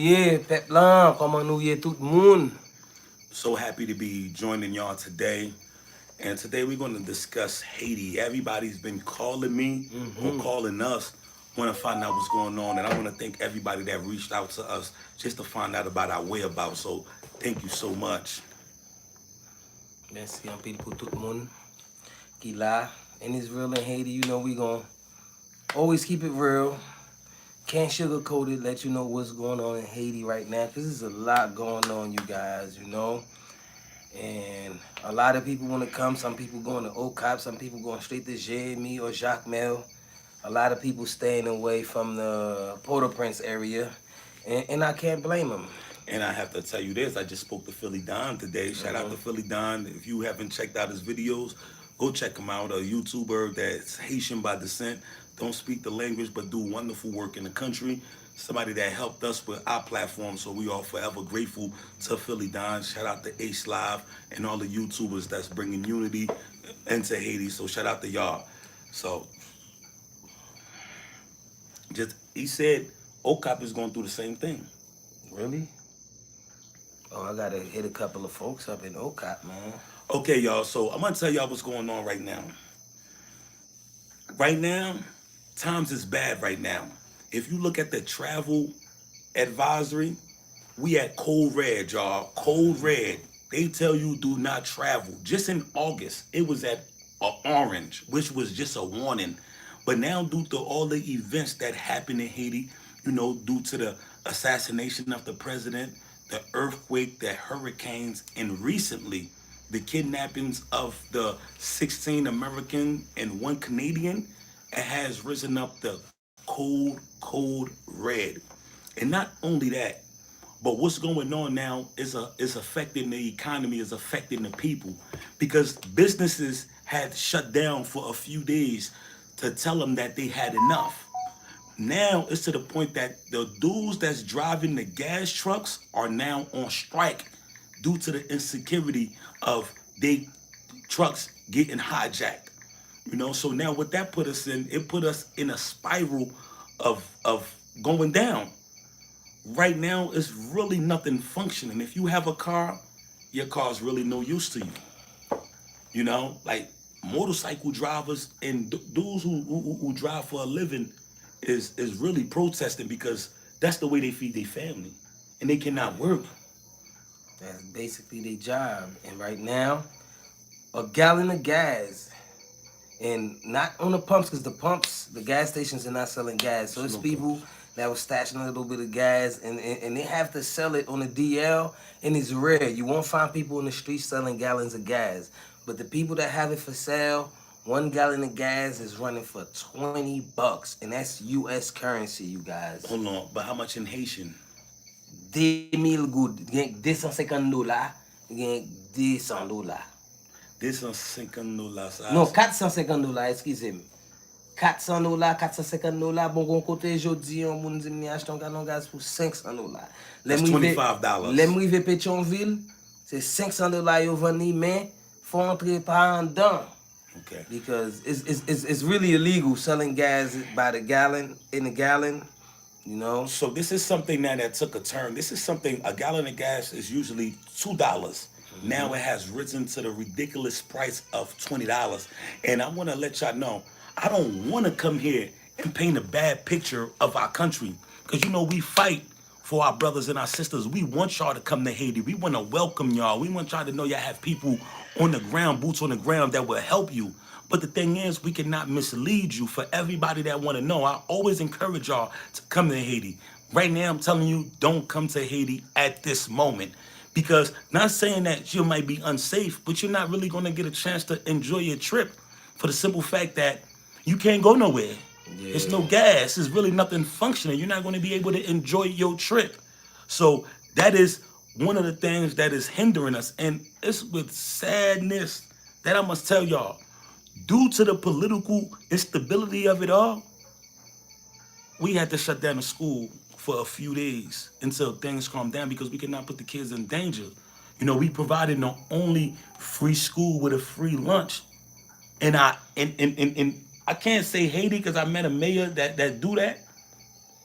ye, pep lan, koman nou ye tout moun? So happy to be joining y'all today. And today we're going to discuss Haiti. Everybody's been calling me or calling us, want to find out what's going on. And I want to thank everybody that reached out to us just to find out about our whereabouts. So thank you so much. Merci an pil pou tout moun ki la. In Israel and Haiti, you know we gon' always keep it real. Can't sugarcoat it, let you know what's going on in Haiti right now. Because there's a lot going on, you guys, you know. And a lot of people want to come. Some people going to OCAP. Some people going straight to Jérémy or Jacmel. A lot of people staying away from the Port-au-Prince area. And I can't blame them. And I have to tell you this, I just spoke to Philly Don today. Shout out to Philly Don. If you haven't checked out his videos, go check him out. A YouTuber that's Haitian by descent, don't speak the language, but do wonderful work in the country. Somebody that helped us with our platform, so we are forever grateful to Philly Don. Shout out to Ace Live and all the YouTubers that's bringing unity into Haiti. So shout out to y'all. So just he said OCAP is going through the same thing. Really? Oh, I gotta hit a couple of folks up in OCAP, man. Okay, y'all. So I'm gonna tell y'all what's going on right now. Right now, times is bad right now. If you look at the travel advisory, we at code red, y'all. Code red. They tell you do not travel. Just in August, it was at orange, which was just a warning. But now, due to all the events that happened in Haiti, you know, due to the assassination of the president, the earthquake, the hurricanes, and recently the kidnappings of the 16 American and 1 Canadian, it has risen up the code red. And not only that, but what's going on now is affecting the economy, is affecting the people, because businesses had shut down for a few days to tell them that they had enough. Now it's to the point that the dudes that's driving the gas trucks are now on strike due to the insecurity of they trucks getting hijacked. You know, so now what that put us in, it put us in a spiral of going down. Right now, it's really nothing functioning. If you have a car, your car's really no use to you. You know, like motorcycle drivers and dudes who drive for a living is really protesting because that's the way they feed their family, and they cannot work. That's basically their job. And right now, a gallon of gas, and not on the pumps, because the gas stations are not selling gas. So it's people that was stashing a little bit of gas, and they have to sell it on the DL, and it's rare. You won't find people in the streets selling gallons of gas. But the people that have it for sale, 1 gallon of gas is running for $20, and that's U.S. currency, you guys. Hold on, but how much in Haitian? 2,000 goud, gen $250, gen $200. $250. Non, $450, excusez-moi. $400, $450, bon kon kote jodi, yon moun di mi achete un gallon gaz pour $500. That's $25. Lem rive Pétionville, c'est $500 yo vani, men faut entrer par en dedans. Okay. Because it's really illegal selling gas by the gallon, in a gallon, you know. So this is something now that took a turn. This is something, a gallon of gas is usually $2. Now it has risen to the ridiculous price of $20. And I want to let y'all know, I don't want to come here and paint a bad picture of our country. Because, you know, we fight for our brothers and our sisters. We want y'all to come to Haiti. We want to welcome y'all. We want y'all to know y'all have people on the ground, boots on the ground, that will help you. But the thing is, we cannot mislead you. For everybody that want to know, I always encourage y'all to come to Haiti. Right now, I'm telling you, don't come to Haiti at this moment. Because not saying that you might be unsafe, but you're not really going to get a chance to enjoy your trip for the simple fact that you can't go nowhere. Yeah. There's no gas. There's really nothing functioning. You're not going to be able to enjoy your trip. So that is one of the things that is hindering us. And it's with sadness that I must tell y'all, due to the political instability of it all, we had to shut down the school for a few days until things calm down, because we could not put the kids in danger. You know, we provided the only free school with a free lunch. And I can't say Haiti because I met a mayor that do that.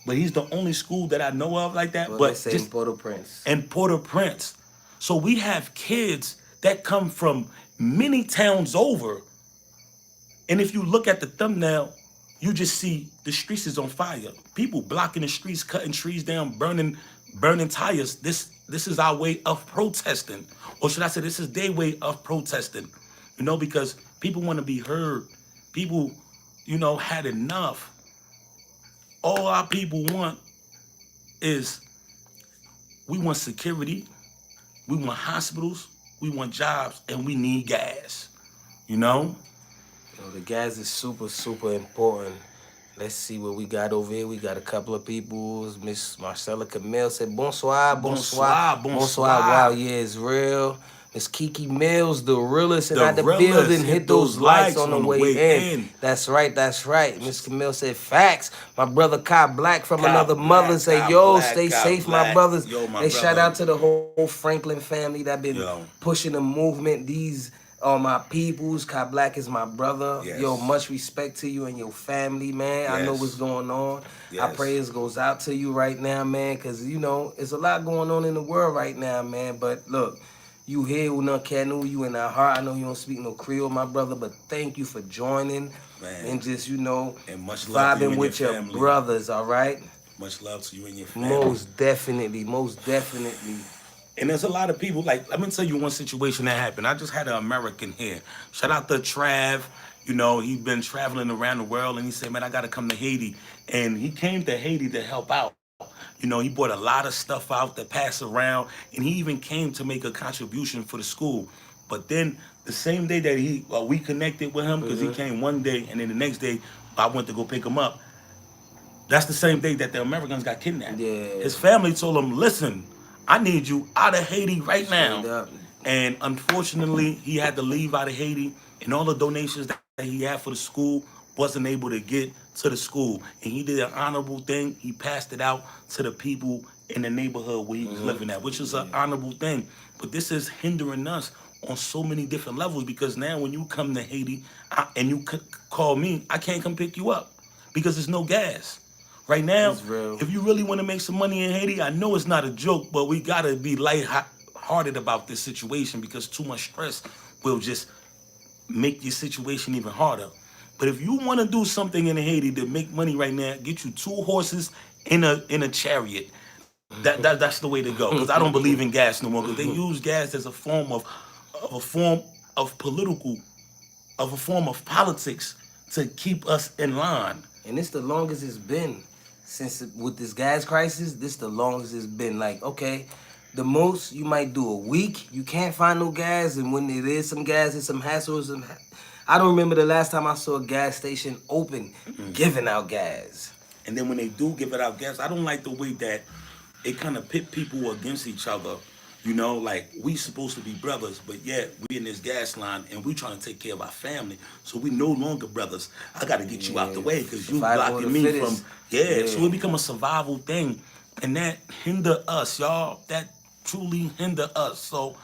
but he's the only school that I know of like that. Well, they But say in just Port-au-Prince. in Port-au-Prince. So we have kids that come from many towns over, and if you look at the thumbnail, you just see the streets is on fire. People blocking the streets, cutting trees down, burning tires. This is our way of protesting. Or should I say this is their way of protesting. Because people want to be heard. People, had enough. All our people want is we want security, we want hospitals, we want jobs, and we need gas. You know? The gas is super, super important. Let's see what we got over here. We got a couple of people. Miss Marcella Camille said, bonsoir, bonsoir. Bonsoir. Wow, yeah, it's real. Miss Kiki Mills, the realest and The out the realest. building. Hit Hit those those likes likes on the way in. That's right. Miss Camille said, facts. My brother Kai Black from Kai another Black, mother say, Kai yo, Black, stay Kai safe, Black. my brothers. Yo, my Hey, shout brother. out to the whole Franklin family that been Yo. pushing the movement. These are my peoples. Kai Black is my brother. Yes. Yo, much respect to you and your family, man. I know Yes. what's going on. Yes. Our prayers goes out to you right now, man, because, it's a lot going on in the world right now, man. But look, you here, Una Canu, you in our heart. I know you don't speak no Creole, my brother, but thank you for joining. Man. And just, And much love to you vibing and with your your family. brothers, all right? Much love to you and your family. Most definitely. And there's a lot of people, like, let me tell you one situation that happened. I just had an American here. Shout out to Trav. He's been traveling around the world, and he said, man, I got to come to Haiti. And he came to Haiti to help out. He bought a lot of stuff out to pass around, and he even came to make a contribution for the school. But then the same day that we connected with him, because he came one day, and then the next day I went to go pick him up. That's the same day that the Americans got kidnapped. Yeah. His family told him, listen, I need you out of Haiti right now. Straight up. And unfortunately, he had to leave out of Haiti, and all the donations that he had for the school wasn't able to get to the school. And he did an honorable thing. He passed it out to the people in the neighborhood where he was living at, which is an honorable thing. But this is hindering us on so many different levels, because now when you come to Haiti and you call me, I can't come pick you up because there's no gas. Right now, It's real. if you really want to make some money in Haiti, I know it's not a joke, but we got to be lighthearted about this situation, because too much stress will just make your situation even harder. But if you want to do something in Haiti to make money right now, get you 2 horses in a chariot. That's the way to go. Because I don't believe in gas no more. Because they use gas as a form of politics to keep us in line. And it's the longest it's been since with this gas crisis. This the longest it's been. Like, okay, the most you might do a week. You can't find no gas, and when there is some gas, there's some hassles. I don't remember the last time I saw a gas station open giving out gas. And then when they do give it out gas, I don't like the way that it kind of pit people against each other. Like, we supposed to be brothers, but yet we in this gas line and we trying to take care of our family. So we no longer brothers. I got to get you out the way because you Survival of blocking the me fittest. from. So it become a survival thing. And that hinder us, y'all. That truly hinder us. So,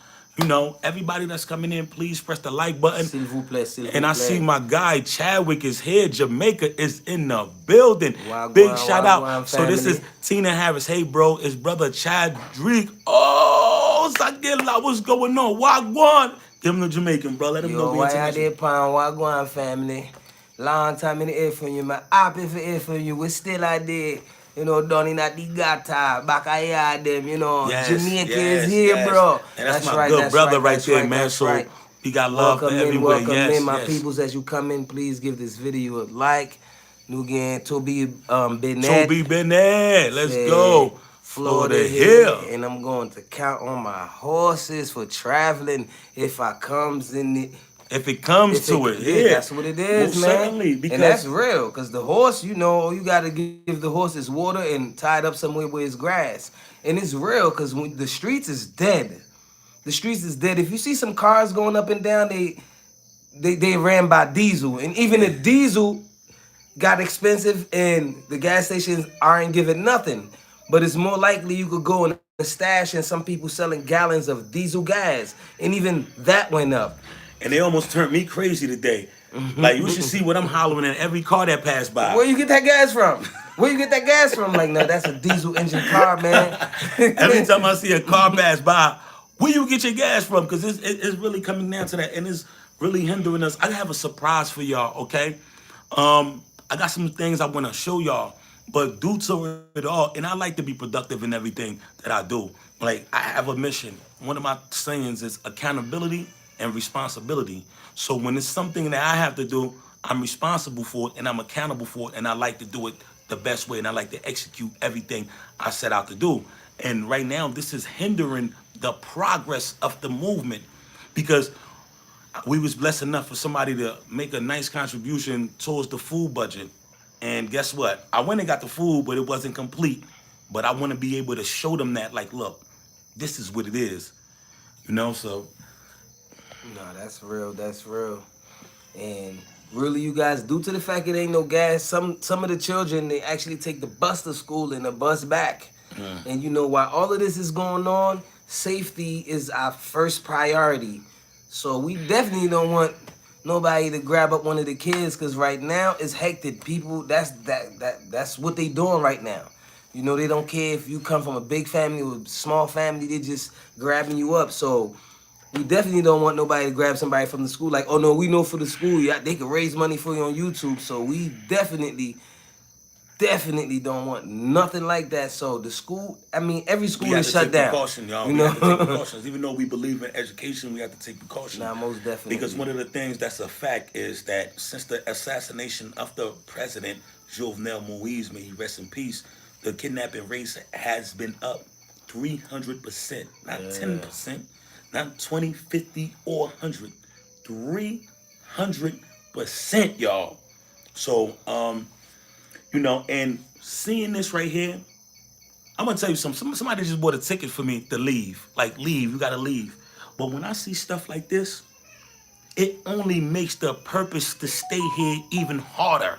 everybody that's coming in, please press the like button. S'il vous plaît, s'il vous And I plaît. see my guy Chadwick is here. Jamaica is in the building. Wagwan, Big shout out. wagwan, So this is family. Tina Harris. Hey, bro, it's brother Chadwick. Oh, Zagila, what's going on? Wagwan. Give him the Jamaican, bro. Let him know Yo, we why y'all international. there, Pound? Wagwan family. Long time in the air from you, man. Happy for air from you. We still out there. Down in at the gutter, back of here, them, Yes, Jamaica yes, is here, yes. bro. And that's my good brother right there, man. That's So right. he got love Welcome for in, everywhere. welcome Yes, in, my yes. peoples. As you come in, please give this video a like. New again, Toby Bennett. Toby Bennett. Let's said, go. Florida Hill. And I'm going to count on my horses for traveling if I comes in the... If it comes to it, yeah. That's what it is, Most man. certainly, because and that's real, because the horse, you got to give the horse its water and tie it up somewhere where it's grass. And it's real, because the streets is dead. The streets is dead. If you see some cars going up and down, they ran by diesel. And even the diesel got expensive and the gas stations aren't giving nothing. But it's more likely you could go in a stash and some people selling gallons of diesel gas. And even that went up. And they almost turned me crazy today. Like, you should see what I'm hollering at every car that passed by. Where you get that gas from? Where you get that gas from? Like, no, that's a diesel engine car, man. Every time I see a car pass by, where you get your gas from? Because it's really coming down to that, and it's really hindering us. I have a surprise for y'all, okay? I got some things I want to show y'all, but due to it all, and I like to be productive in everything that I do. Like, I have a mission. One of my sayings is accountability and responsibility. So when it's something that I have to do, I'm responsible for it and I'm accountable for it, and I like to do it the best way, and I like to execute everything I set out to do. And right now, this is hindering the progress of the movement because we was blessed enough for somebody to make a nice contribution towards the food budget. And guess what? I went and got the food, but it wasn't complete. But I want to be able to show them that, like, look, this is what it is. So No, that's real. That's real. And really, you guys, due to the fact it ain't no gas, some of the children they actually take the bus to school and the bus back. And while all of this is going on, safety is our first priority. So we definitely don't want nobody to grab up one of the kids because right now it's hectic. People, that's what they doing right now. They don't care if you come from a big family or a small family. They just grabbing you up. So we definitely don't want nobody to grab somebody from the school like, oh no, we know for the school, yeah, they can raise money for you on YouTube. So we definitely don't want nothing like that. So the school, every school is shut down. Precaution, y'all. We have to take precautions. Even though we believe in education, we have to take precaution. Nah, most definitely. Because one of the things that's a fact is that since the assassination of the president, Jovenel Moise, may he rest in peace, the kidnapping rate has been up 300%, not 10%, not 20, 50, or 100. 300%, y'all. So, and seeing this right here, I'm gonna tell you something. Somebody just bought a ticket for me to leave. Like, leave, you gotta leave. But when I see stuff like this, it only makes the purpose to stay here even harder.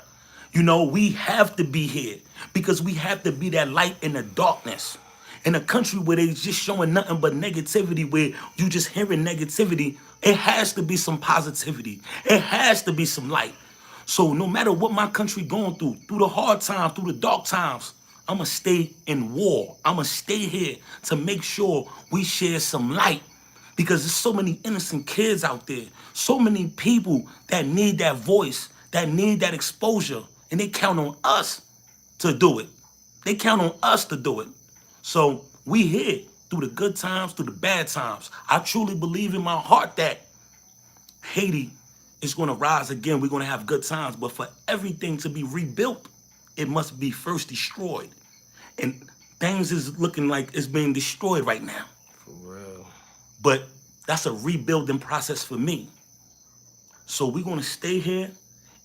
We have to be here because we have to be that light in the darkness. In a country where they just showing nothing but negativity, where you just hearing negativity, it has to be some positivity. It has to be some light. So no matter what my country going through the hard times, through the dark times, I'm going to stay in war. I'm going to stay here to make sure we share some light because there's so many innocent kids out there, so many people that need that voice, that need that exposure, and they count on us to do it. They count on us to do it. So we here through the good times, through the bad times. I truly believe in my heart that Haiti is going to rise again. We're going to have good times. But for everything to be rebuilt, it must be first destroyed. And things is looking like it's being destroyed right now. For real. But that's a rebuilding process for me. So we're going to stay here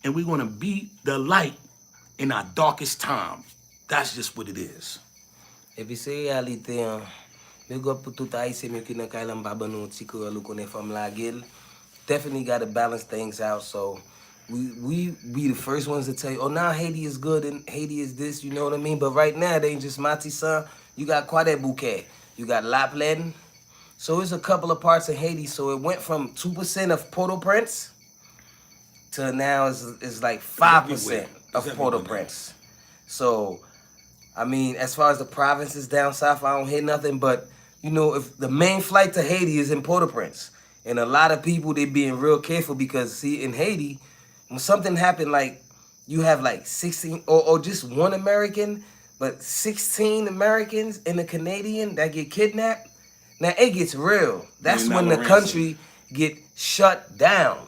and we're going to be the light in our darkest time. That's just what it is. Et puis c'est réalité, hein. Big up pour tout haïtien qui nan kay lan baba nou ti ko lu konnen fam la gel. Definitely got to balance things out. So we be the first ones to tell you, oh, now Haiti is good and Haiti is this, you know what I mean? But right now, it ain't just Mati San. You got Quade Bouquet. You got Lapland. So it's a couple of parts of Haiti. So it went from 2% of Port-au-Prince to now it's like 5% of Port-au-Prince. So, as far as the provinces down south, I don't hear nothing. But, if the main flight to Haiti is in Port-au-Prince. And a lot of people, they being real careful because, see, in Haiti, when something happened, like, you have like 16, or just one American, but 16 Americans and a Canadian that get kidnapped, now it gets real. That's when the country get shut down.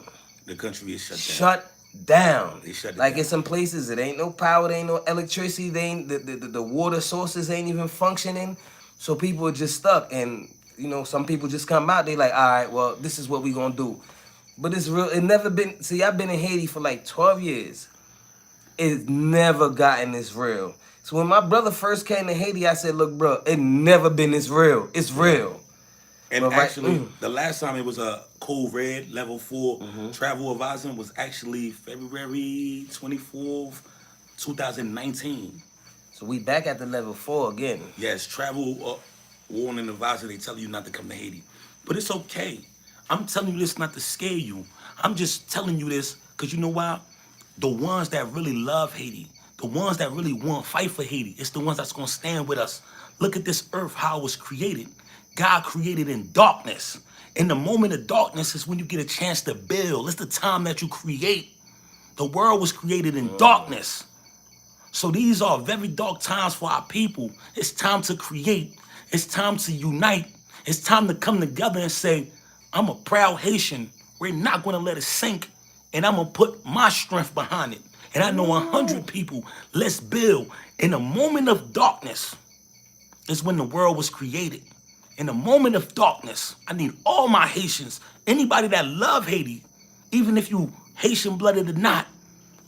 The country is shut down. Shut down. They shut it like down. In some places, it ain't no power, there ain't no electricity, they ain't, the water sources ain't even functioning. So people are just stuck. And, some people just come out, they like, all right, well, this is what we gonna do. But it's real, it never been, see, I've been in Haiti for like 12 years. It's never gotten this real. So when my brother first came to Haiti, I said, look, bro, it never been this real. It's real. And actually, the last time it was a code red, level 4 travel advising was actually February 24th, 2019. So we back at the level 4 again. Yes, travel warning advisor, they tell you not to come to Haiti. But it's okay. I'm telling you this not to scare you. I'm just telling you this because you know why? The ones that really love Haiti, The ones that really want to fight for Haiti. It's the ones that's going to stand with us. Look at this earth, how it was created. God created in darkness. In the moment of darkness is when you get a chance to build. It's the time that you create. The world was created in darkness. So these are very dark times for our people. It's time to create. It's time to unite. It's time to come together and say, I'm a proud Haitian. We're not going to let it sink. And I'm going to put my strength behind it. And I know 100 people. Let's build. In the moment of darkness is when the world was created. In the moment of darkness, I need all my Haitians, anybody that love Haiti, even if you Haitian blooded or not,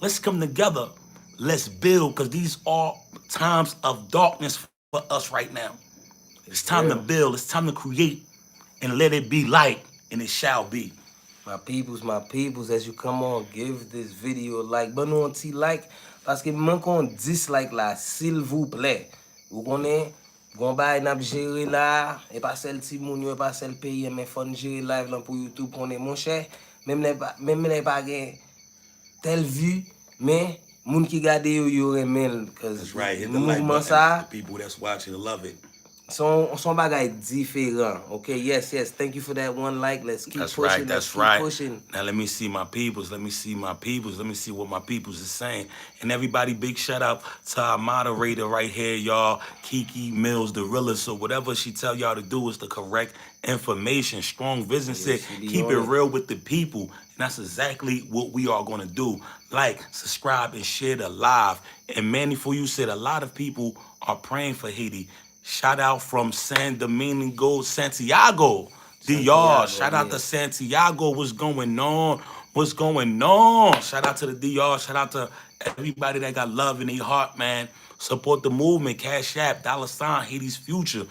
let's come together. Let's build, because these are times of darkness for us right now. It's time to build. It's time to create and let it be light, and it shall be. My peoples, as you come on, give this video a like. Bon nou an ti like, paske man kon dislike la, s'il vous plaît. Ou konen, gon bay nap jere la, e pa sel ti moun yo, e pa sel peyi, men fon jere live lan pou YouTube konen, mon chè, même ne pa gen tel vue, men moun ki gade yo remel. That's right. Hit the like button. The people that's watching love it. Son bagay différent. Okay, yes. Thank you for that one like. Let's keep pushing. That's right. Pushing. Now let me see my peoples. Let me see what my peoples is saying. And everybody, big shout out to our moderator right here, y'all. Kiki Mills, the realist. So whatever she tell y'all to do is the correct information. Strong Vision said, keep it real with the people. And that's exactly what we are going to do. Like, subscribe, and share the live. And Manny, for you said a lot of people are praying for Haiti. Shout out from San Domingo, Santiago. DR. Shout out to Santiago. What's going on? Shout out to the DR. Shout out to everybody that got love in their heart, man. Support the movement. Cashapp, $, HaitiFuture.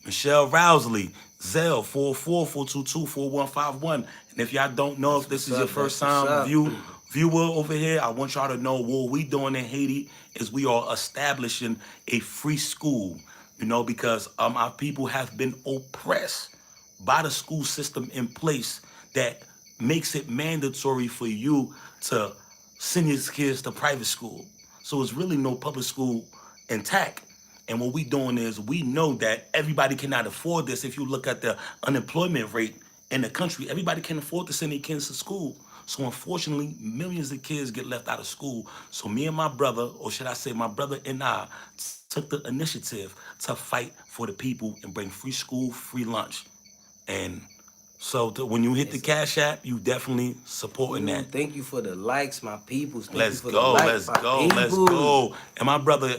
Michelle Rousley. Zelle, 444224151. And if y'all don't know, if this is your first time viewer over here, I want y'all to know what we doing in Haiti is we are establishing a free school. You know, because our people have been oppressed by the school system in place that makes it mandatory for you to send your kids to private school. So it's really no public school intact. And what we doing is we know that everybody cannot afford this. If you look at the unemployment rate in the country, everybody can't afford to send their kids to school. So unfortunately, millions of kids get left out of school. So me and my brother, or should I say my brother and I, took the initiative to fight for the people and bring free school, free lunch. And so when you hit the Cash App, you definitely supporting that. Thank you for the likes, my peoples. Let's go. And my brother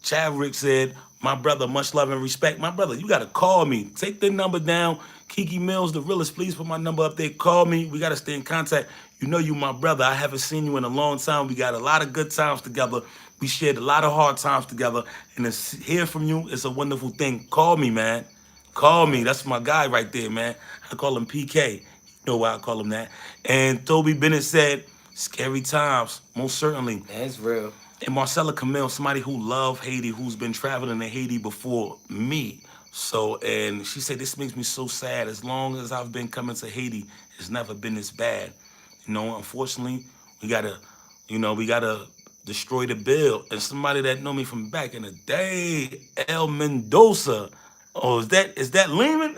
Chadwick said, my brother, much love and respect. My brother, you got to call me. Take the number down. Kiki Mills, the realest, please put my number up there. Call me. We got to stay in contact. You know you my brother. I haven't seen you in a long time. We got a lot of good times together. We shared a lot of hard times together. And to hear from you is a wonderful thing. Call me, man. Call me. That's my guy right there, man. I call him PK. You know why I call him that. And Toby Bennett said, scary times, most certainly. That's real. And Marcella Camille, somebody who loved Haiti, who's been traveling to Haiti before me. So, and she said, this makes me so sad. As long as I've been coming to Haiti, it's never been this bad. You know, unfortunately, we gotta destroy the bill. And somebody that know me from back in the day, El Mendoza. Oh, is that Lehman?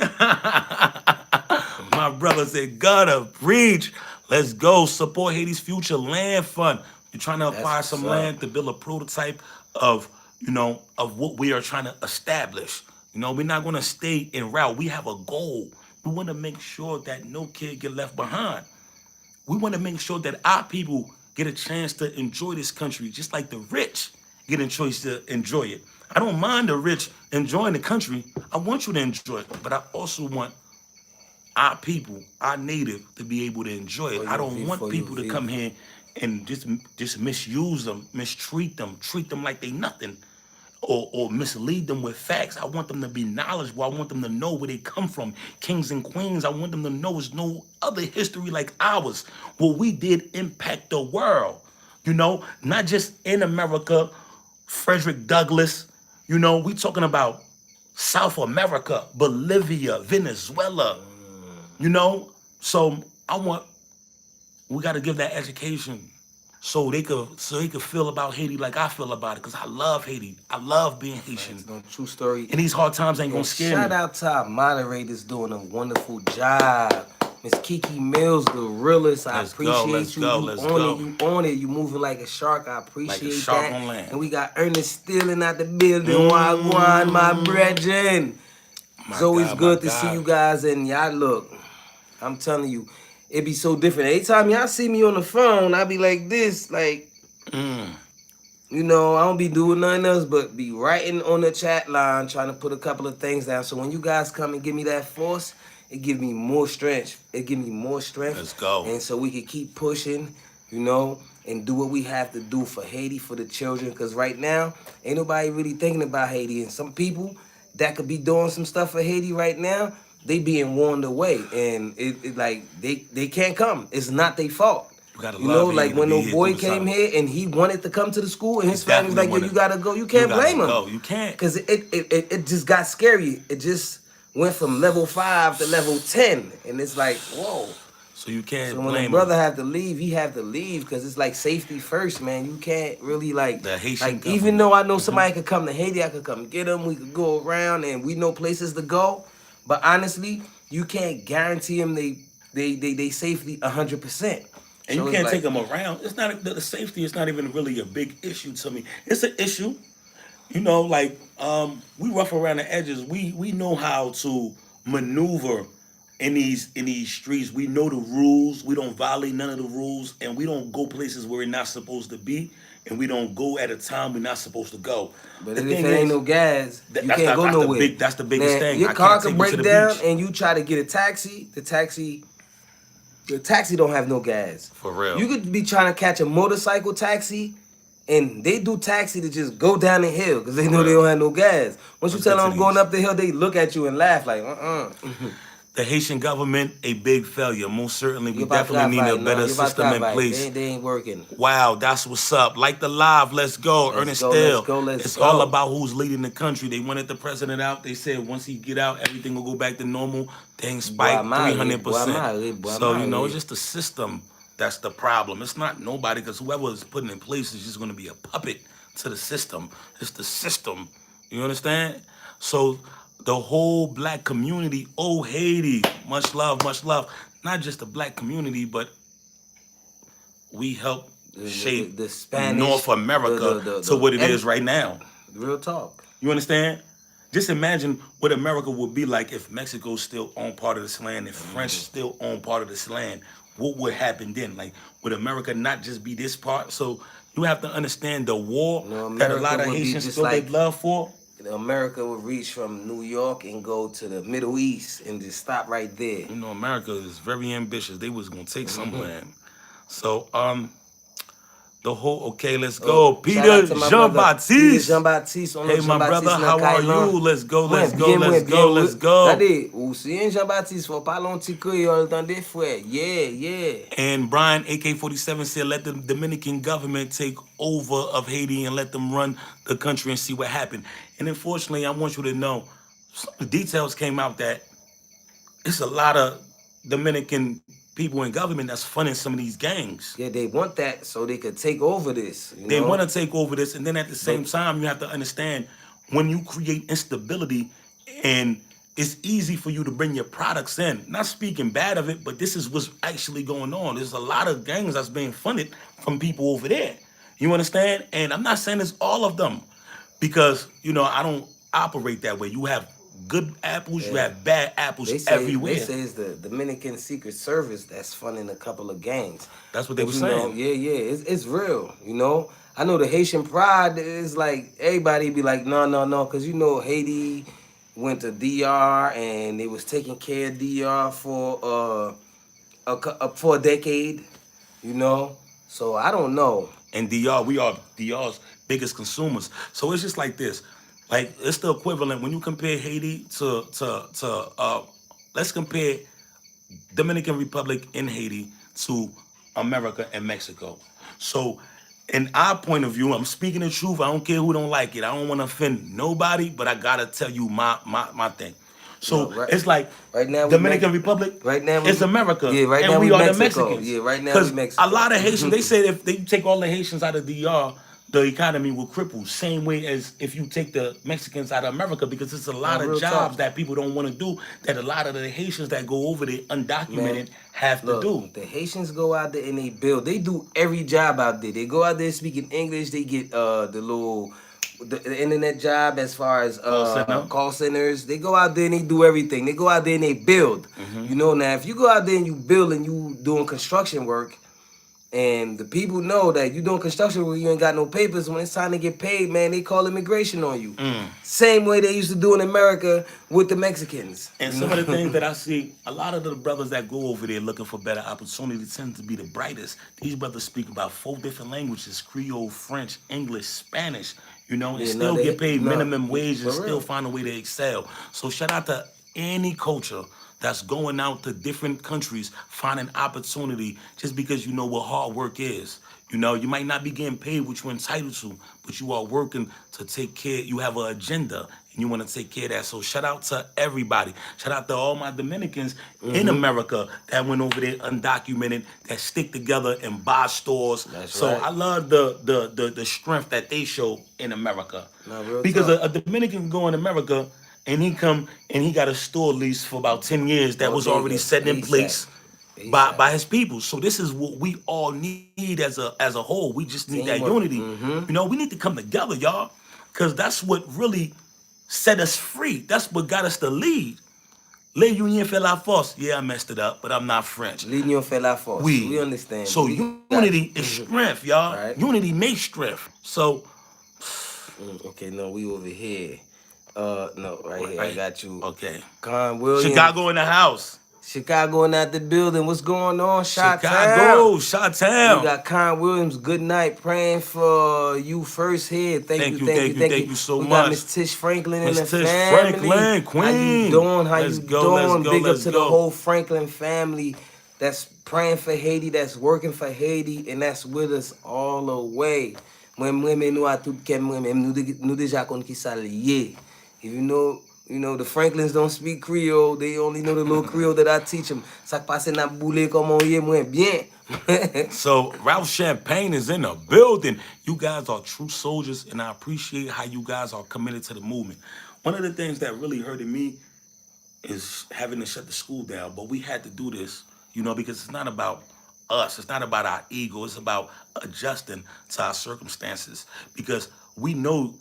My brother said, gotta preach. Let's go support Haiti's Future Land Fund. You're trying to acquire some land to build a prototype of what we are trying to establish. You know, we're not going to stay en route. We have a goal. We want to make sure that no kid get left behind. We want to make sure that our people get a chance to enjoy this country, just like the rich get a choice to enjoy it. I don't mind the rich enjoying the country. I want you to enjoy it, but I also want our people, our native, to be able to enjoy it. I don't want people to come here and just misuse them, mistreat them, treat them like they nothing, or mislead them with facts. I want them to be knowledgeable. I want them to know where they come from. Kings and queens, I want them to know there's no other history like ours. What we did impact the world, not just in America, Frederick Douglass, we talking about South America, Bolivia, Venezuela, so we got to give that education so they could feel about Haiti like I feel about it. Cause I love Haiti. I love being Haitian. Facts, no true story. And these hard times ain't gonna And scare shout me. out to our moderators doing a wonderful job. Miss Kiki Mills, the realest. I Let's go, let's appreciate you. go, You let's on go. it, you on it. You moving like a shark. I Like a appreciate shark that. on land. And we got Ernest Stealing out the building. Wagwan, my brethren. It's always my good to see God. you guys. And y'all look, I'm telling you, it be so different. Anytime y'all see me on the phone, I be like this, like, you know, I don't be doing nothing else but be writing on the chat line, trying to put a couple of things down. So when you guys come and give me that force, it give me more strength. It give me more strength. Let's go. And so we can keep pushing, you know, and do what we have to do for Haiti, for the children. Because right now, ain't nobody really thinking about Haiti. And some people that could be doing some stuff for Haiti right now, they being warned away. And it like, they can't come. It's not their fault. You gotta You love know, Haiti like to when be no here boy doing came something. here and he wanted to come to the school and his He family's like, yo, definitely you gotta go. You can't gotta blame him. go. You can't. Because it just got scary. It just went from level 5 to level 10. And it's like, whoa. So you can't So when a blame brother him. have to leave, he have to leave because it's like safety first, man. You can't really like, The Haitian like even government. though I know somebody could come to Haiti, I could come get him. We could go around and we know places to go. But honestly, you can't guarantee them they safely 100%. And So you it's can't like, take them around. It's not the safety is not even really a big issue to me. It's an issue. You know, like we rough around the edges. We know how to maneuver in these streets. We know the rules. We don't violate none of the rules, and we don't go places where we're not supposed to be, and we don't go at a time we're not supposed to go. But The if thing it ain't is, no gas, that- you that's can't the, go that's the nowhere. big that's the biggest Man, thing. your I car can't can take you to break the down beach. and you try to get a taxi. The taxi don't have no gas. For real. You could be trying to catch a motorcycle taxi, and they do taxi to just go down the hill because they know they real. don't have no gas. Once you Let's tell get them to I'm going these. up the hill, they look at you and laugh like, The Haitian government, a big failure. Most certainly, we You about to definitely need a fight, better you about to system in fight. place. They ain't working. Wow, that's what's up. Like the live, let's go. Let's Ernest go, let's Steele. go, let's It's go. all about who's leading the country. They wanted the president out. They said once he get out, everything will go back to normal. Things spike Boy, 300%. boy, So, you know, Mali. it's just the system that's the problem. It's not nobody, because whoever is putting in place is just going to be a puppet to the system. It's the system. You understand? So the whole black community, oh Haiti, much love, much love. Not just the black community, but we help shape the Spanish, North America to what it is right now. Real talk. You understand? Just imagine what America would be like if Mexico still owned part of this land, if French still owned part of this land. What would happen then? Like, would America not just be this part? So you have to understand the war No, that a America lot of would be Haitians just feel like- their love for. America would reach from New York and go to the Middle East and just stop right there. You know, America is very ambitious. They was gonna take some land. So, the whole okay, let's go. Shout Peter out to my brother, Peter Jean-Baptiste. Jean-Baptiste. Hey, my brother, how are you? Let's go, let's go, Bien, let's bien, go, bien. let's go. Regardez, ou si un Jean-Baptiste, faut parler un petit créole dans des frères. Yeah, yeah. And Brian AK-47 said, let the Dominican government take over of Haiti and let them run the country and see what happened. And unfortunately, I want you to know, some of the details came out that it's a lot of Dominican people in government that's funding some of these gangs. Yeah, they want that so they could take over this. You They know? want to take over this, and then at the same time, you have to understand when you create instability, and it's easy for you to bring your products in. Not speaking bad of it, but this is what's actually going on. There's a lot of gangs that's being funded from people over there. You understand? And I'm not saying it's all of them, because you know I don't operate that way. You have good apples, you have bad apples everywhere. They say it's the Dominican Secret Service that's funding a couple of gangs. That's what they But were you know, saying. yeah, it's real. You know, I know the Haitian pride is like everybody be like, no, because you know Haiti went to DR and they was taking care of DR for for a decade. You know, so I don't know. And DR, we are DR's biggest consumers. So it's just like this. Like, it's the equivalent when you compare Haiti to let's compare Dominican Republic and Haiti to America and Mexico. So in our point of view, I'm speaking the truth. I don't care who don't like it. I don't want to offend nobody, but I gotta tell you my thing. So right, it's like right now we Dominican Republic. right now we It's America, yeah, right and now we we are the Mexico. Mexicans. Yeah, right now we Because a Mexico. lot of Haitians, they say if they take all the Haitians out of DR, the economy will cripple. Same way as if you take the Mexicans out of America, because it's a Now, lot of real jobs talk, that people don't want to do, that a lot of the Haitians that go over there man. undocumented have to do. Look, the Haitians go out there and they build. They do every job out there. They go out there speaking English. They get the internet job as far as Call center. call centers. They go out there and they do everything. They go out there and they build. You know, now if you go out there and you build and you doing construction work, and the people know that you doing construction work, you ain't got no papers. When it's time to get paid, man, they call immigration on you. Same way they used to do in America with the Mexicans. And some of the things that I see, a lot of the brothers that go over there looking for better opportunity tend to be the brightest. These brothers speak about 4 different languages: Creole, French, English, Spanish, and Yeah, still no, get paid no, minimum wage and for still real. find a way to excel. So shout out to any culture that's going out to different countries, finding opportunity just because you know what hard work is. You might not be getting paid what you're entitled to, but you are working to take care. You have an agenda and you want to take care of that. So shout out to everybody. Shout out to all my Dominicans in America that went over there undocumented, that stick together and buy stores. That's So right. I love the strength that they show in America. No, real Because talk. a Dominican can go in America and he come and he got a store lease for about 10 years that was already Bodega, set in ASAP. place ASAP. by his people. So this is what we all need as a whole. We just need that Teamwork. unity. We need to come together, y'all, because that's what really set us free. That's what got us to lead. Le Union fait la force. Yeah, I messed it up, but I'm not French. L'union fait la force. We understand. So We got unity is strength, y'all. Right. Unity makes strength. So okay, no, we over here. No, right here. I right. got you. Okay. Con Williams. Chicago in the house. Chicago not the building. What's going on, Shot Chicago, Town? Shot-Town. We got Con Williams. Good night. Praying for you first here. Thank you so we much. got Miss Tish Franklin in Miss the Tish family. Franklin, How queen. you doing? How Let's you go, doing? let's go, Big up let's to the go. whole Franklin family that's praying for Haiti, that's working for Haiti, and that's with us all the way. Moi, nous à tout kem, nous déjà kon ki sa liye. If you know, the Franklins don't speak Creole. They only know the little Creole that I teach them. Sak passe na boule comme on yé moins bien. So Ralph Champagne is in the building. You guys are true soldiers, and I appreciate how you guys are committed to the movement. One of the things that really hurted me is having to shut the school down, but we had to do this, because it's not about us. It's not about our ego. It's about adjusting to our circumstances, because we know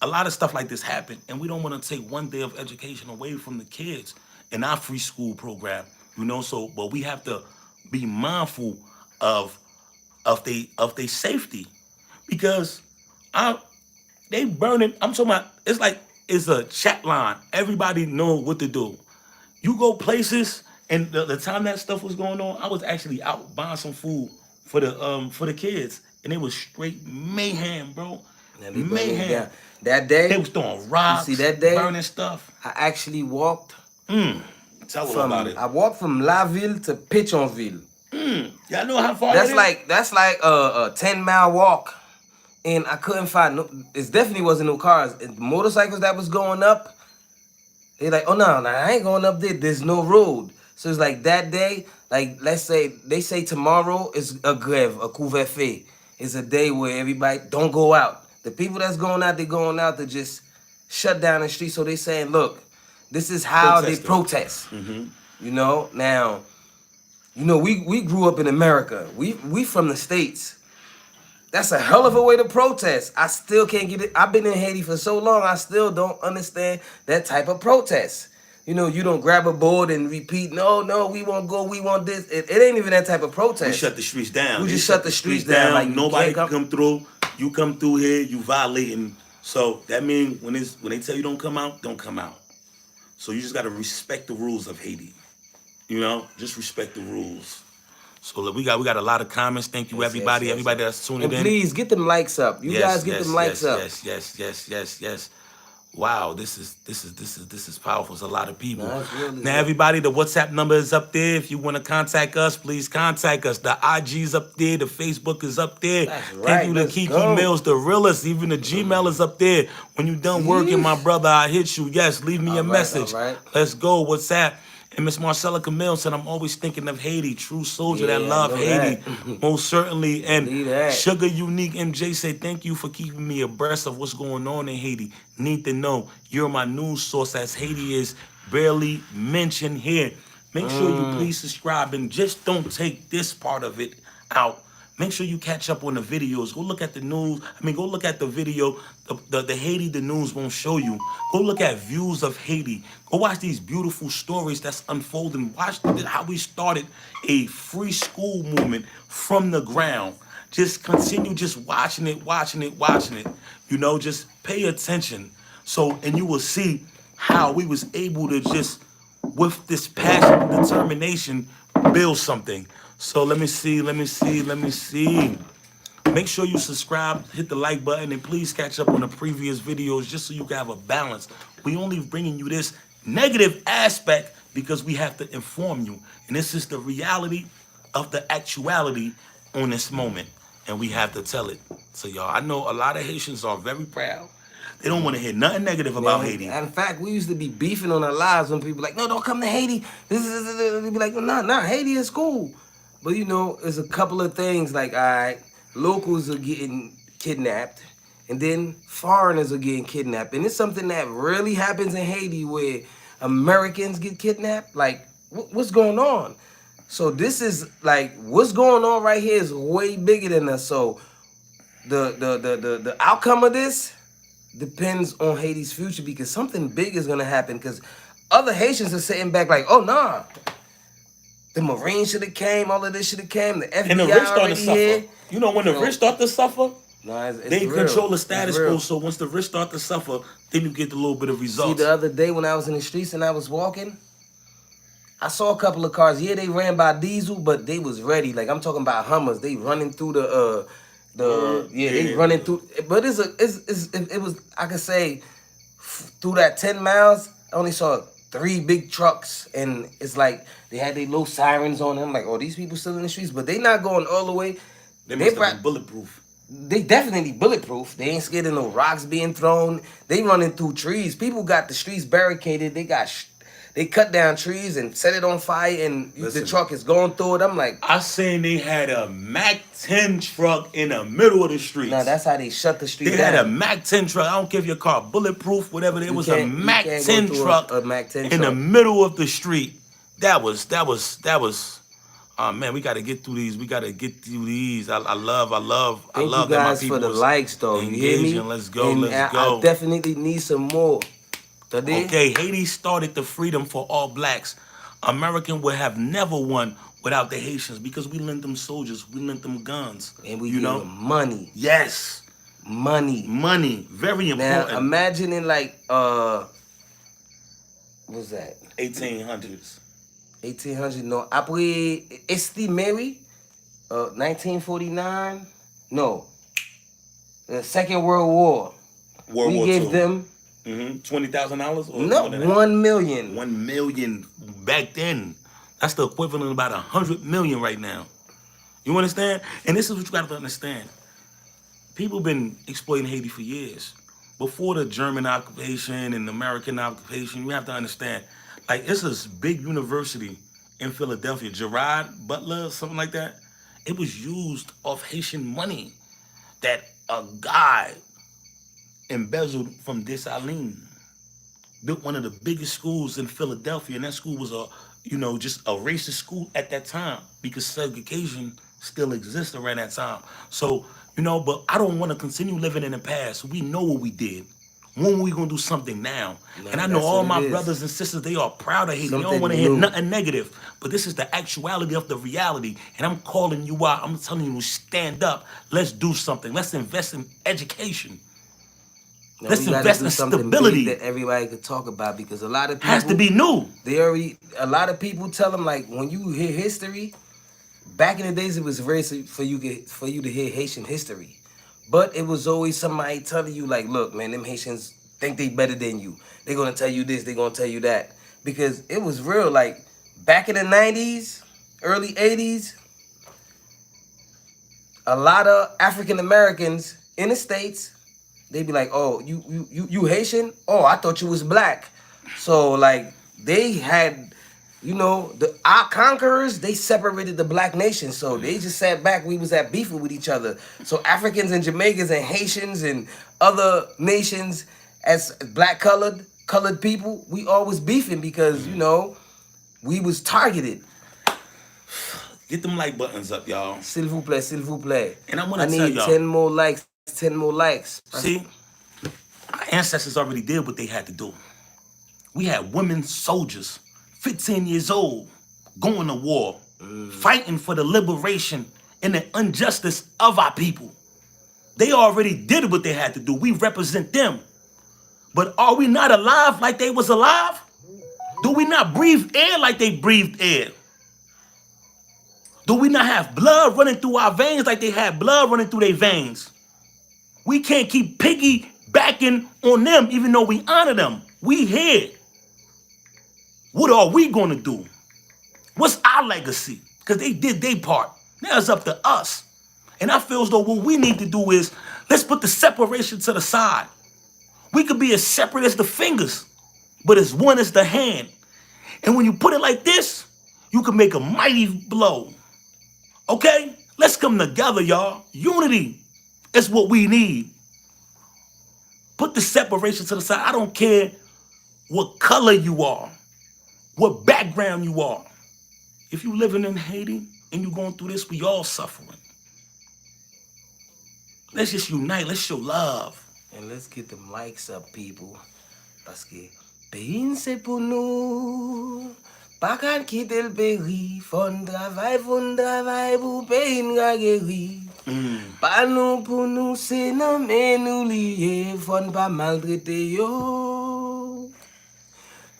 a lot of stuff like this happen, and we don't want to take one day of education away from the kids in our free school program, So, but we have to be mindful of they safety, because they burning. I'm talking about. It's like it's a chat line. Everybody know what to do. You go places, and the time that stuff was going on, I was actually out buying some food for the kids, and it was straight mayhem, bro. Now they burn it Mayhem. down. That day, They was throwing rocks, you see that day? burning stuff. I actually walked Tell them about it. I walked from La Ville to Pétionville. Y'all know how far That's that is? that's like a 10-mile walk. And I couldn't find it definitely wasn't no cars. And the motorcycles that was going up, they like, oh no, I ain't going up there. There's no road. So it's like that day, like let's say they say tomorrow is a grève, a couvre-feu. It's a day where everybody don't go out. The people that's going out, they're going out to just shut down the street. So they saying, look, this is how they protest. Now, we grew up in America. We from the States. That's a hell of a way to protest. I still can't get it. I've been in Haiti for so long, I still don't understand that type of protest. You don't grab a board and repeat, no, we won't go, we want this. It ain't even that type of protest. We shut the streets down. We just shut the streets down. Like, nobody can come through. You come through here, you violating. So that means when they tell you don't come out, don't come out. So you just gotta respect the rules of Haiti. Just respect the rules. So we got a lot of comments. Thank you, everybody. Yes. Everybody that's tuning And in. please get them likes up. You guys get them likes up. Yes. Wow, this is powerful. It's a lot of people. Nah, it's real as Now, hell. everybody, the WhatsApp number is up there. If you want to contact us, please contact us. The IG's up there. The Facebook is up there. That's Thank right. you to Let's Kiki go. Mills, the realest. Even the Gmail is up there. When you done working, my Yeesh. brother, I hit you. Yes, leave me a All right, all message. right. Let's go. WhatsApp. And Miss Marcella Camille said, I'm always thinking of Haiti. True soldier that Yeah, I love know Haiti. that. Most certainly. And Believe that. Sugar Unique MJ say, thank you for keeping me abreast of what's going on in Haiti. Need to know you're my news source as Haiti is barely mentioned here. Make sure you please subscribe and just don't take this part of it out. Make sure you catch up on the videos. Go look at the news. Go look at the video. The Haiti, the news won't show you. Go look at views of Haiti. Go watch these beautiful stories that's unfolding. Watch how we started a free school movement from the ground. Just continue just watching it, watching it, watching it. Just pay attention. So, and you will see how we was able to just, with this passion and determination, build something. So let me see, let me see, let me see. Make sure you subscribe, hit the like button, and please catch up on the previous videos just so you can have a balance. We only bringing you this negative aspect because we have to inform you. And this is the reality of the actuality on this moment. And we have to tell it. So y'all, I know a lot of Haitians are very proud. They don't want to hear nothing negative about Man, Haiti. in fact, we used to be beefing on our lives when people like, no, don't come to Haiti. This is. They be like, nah, Haiti is cool. But there's a couple of things like, all right, locals are getting kidnapped, and then foreigners are getting kidnapped, and it's something that really happens in Haiti where Americans get kidnapped. Like, what's going on? So this is like, what's going on right here is way bigger than us. So the outcome of this depends on Haiti's future because something big is gonna happen. Because other Haitians are sitting back like, oh nah, the Marines should have came, all of this should have came, the And the FBI rich start to already suffer. here. When the rich start to suffer, Nah, it's they real. control the It's status real. quo. So once the rich start to suffer, then you get a little bit of See, results. the other day when I was in the streets and I was walking, I saw a couple of cars. Yeah, they ran by diesel, but they was ready. Like I'm talking about Hummers. They running through they running through. But it was I could say through that 10 miles, I only saw 3 big trucks, and it's like they had their little sirens on them. Like, oh, these people still in the streets, but they not going all the way. They must have been bulletproof. They definitely bulletproof. They ain't scared of no rocks being thrown. They running through trees. People got the streets barricaded. They cut down trees and set it on fire, and the truck is going through it. I'm like, I seen they had a Mac 10 truck in the middle of the streets. nah, that's how they shut the street They down. had a Mac 10 truck. I don't care if your car bulletproof, whatever. There was a Mac 10 go through truck a Mac 10 in the truck. middle of the street. That was. Man, we got to get through these. We got to get through these. I love Thank that you my guys people for the likes, though. You hear me? engaging. Let's go. And Let's I go. definitely need some more. Okay, Haiti started the freedom for all blacks. American would have never won without the Haitians because we lent them soldiers, we lent them guns. And we give them money. Yes. Money. Money. Very Now, important. imagine in like, what's that? 1800s. 1800, no. Après, estimé, 1949, no. The Second World War. World We War gave II. them, $20,000 or no, more than that? 1 million. 1 million back then. That's the equivalent of about 100 million right now. You understand? And this is what you got to understand. People been exploiting Haiti for years. Before the German occupation and the American occupation, you have to understand, like, it's this big university in Philadelphia, Gerard Butler, something like that. It was used off Haitian money that a guy embezzled from Dessalines. Built one of the biggest schools in Philadelphia, and that school was just a racist school at that time because segregation still exists around that time. So, but I don't want to continue living in the past. We know what we did. When are we gonna do something now? And I know that's all what my it is. brothers and sisters, they are proud of Haiti. They don't Something want to hear new. nothing negative. But this is the actuality of the reality. And I'm calling you out. I'm telling you to stand up. Let's do something. Let's invest in education. Now, Let's we gotta invest do in something stability. big that everybody could talk about because a lot of people Has to be new. a lot of people tell them, like, when you hear history, back in the days it was rare for you to hear Haitian history, but it was always somebody telling you, like, look, man, them Haitians think they better than you. They're gonna tell you this, they're gonna tell you that. Because it was real, like back in the 90s, early 80s, a lot of African Americans in the States, they be like, oh, you Haitian? Oh, I thought you was black. So like they had, our conquerors, they separated the black nation. So they just sat back, we was at beefing with each other. So Africans and Jamaicans and Haitians and other nations as black colored people, we always beefing because, we was targeted. Get them like buttons up, y'all. S'il vous plaît, s'il vous plaît. And I want I to tell need y'all. 10 more likes, 10 more likes. See, our ancestors already did what they had to do. We had women soldiers, 15 years old, going to war, fighting for the liberation and the injustice of our people. They already did what they had to do. We represent them. But are we not alive like they was alive? Do we not breathe air like they breathed air? Do we not have blood running through our veins like they had blood running through their veins? We can't keep piggybacking on them even though we honor them. We here. What are we going to do? What's our legacy? Because they did their part. Now it's up to us. And I feel as though what we need to do is, let's put the separation to the side. We could be as separate as the fingers, but as one as the hand. And when you put it like this, you can make a mighty blow. Okay? Let's come together, y'all. Unity is what we need. Put the separation to the side. I don't care what color you are, what background you are. If you living in Haiti and you going through this, we all suffering. Let's just unite. Let's show love. And let's get them likes up, people. Parce que pays c'est pour nous. Pas qu'à quitter le pays. Fon travail pour pays n'a guéri. Pas nous pour nous, c'est non mais nous lier. Fon pas maltraiter yo.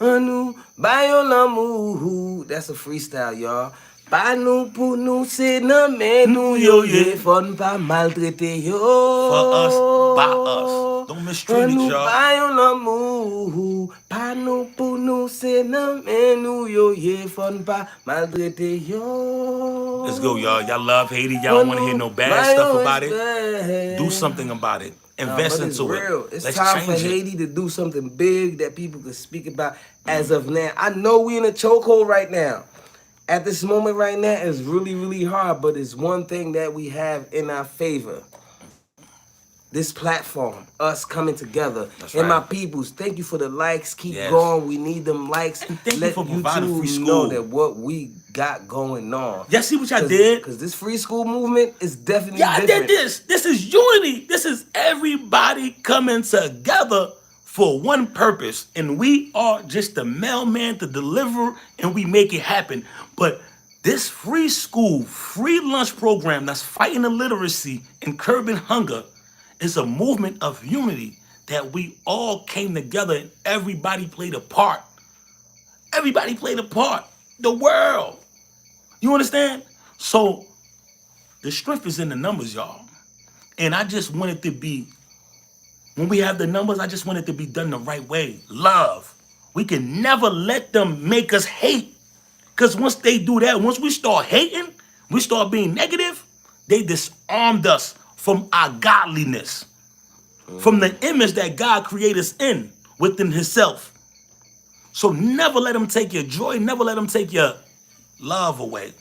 Nous, bayon l'amour. That's a freestyle, y'all. Pas nous pour nous, c'est non mais nous yo. Fon pas maltraiter yo. For us, by us. Don't mistreat each y'all. Bayon l'amour. Pas nous pour nous, c'est non mais nous yo. Fon pas maltraiter yo. Let's go, y'all. Y'all love Haiti. Y'all don't want to hear no bad stuff about it. Do something about it. Invest into real. it. It's Let's time for change it. Haiti to do something big that people can speak about as of now. I know we in a chokehold right now. At this moment right now, it's really, really hard, but it's one thing that we have in our favor. This platform, us coming together. That's and right. my peoples, thank you for the likes. Keep Yes. going. We need them likes. And thank you Let for providing free YouTube school. know that what we got going on. Y'all see what y'all did? Because this free school movement is definitely Y'all different. did this. This is unity. This is everybody coming together for one purpose. And we are just the mailman to deliver and we make it happen. But this free school, free lunch program that's fighting illiteracy and curbing hunger is a movement of unity that we all came together and everybody played a part. Everybody played a part. The world. You understand? So the strength is in the numbers, y'all. And I just want it to be, when we have the numbers, I just want it to be done the right way. Love. We can never let them make us hate. Because once they do that, once we start hating, we start being negative, they disarmed us from our godliness, from the image that God created us in, within himself. So never let them take your joy, never let them take your love away.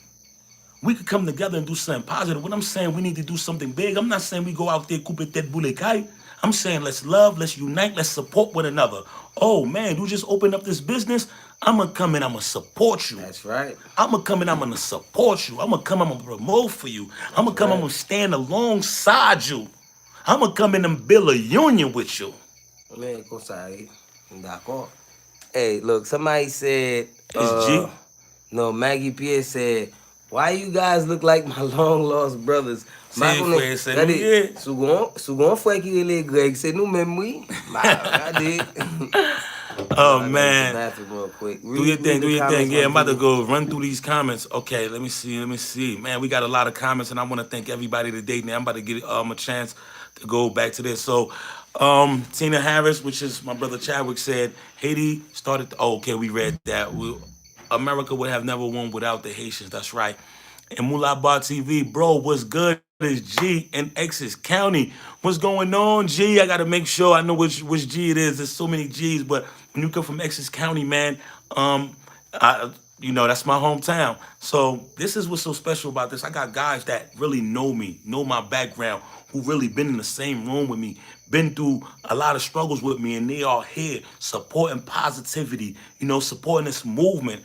We could come together and do something positive. When I'm saying we need to do something big, I'm not saying we go out there, coupe tête boule caille. I'm saying let's love, let's unite, let's support one another. Oh man, you just opened up this business. I'm gonna come in, I'm gonna support you. That's right. I'm gonna come in, I'm gonna support you. I'm gonna come, I'm gonna promote for you. I'm gonna come, I'm gonna stand alongside you. I'm gonna come in and build a union with you. Man, go sorry. D'accord. Hey, look, somebody said, It's G. No, Maggie Pierce said, why you guys look like my long lost brothers? Foi, c'est nous, yeah. Sougon foi qui relè Greg, c'est nous même, oui. Regardez. Oh I gotta go to the man. bathroom real quick. Do your thing, do your thing. Yeah, I'm about to go run through these comments. Okay, let me see. Man, we got a lot of comments, and I want to thank everybody today. Now, I'm about to get a chance to go back to this. So, Tina Harris, which is my brother Chadwick, said Haiti started. Oh, okay, we read that. America would have never won without the Haitians. That's right. And Mullah TV, bro, what's good? Is G in Essex County? What's going on, G? I gotta make sure I know which G it is. There's so many G's, but when you come from Essex County, man, um, I, that's my hometown. So this is what's so special about this. I got guys that really know me, know my background, who really been in the same room with me, been through a lot of struggles with me, and they are here supporting positivity, supporting this movement,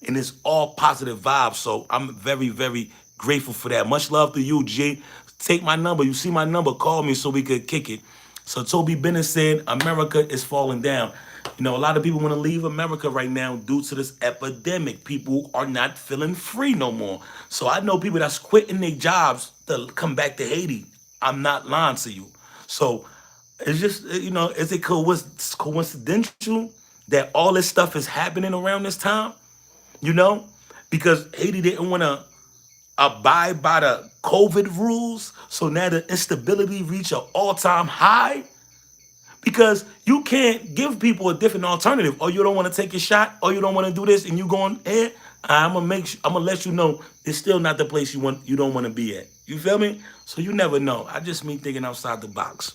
and it's all positive vibes. So I'm very, very grateful for that. Much love to you, G. Take my number. You see my number. Call me so we could kick it. So Toby Bennett said, America is falling down. A lot of people want to leave America right now due to this epidemic. People are not feeling free no more. So I know people that's quitting their jobs to come back to Haiti. I'm not lying to you. So it's just, is it coincidental that all this stuff is happening around this time? You know, because Haiti didn't want to abide by the COVID rules. So now the instability reached an all-time high because you can't give people a different alternative. Or you don't want to take a shot, or you don't want to do this, and you going eh. I'm gonna let you know it's still not the place you don't want to be at. You feel me? So you never know. I just mean thinking outside the box.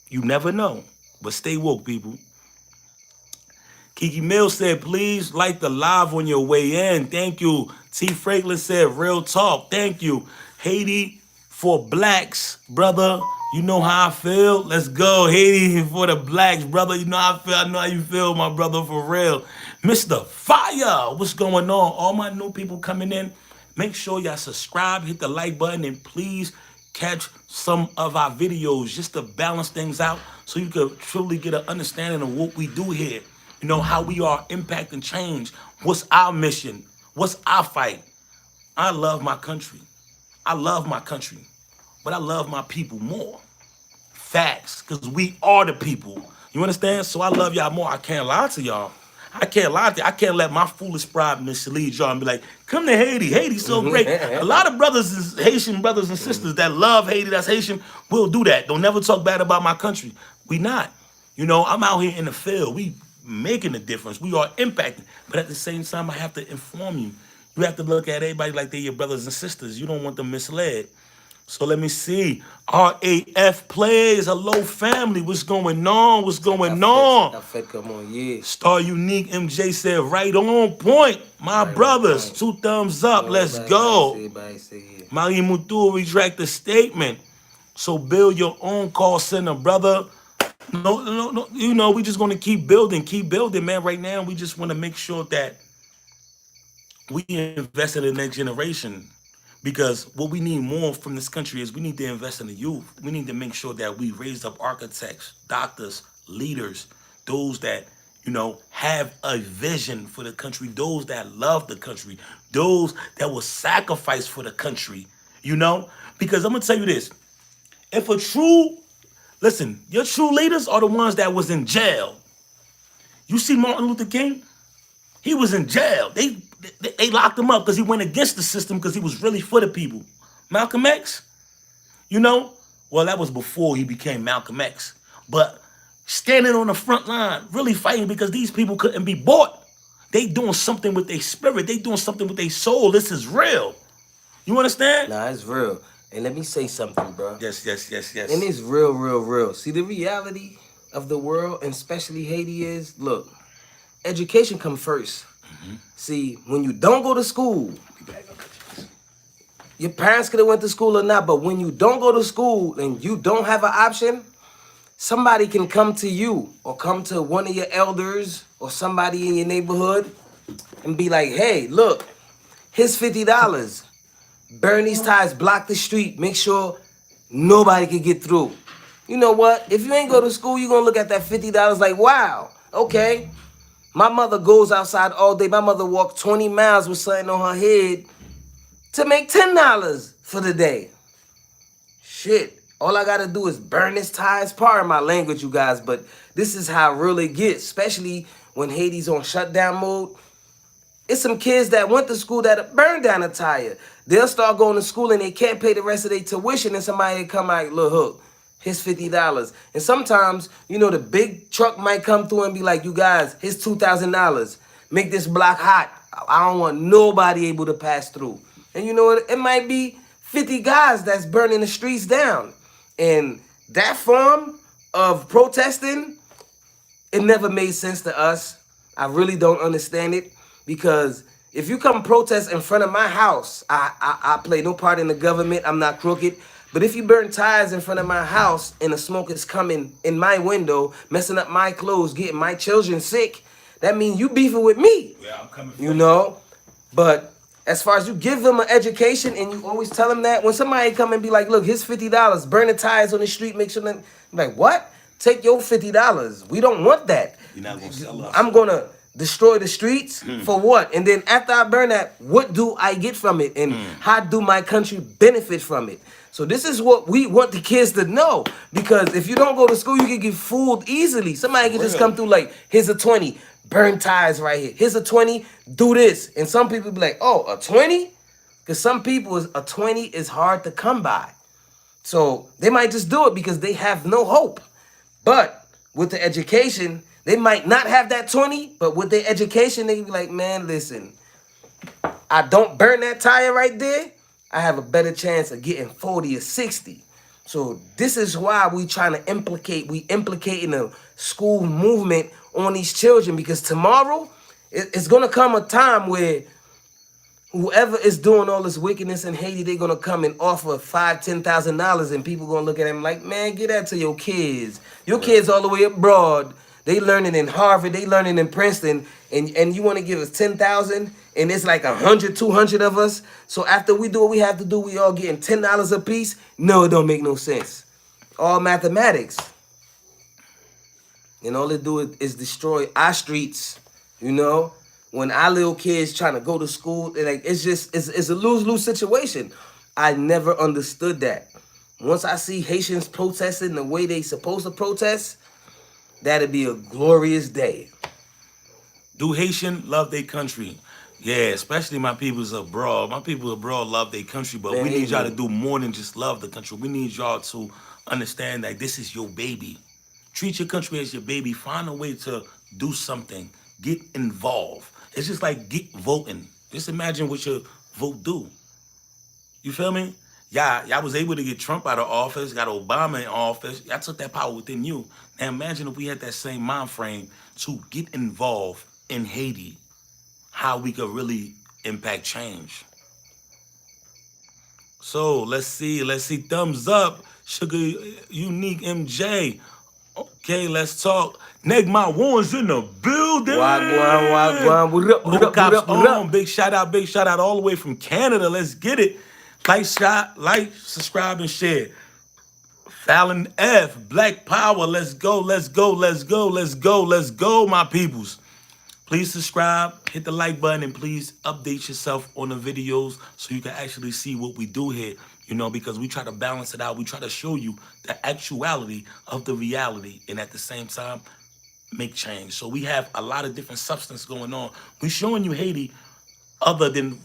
You never know. But stay woke, people. Kiki Mills said, please like the live on your way in. Thank you. T. Franklin said, real talk. Thank you. Haiti for blacks, brother. You know how I feel? Let's go. Haiti for the blacks, brother. You know how I feel. I know how you feel, my brother, for real. Mr. Fire, what's going on? All my new people coming in, make sure y'all subscribe, hit the like button, and please catch some of our videos just to balance things out so you can truly get an understanding of what we do here. How we are impacting change. What's our mission? What's our fight? I love my country. I love my country. But I love my people more. Facts. Because we are the people. You understand? So I love y'all more. I can't lie to y'all. I can't lie to you. I can't let my foolish pride mislead y'all and be like, come to Haiti. Haiti's so great. A lot of brothers, Haitian brothers and sisters that love Haiti, that's Haitian, will do that. Don't never talk bad about my country. We not. I'm out here in the field. We making a difference. We are impacting. But at the same time, I have to inform you. You have to look at everybody like they're your brothers and sisters. You don't want them misled. So let me see. RAF plays. Hello, family. What's going on? What's going on? Come on, yeah. Star Unique MJ said, right on point. My right brothers, 2 thumbs up. Let's go. Mali Mutu retract the statement. So build your own call center, brother. No. We just going to keep building, man. Right now, we just want to make sure that we invest in the next generation. Because what we need more from this country is we need to invest in the youth. We need to make sure that we raise up architects, doctors, leaders, those that, have a vision for the country, those that love the country, those that will sacrifice for the country, Because I'm going to tell you this. Listen, your true leaders are the ones that was in jail. You see Martin Luther King? He was in jail. They locked him up because he went against the system because he was really for the people. Malcolm X, well, that was before he became Malcolm X. But standing on the front line, really fighting because these people couldn't be bought. They doing something with their spirit. They doing something with their soul. This is real. You understand? Nah, it's real. And let me say something, bro. Yes. And it's real, real, real. See, the reality of the world, and especially Haiti, is, look, education comes first. Mm-hmm. See, when you don't go to school, your parents could have went to school or not, but when you don't go to school and you don't have an option, somebody can come to you or come to one of your elders or somebody in your neighborhood and be like, hey, look, here's $50. Burn these ties, block the street, make sure nobody can get through. You know what? If you ain't go to school, you're going to look at that $50 like, wow, okay. My mother goes outside all day. My mother walked 20 miles with something on her head to make $10 for the day. Shit. All I got to do is burn this tie. It's part of my language, you guys, but this is how real it gets, especially when Haiti's on shutdown mode. It's some kids that went to school that burned down a tire. They'll start going to school and they can't pay the rest of their tuition, and somebody come out, look, hook, Here's $50. And sometimes, you know, the big truck might come through and be like, you guys, here's $2,000. Make this block hot. I don't want nobody able to pass through. And you know what? It might be 50 guys that's burning the streets down. And that form of protesting, it never made sense to us. I really don't understand it, because if you come protest in front of my house, I play no part in the government. I'm not crooked. But if you burn tires in front of my house and the smoke is coming in my window, messing up my clothes, getting my children sick, that means you beefing with me. Yeah, I'm coming for You know? But as far as you give them an education and you always tell them that, when somebody come and be like, look, here's $50, burn the tires on the street, make sure that, I'm like, what? Take your $50. We don't want that. You're not gonna sell us. I'm gonna destroy the streets for what? And then after I burn that, what do I get from it? And how do my country benefit from it? So this is what we want the kids to know. Because if you don't go to school, you can get fooled easily. Somebody can just come through like, here's a 20, burn tires right here. Here's a 20, do this. And some people be like, oh, a 20? Because some people, a 20 is hard to come by. So they might just do it because they have no hope. But with the education, they might not have that 20, but with their education, they can be like, man, listen, I don't burn that tire right there, I have a better chance of getting 40 or 60. So this is why we trying to implicating the school movement on these children, because tomorrow, it's going to come a time where whoever is doing all this wickedness in Haiti, they're gonna come and offer $5,000-$10,000, and people gonna look at them like, man, get that to your kids. Your kids all the way abroad. They learning in Harvard, they learning in Princeton, and you want to give us 10,000, and it's like 100, 200 of us. So after we do what we have to do, we all getting $10 a piece. No, it don't make no sense. All mathematics, and all it do is destroy our streets. You know. When our little kids trying to go to school, like it's a lose-lose situation. I never understood that. Once I see Haitians protesting the way they supposed to protest, that'd be a glorious day. Do Haitian love their country? Yeah, especially my peoples abroad. My people abroad love their country, but Man, we need y'all to do more than just love the country. We need y'all to understand that this is your baby. Treat your country as your baby. Find a way to do something. Get involved. It's just like voting. Just imagine what your vote do. You feel me? Y'all was able to get Trump out of office, got Obama in office. Y'all took that power within you. Now imagine if we had that same mind frame to get involved in Haiti, how we could really impact change. So let's see. Thumbs up, Sugar Unique MJ. Okay, let's talk. Negma Warren's in the building. Wagwan, what up, what up, Cops what up, what on. up? Big shout out all the way from Canada. Let's get it. Like, subscribe, and share. Fallon F, Black Power. Let's go, my peoples. Please subscribe, hit the like button, and please update yourself on the videos so you can actually see what we do here. You know, because we try to balance it out. We try to show you the actuality of the reality, and at the same time, make change. So we have a lot of different substance going on. We're showing you Haiti other than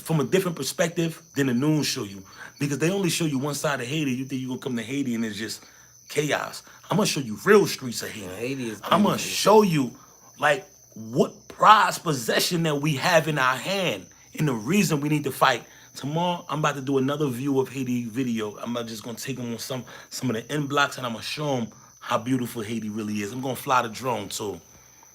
from a different perspective than the news show you. Because they only show you one side of Haiti. You think you're going to come to Haiti and it's just chaos. I'm going to show you real streets of Haiti. Yeah, Haiti is I'm going to show you, like, what prized possession that we have in our hand and the reason we need to fight. Tomorrow, I'm about to do another view of Haiti video. I'm just going to take them on some of the end blocks, and I'm going to show them how beautiful Haiti really is. I'm going to fly the drone, too,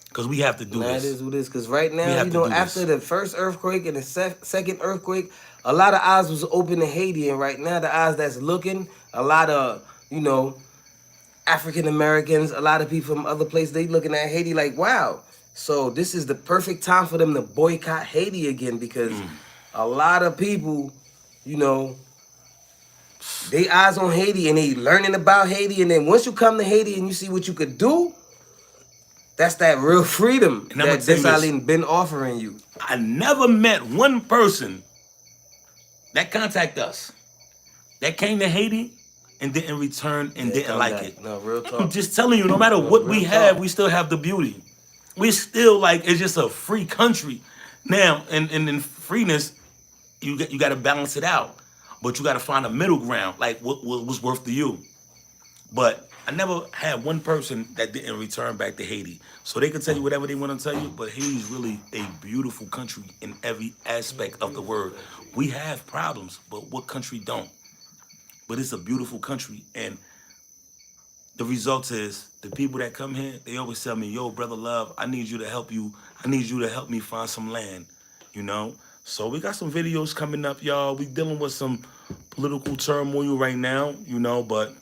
because we have to do this. That is what it is, because right now, you know, after the first earthquake and the second earthquake, a lot of eyes was open to Haiti, and right now, the eyes that's looking, a lot of, you know, African Americans, a lot of people from other places, they looking at Haiti like, wow. So this is the perfect time for them to boycott Haiti again, because a lot of people, you know, they eyes on Haiti and they learning about Haiti. And then once you come to Haiti and you see what you could do, that's that real freedom and that Dessalines been offering you. I never met one person that contacted us that came to Haiti and didn't return and didn't like it. No, real talk. I'm just telling you, no matter what we have, we still have the beauty. We still, like, it's just a free country. Now, and in freeness, you got to balance it out. But you got to find a middle ground, like what's worth to you. But I never had one person that didn't return back to Haiti. So they can tell you whatever they want to tell you, but Haiti's really a beautiful country in every aspect of the word. We have problems, but what country don't? But it's a beautiful country, and the result is the people that come here, they always tell me, yo, brother love, I need you to help you. I need you to help me find some land, you know? So we got some videos coming up, y'all. We dealing with some political turmoil right now, you know, but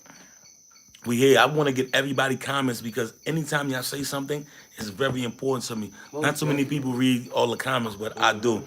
we here. I want to get everybody comments because anytime y'all say something, it's very important to me. Not too many people read all the comments, but I do.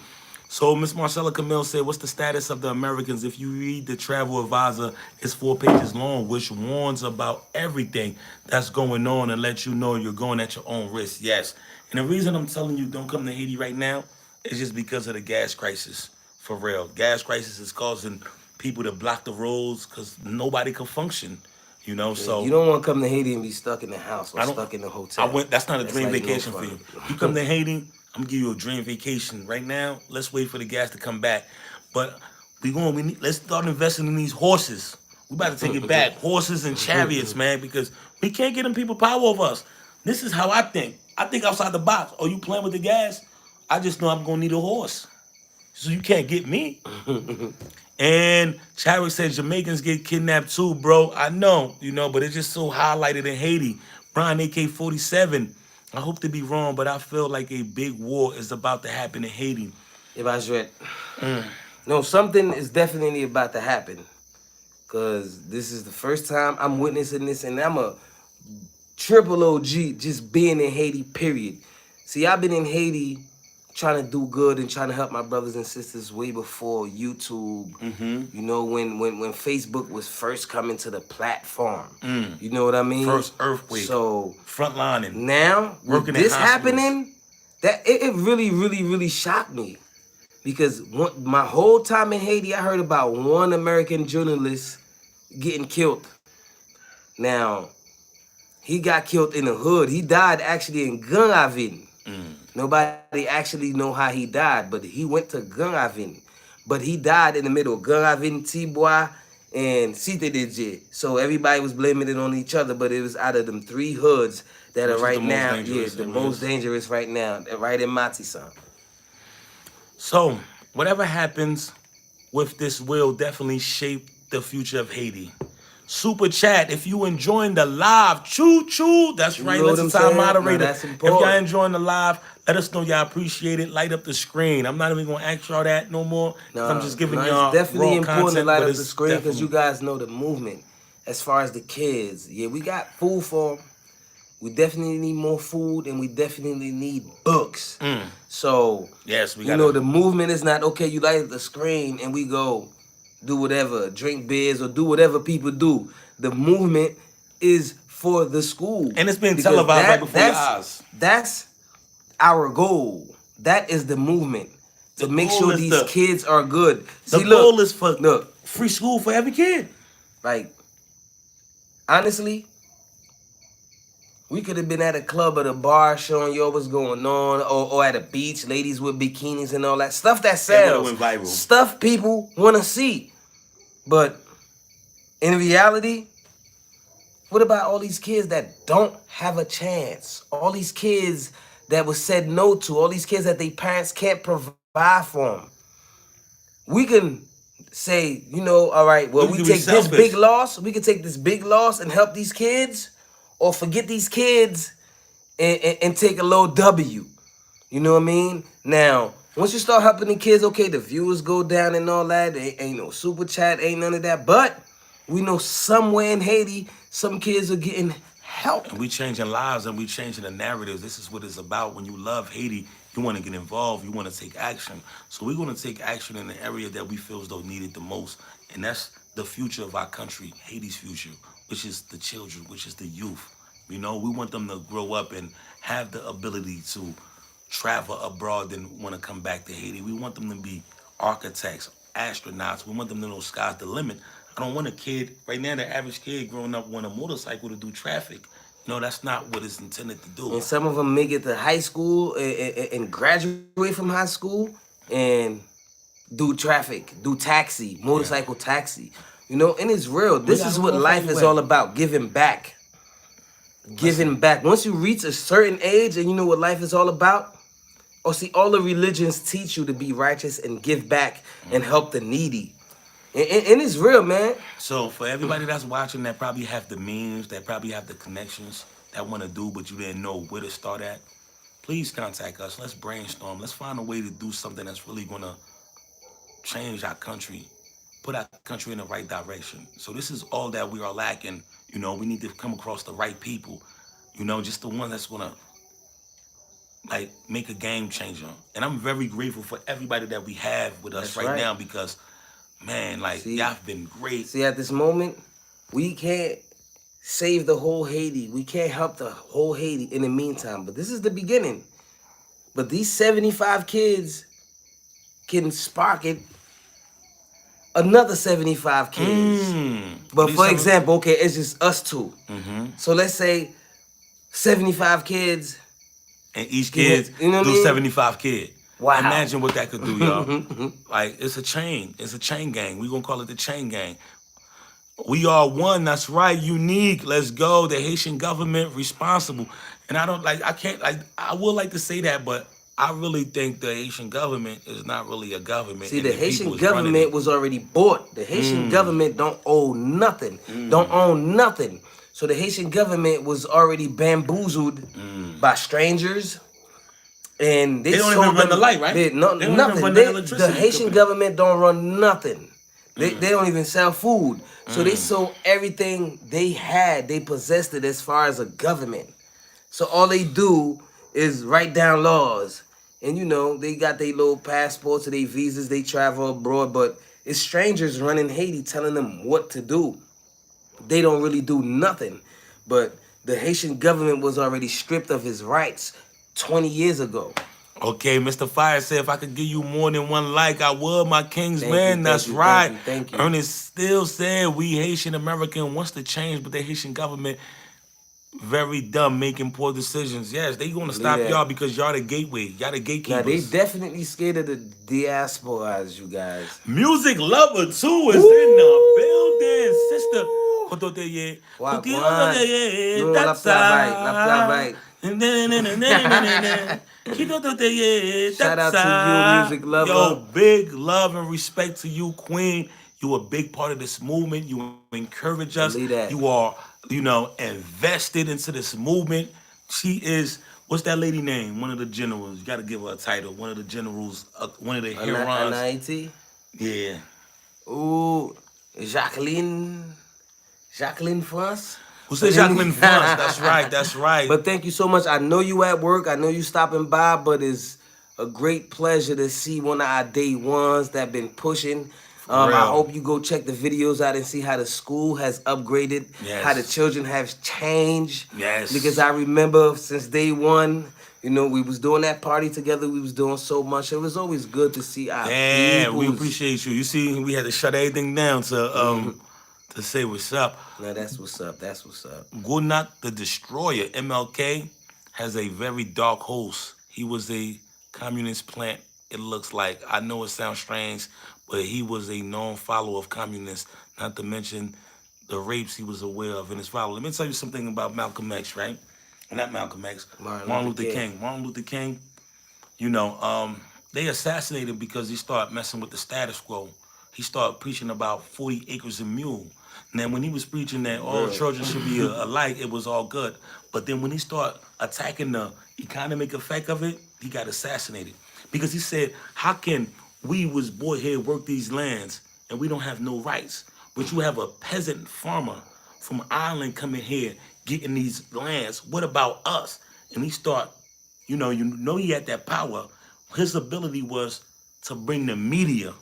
So Miss Marcella Camille said, what's the status of the Americans? If you read the travel advisor, it's 4 pages long, which warns about everything that's going on and lets you know you're going at your own risk. Yes. And the reason I'm telling you don't come to Haiti right now is just because of the gas crisis. For real. Gas crisis is causing people to block the roads because nobody can function. You know, so You don't want to come to Haiti and be stuck in the house or I don't. stuck in the I hotel. went. That's not a That's dream like no vacation for fun. you. You come to Haiti, I'm gonna give you a dream vacation right now. Let's wait for the gas to come back. But let's start investing in these horses. We about to take it back, horses and chariots, man, because we can't get them people power over us. This is how I think. I think outside the box. Oh, you playing with the gas? I just know I'm gonna need a horse, so you can't get me. And Chadwick said Jamaicans get kidnapped too, bro. I know, you know, but it's just so highlighted in Haiti. Brian AK-47. I hope to be wrong, but I feel like a big war is about to happen in Haiti. Evacuate. No, something is definitely about to happen. Because this is the first time I'm witnessing this, and I'm a triple OG just being in Haiti, period. See, I've been in Haiti trying to do good and trying to help my brothers and sisters way before YouTube. You know, when Facebook was first coming to the platform. You know what I mean? First earthquake. So Frontlining. now, with Working in this hospitals. happening, that it really, really, really shocked me. Because my whole time in Haiti, I heard about one American journalist getting killed. Now, he got killed in the hood. He died actually in Gangavin. Nobody actually know how he died, but he went to Gangavin. But he died in the middle, Gangavin, Tibois, and Cité. So everybody was blaming it on each other, but it was out of them 3 hoods that Which are is right the most now, dangerous the areas. most dangerous right now, right in Matisan. So, whatever happens with this will definitely shape the future of Haiti. Super chat, if you enjoying the live, choo choo. That's You right, know what let's I'm time saying? Now, moderator. that's If y'all important. enjoying the live, let us know y'all appreciate it. Light up the screen. I'm not even gonna ask y'all that no more. 'Cause I'm just giving y'all it's definitely raw important content, to light but up the it's screen because you definitely guys know the movement. As far as the kids, yeah, we got food for 'em. We definitely need more food and we definitely need books. So, yes, we you know, gotta. the movement is not, okay, you light up the screen and we go do whatever, drink beers or do whatever people do. The movement is for the school. And it's being Because televised right before your eyes. That's our goal. That is the movement. To The make goal sure is these kids are good. The See, goal look, is for look, free school for every kid. like, honestly, we could have been at a club or a bar showing yo what's going on, or at a beach, ladies with bikinis and all that stuff that It would've sells, went viral. stuff people want to see. But in reality, what about all these kids that don't have a chance? All these kids that was said no to, all these kids that their parents can't provide for them. We can say, you know, all right, well, We we can be take this selfish. big loss, we can take this big loss and help these kids, or forget these kids and take a low W. You know what I mean? Now, once you start helping the kids, okay, the viewers go down and all that. Ain't no super chat, ain't none of that. But we know somewhere in Haiti, some kids are getting help. And we changing lives and we changing the narratives. This is what it's about. When you love Haiti, you want to get involved. You want to take action. So we're going to take action in the area that we feel as though needed the most. And that's the future of our country, Haiti's future, which is the children, which is the youth. You know, we want them to grow up and have the ability to travel abroad and want to come back to Haiti. We want them to be architects, astronauts. We want them to know sky's the limit. I don't want a kid, right now the average kid growing up want a motorcycle to do traffic. No, that's not what it's intended to do. And some of them make it to high school and graduate from high school and do traffic, do taxi, motorcycle taxi. You know, and it's real. This is what life is all about, giving back. Giving back. Once you reach a certain age and you know what life is all about, or see, all the religions teach you to be righteous and give back and help the needy. And it's real, man. So for everybody that's watching that probably have the means, that probably have the connections that want to do, but you didn't know where to start at, please contact us. Let's brainstorm. Let's find a way to do something that's really going to change our country, put our country in the right direction. So this is all that we are lacking. You know, we need to come across the right people. You know, just the one that's going to like make a game changer. And I'm very grateful for everybody that we have with us right now because, man, like, y'all have been great. See, at this moment, we can't save the whole Haiti. We can't help the whole Haiti in the meantime. But this is the beginning. But these 75 kids can spark it another 75 kids. But for example, okay, it's just us two. So let's say 75 kids. And each kid do 75 kids. Wow. Imagine what that could do, y'all. Like, it's a chain. It's a chain gang. We're going to call it the chain gang. We are one. That's right. Unique. Let's go. The Haitian government responsible. And I don't like, I can't, like, I would like to say that, but I really think the Haitian government is not really a government. See, the Haitian government was already bought. The Haitian government don't owe nothing. Don't own nothing. So the Haitian government was already bamboozled by strangers. And they don't even run the light, right? They don't nothing. The Haitian government don't run nothing. They don't even sell food. So they sold everything they had. They possessed it as far as a government. So all they do is write down laws. And, you know, they got their little passports or their visas. They travel abroad. But it's strangers running Haiti telling them what to do. They don't really do nothing. But the Haitian government was already stripped of his rights 20 years ago. Okay, Mr. Fire said if I could give you more than one like, I would, my kings, man. That's right. Thank you. Ernest still said we Haitian American wants to change, but the Haitian government very dumb making poor decisions. Yes, they gonna stop y'all because y'all the gateway. Y'all the gatekeepers. Now, they definitely scared of the diaspora, you guys. Music lover 2 is in the building, sister. Shout out to you, music lover. Yo, big love and respect to you, Queen. You a big part of this movement. You encourage us. You are, you know, invested into this movement. She is, what's that lady name? One of the generals. You got to give her a title. One of the generals, one of the heroines. Haiti? Yeah. Ooh, Jacqueline France? Who said Jacqueline France? That's right, that's right. But thank you so much. I know you at work. I know you stopping by, but it's a great pleasure to see one of our day ones that been pushing. I hope you go check the videos out and see how the school has upgraded, how the children have changed. Yes. Because I remember since day one, you know, we was doing that party together. We was doing so much. It was always good to see our people. We appreciate you. You see, we had to shut everything down to say what's up. Now that's what's up. That's what's up. Gunnak the Destroyer, MLK, has a very dark host. He was a communist plant, it looks like. I know it sounds strange, but he was a known follower of communists, not to mention the rapes he was aware of in his follower. Let me tell you something about Malcolm X, right? Not Malcolm X, Martin Luther King. Martin Luther King, you know, they assassinated him because he started messing with the status quo. He started preaching about 40 acres a mule. And then when he was preaching that all children should be alike, it was all good. But then when he started attacking the economic effect of it, he got assassinated. Because he said, how can we was born here work these lands and we don't have no rights? But you have a peasant farmer from Ireland coming here getting these lands. What about us? And he started, you know he had that power. His ability was to bring the media.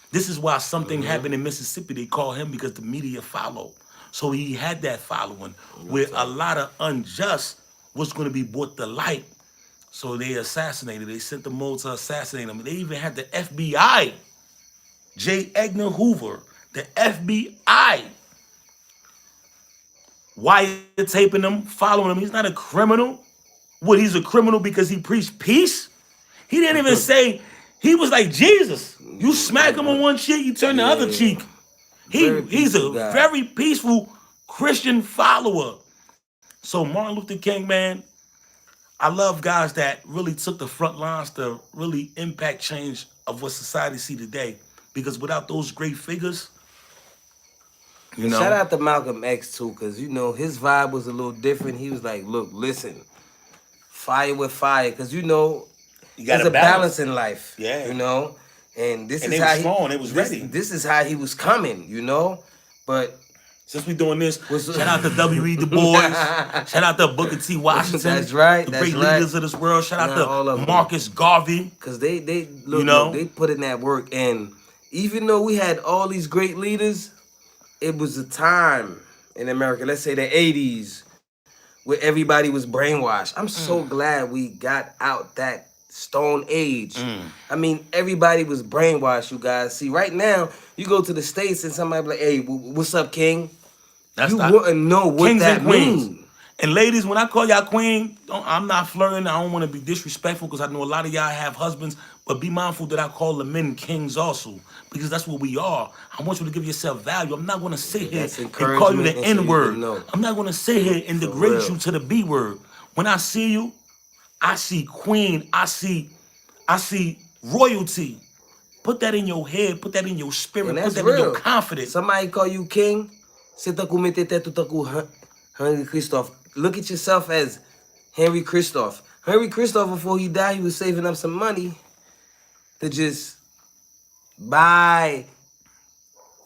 This is why something happened in Mississippi. They call him because the media followed. So he had that following where a lot of unjust was going to be brought to light. So they assassinated. They sent the mole to assassinate him. They even had the FBI. J. Edgar Hoover, the FBI, wiretaping him, following him. He's not a criminal. What, he's a criminal because he preached peace? He didn't even say, he was like Jesus. You smack him on one cheek, you turn the other cheek. Very He's peaceful a guy. very peaceful Christian follower. So Martin Luther King, man, I love guys that really took the front lines to really impact change of what society see today. Because without those great figures, you And shout know, out to Malcolm X too, cause you know his vibe was a little different. He was like, "Look, listen, fire with fire, cause you know you got there's to a balance. balance in life, Yeah. you know." And this And is they was how he strong. They was ready. this is how he was coming, you know. But Since we doing this, was shout out to W.E. Du Bois. Shout out to Booker T. Washington. That's right. The That's great right. leaders of this world. Shout out Not all of to them. Marcus Garvey. Cause they You look, know, they put in that work, and even though we had all these great leaders, it was a time in America, let's say the 80s, where everybody was brainwashed. I'm so glad we got out that stone age. I mean, everybody was brainwashed, you guys. See, right now, you go to the States and somebody be like, "Hey, what's up, King?" that's You that. wouldn't know what Kings that and queens. means. And ladies, when I call y'all queen, I'm not flirting. I don't want to be disrespectful because I know a lot of y'all have husbands, but be mindful that I call the men kings also because that's what we are. I want you to give yourself value. I'm not going to sit here That's and call you encouragement, the and so N you word. can know. I'm not going to sit here and For degrade real. you to the B word. When I see you, I see queen. I see royalty. Put that in your head. Put that in your spirit. And Put that's that in your real. confidence. Somebody call you king, você tá com metete tu tá com Henry Christoph. Look at yourself as Henry Christoph. Henry Christoph, before he died, he was saving up some money to just buy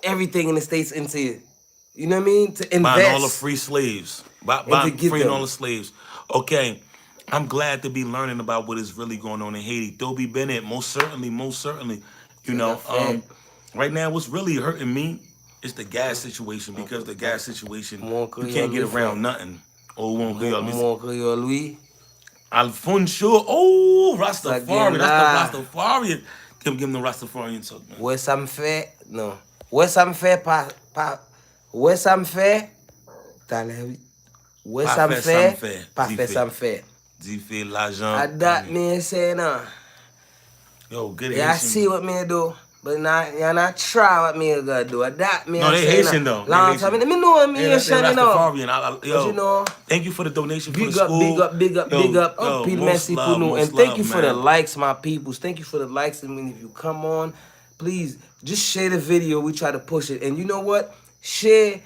everything in the States into, you know what I mean? To Buying all the invest free slaves. and to Buying get freeing all them. the slaves. Okay. I'm glad to be learning about what is really going on in Haiti. Dobie Bennett, most certainly, most certainly. You That's a know, fact. right now what's really hurting me is the gas situation because the gas situation Mon you Creole can't get Louis frère. around nothing. Oh, won't Mon Creole Louis. Alfonso. Oh, Again Rastafari. That's là. the Rastafarian. Give him the Rastafarian talk, man. Ouais, ça me fait. Non. Ouais, ça me fait pas. Ouais, ça me fait. T'as l'air. Ouais, Pas ça me fait, ça me fait. fait. Pas Dit fait, fait. ça me fait. Dit fait l'argent. I that me say no. Yo, good Yeah, I Haitian. see what me do. But not, you not try what me gonna do. That me No, they say Haitian no. though. They Long Haitian. time. Me know me Yeah, Haitian, you know. Rastafarian. But Yo, you know, thank you for the donation for the big up, school. big up, big up, Yo, big up. yo, Pile most merci love, pour nous. most And thank love, you for the man. likes, my peoples. Thank you for the likes. I mean, if you come on, please just share the video. We try to push it. And you know what? Share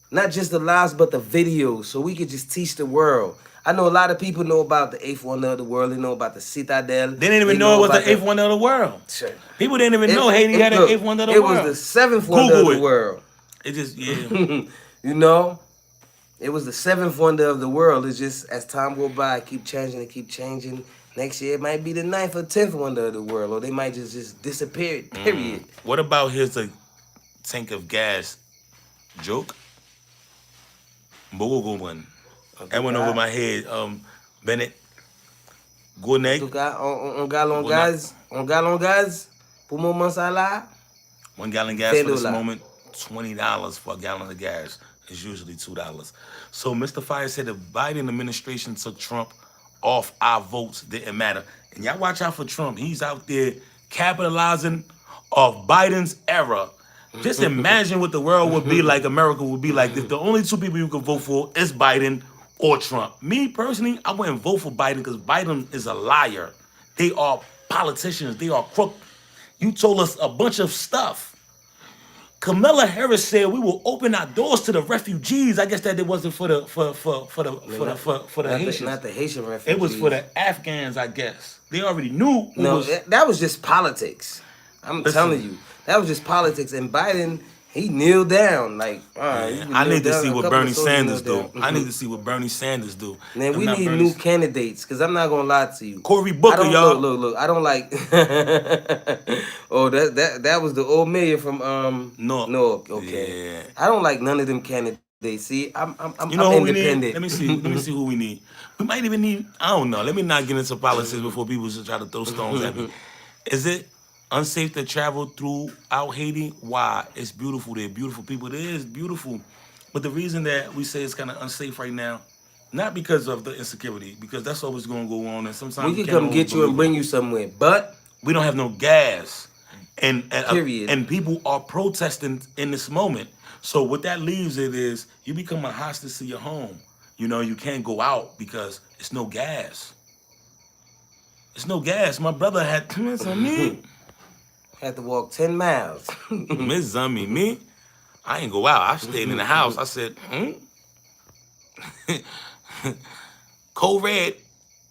not just the lives, but the videos, so we could just teach the world. I know a lot of people know about the eighth wonder of the world. They know about the Citadel. They didn't even know it was about the eighth wonder of the world. Sure. People didn't even know Haiti had an look, eighth wonder of the it world. was the seventh wonder Google of the world. It just, yeah. You know, it was the seventh wonder of the world. It's just as time go by, keep changing and keep changing. Next year it might be the ninth or 10th wonder of the world, or they might just disappear. Period. What about here's a tank of gas joke? Bogo one. That went over my head. Bennett. Go En neck. tout cas, on gallon gaz, pour moment ça là, 1 gallon gas for this $10. moment. $20 for a gallon of gas. It's usually $2. So Mr. Fire said the Biden administration took Trump off our votes didn't matter. And y'all watch out for Trump. He's out there capitalizing off Biden's era. Just imagine what the world would be like, America would be like if the only two people you can vote for is Biden or Trump. Me personally, I wouldn't vote for Biden because Biden is a liar. They are politicians. They are crook. You told us a bunch of stuff. Kamala Harris said we will open our doors to the refugees. I guess that it wasn't for the Haitians. not the Haitian refugees. It was for the Afghans, I guess. They already knew. No, that was just politics. I'm Listen. telling you, that was just politics. And Biden, he kneeled down. Like, all right, you can I kneel need to down. see A what couple of Bernie soldiers Sanders do. kneel down. I need to see what Bernie Sanders do. Man, we If not need Bernie- new candidates, because I'm not gonna lie to you. Cory Booker, I don't, y'all. Look. I don't like. Oh, that was the old mayor from No. Okay. Yeah. I don't like none of them candidates. See, I'm You know who we independent. need? Let me see. Let me see who we need. We might even need. I don't know. Let me not get into politics before people should try to throw stones at me. Is it unsafe to travel throughout Haiti? Why? It's beautiful there. Beautiful people. It is beautiful. But the reason that we say it's kind of unsafe right now, not because of the insecurity, because that's always going to go on. And sometimes We can can't come always get you and believe bring it. you somewhere, but We don't have no gas. Period. and people are protesting in this moment. So what that leaves it is you become a hostage to your home. You know, you can't go out because it's no gas. It's no gas. My brother had Miss me. Had to walk 10 miles. Miss Zummy, me. I ain't go out. I stayed in the house. I said, Code Red,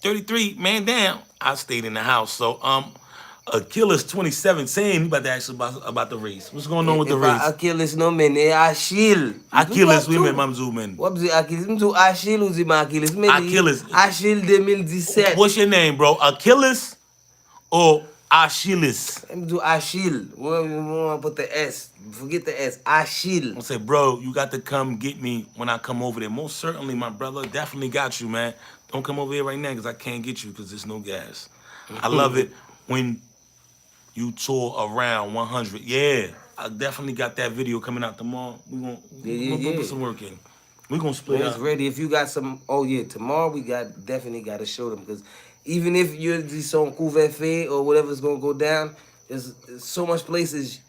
33, man down. I stayed in the house. So Achilles 2017, he about to ask about the race. What's going on with the race? Achilles no men, Achille. Achilles, oui, mais Mamzou, man. What was Achilles? Mtu Achille ou zima Achilles? Achilles. Achille 2017. What's your name, bro? Achilles or Achilles? Mtu Achille. We want to put the S. Forget the S. Achille. I say, bro, you got to come get me when I come over there. Most certainly, my brother. Definitely got you, man. Don't come over here right now because I can't get you because there's no gas. I love it when you tour around 100. Yeah, I definitely got that video coming out tomorrow. We're going to put some work in. We're going to split It's up. ready. If you got some, oh yeah, tomorrow we definitely got to show them because even if you're just on Couverfe or whatever's going to go down, there's so much places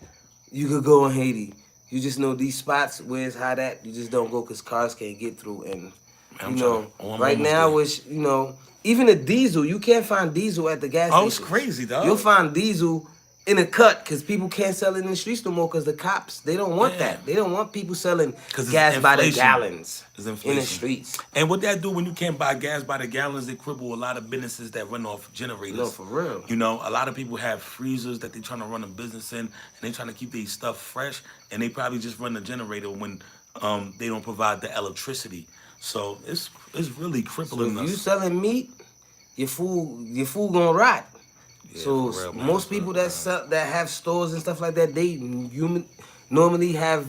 you could go in Haiti. You just know these spots where it's hot at, you just don't go because cars can't get through. And, you know, right now, which, you know, even a diesel, you can't find diesel at the gas station. Oh, it's crazy, dog. You'll find diesel in a cut because people can't sell it in the streets no more because the cops, they don't want that. They don't want people selling gas by the gallons in the streets. And what that do when you can't buy gas by the gallons, they cripple a lot of businesses that run off generators. No, for real. You know, a lot of people have freezers that they're trying to run a business in and they're trying to keep their stuff fresh and they probably just run the generator when they don't provide the electricity. So it's really crippling us. If you selling meat, your food gonna rot. Yeah, so real, man, most people that have stores and stuff like that, they normally have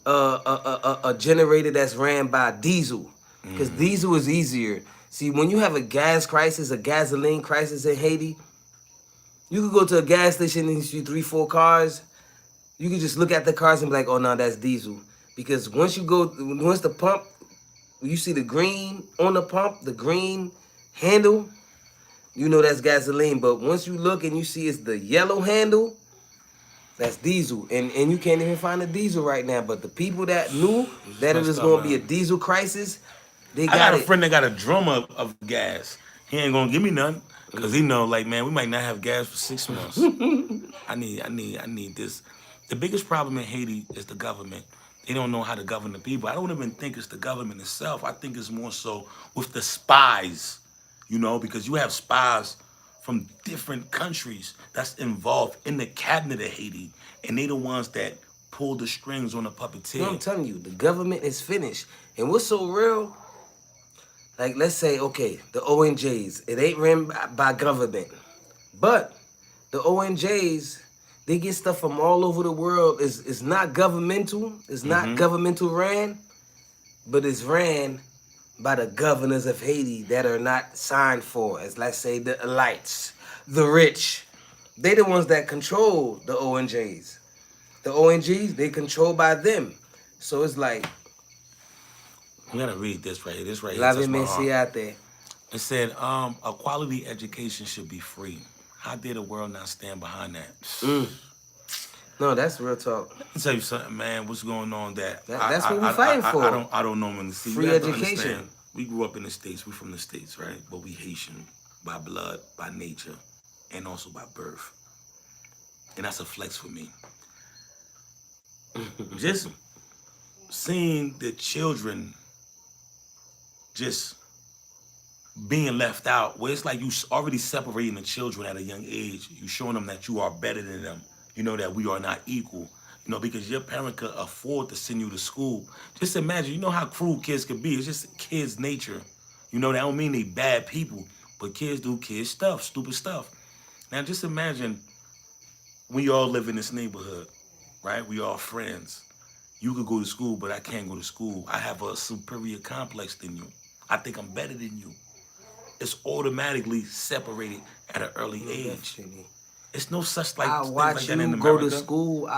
a generator that's ran by diesel because diesel is easier. See, when you have a gas crisis, a gasoline crisis in Haiti, you could go to a gas station and see 3-4 cars. You could just look at the cars and be like, oh no, that's diesel. Because once the pump, you see the green on the pump, the green handle, you know that's gasoline. But once you look and you see it's the yellow handle, that's diesel. And you can't even find a diesel right now. But the people that knew that it was going to be a diesel crisis, they got it. I got a friend that got a drum of gas. He ain't going to give me none because he know, like, man, we might not have gas for 6 months. I need this. The biggest problem in Haiti is the government. They don't know how to govern the people. I don't even think it's the government itself. I think it's more so with the spies. You know, because you have spies from different countries that's involved in the cabinet of Haiti, and they the ones that pull the strings on the puppeteer. You know, I'm telling you, the government is finished. And what's so real, like let's say, okay, the ONJs, it ain't ran by government, but the ONJs, they get stuff from all over the world. It's not governmental, it's not governmental ran, but it's ran by the governors of Haiti that are not signed for, as let's say the elites, the rich. They the ones that control the ONJs. The ONGs, they controlled by them. So it's like, I'm gonna read this right here. This right here. It said, a quality education should be free. How dare the world not stand behind that? No, that's real talk. Let me tell you something, man. What's going on that's what we're fighting for. I don't know when to see. Free education. We grew up in the States. We're from the States, right? But we Haitian by blood, by nature, and also by birth. And that's a flex for me. Just seeing the children just being left out, where it's like you already separating the children at a young age. You showing them that you are better than them. You know, that we are not equal. You know, because your parent could afford to send you to school. Just imagine, you know how cruel kids could be. It's just kids' nature. You know, that don't mean they bad people, but kids do kid stuff, stupid stuff. Now just imagine we all live in this neighborhood, right? We all friends. You could go to school, but I can't go to school. I have a superior complex than you. I think I'm better than you. It's automatically separated at an early age. It's no such like I things watch like that in you America. go to school.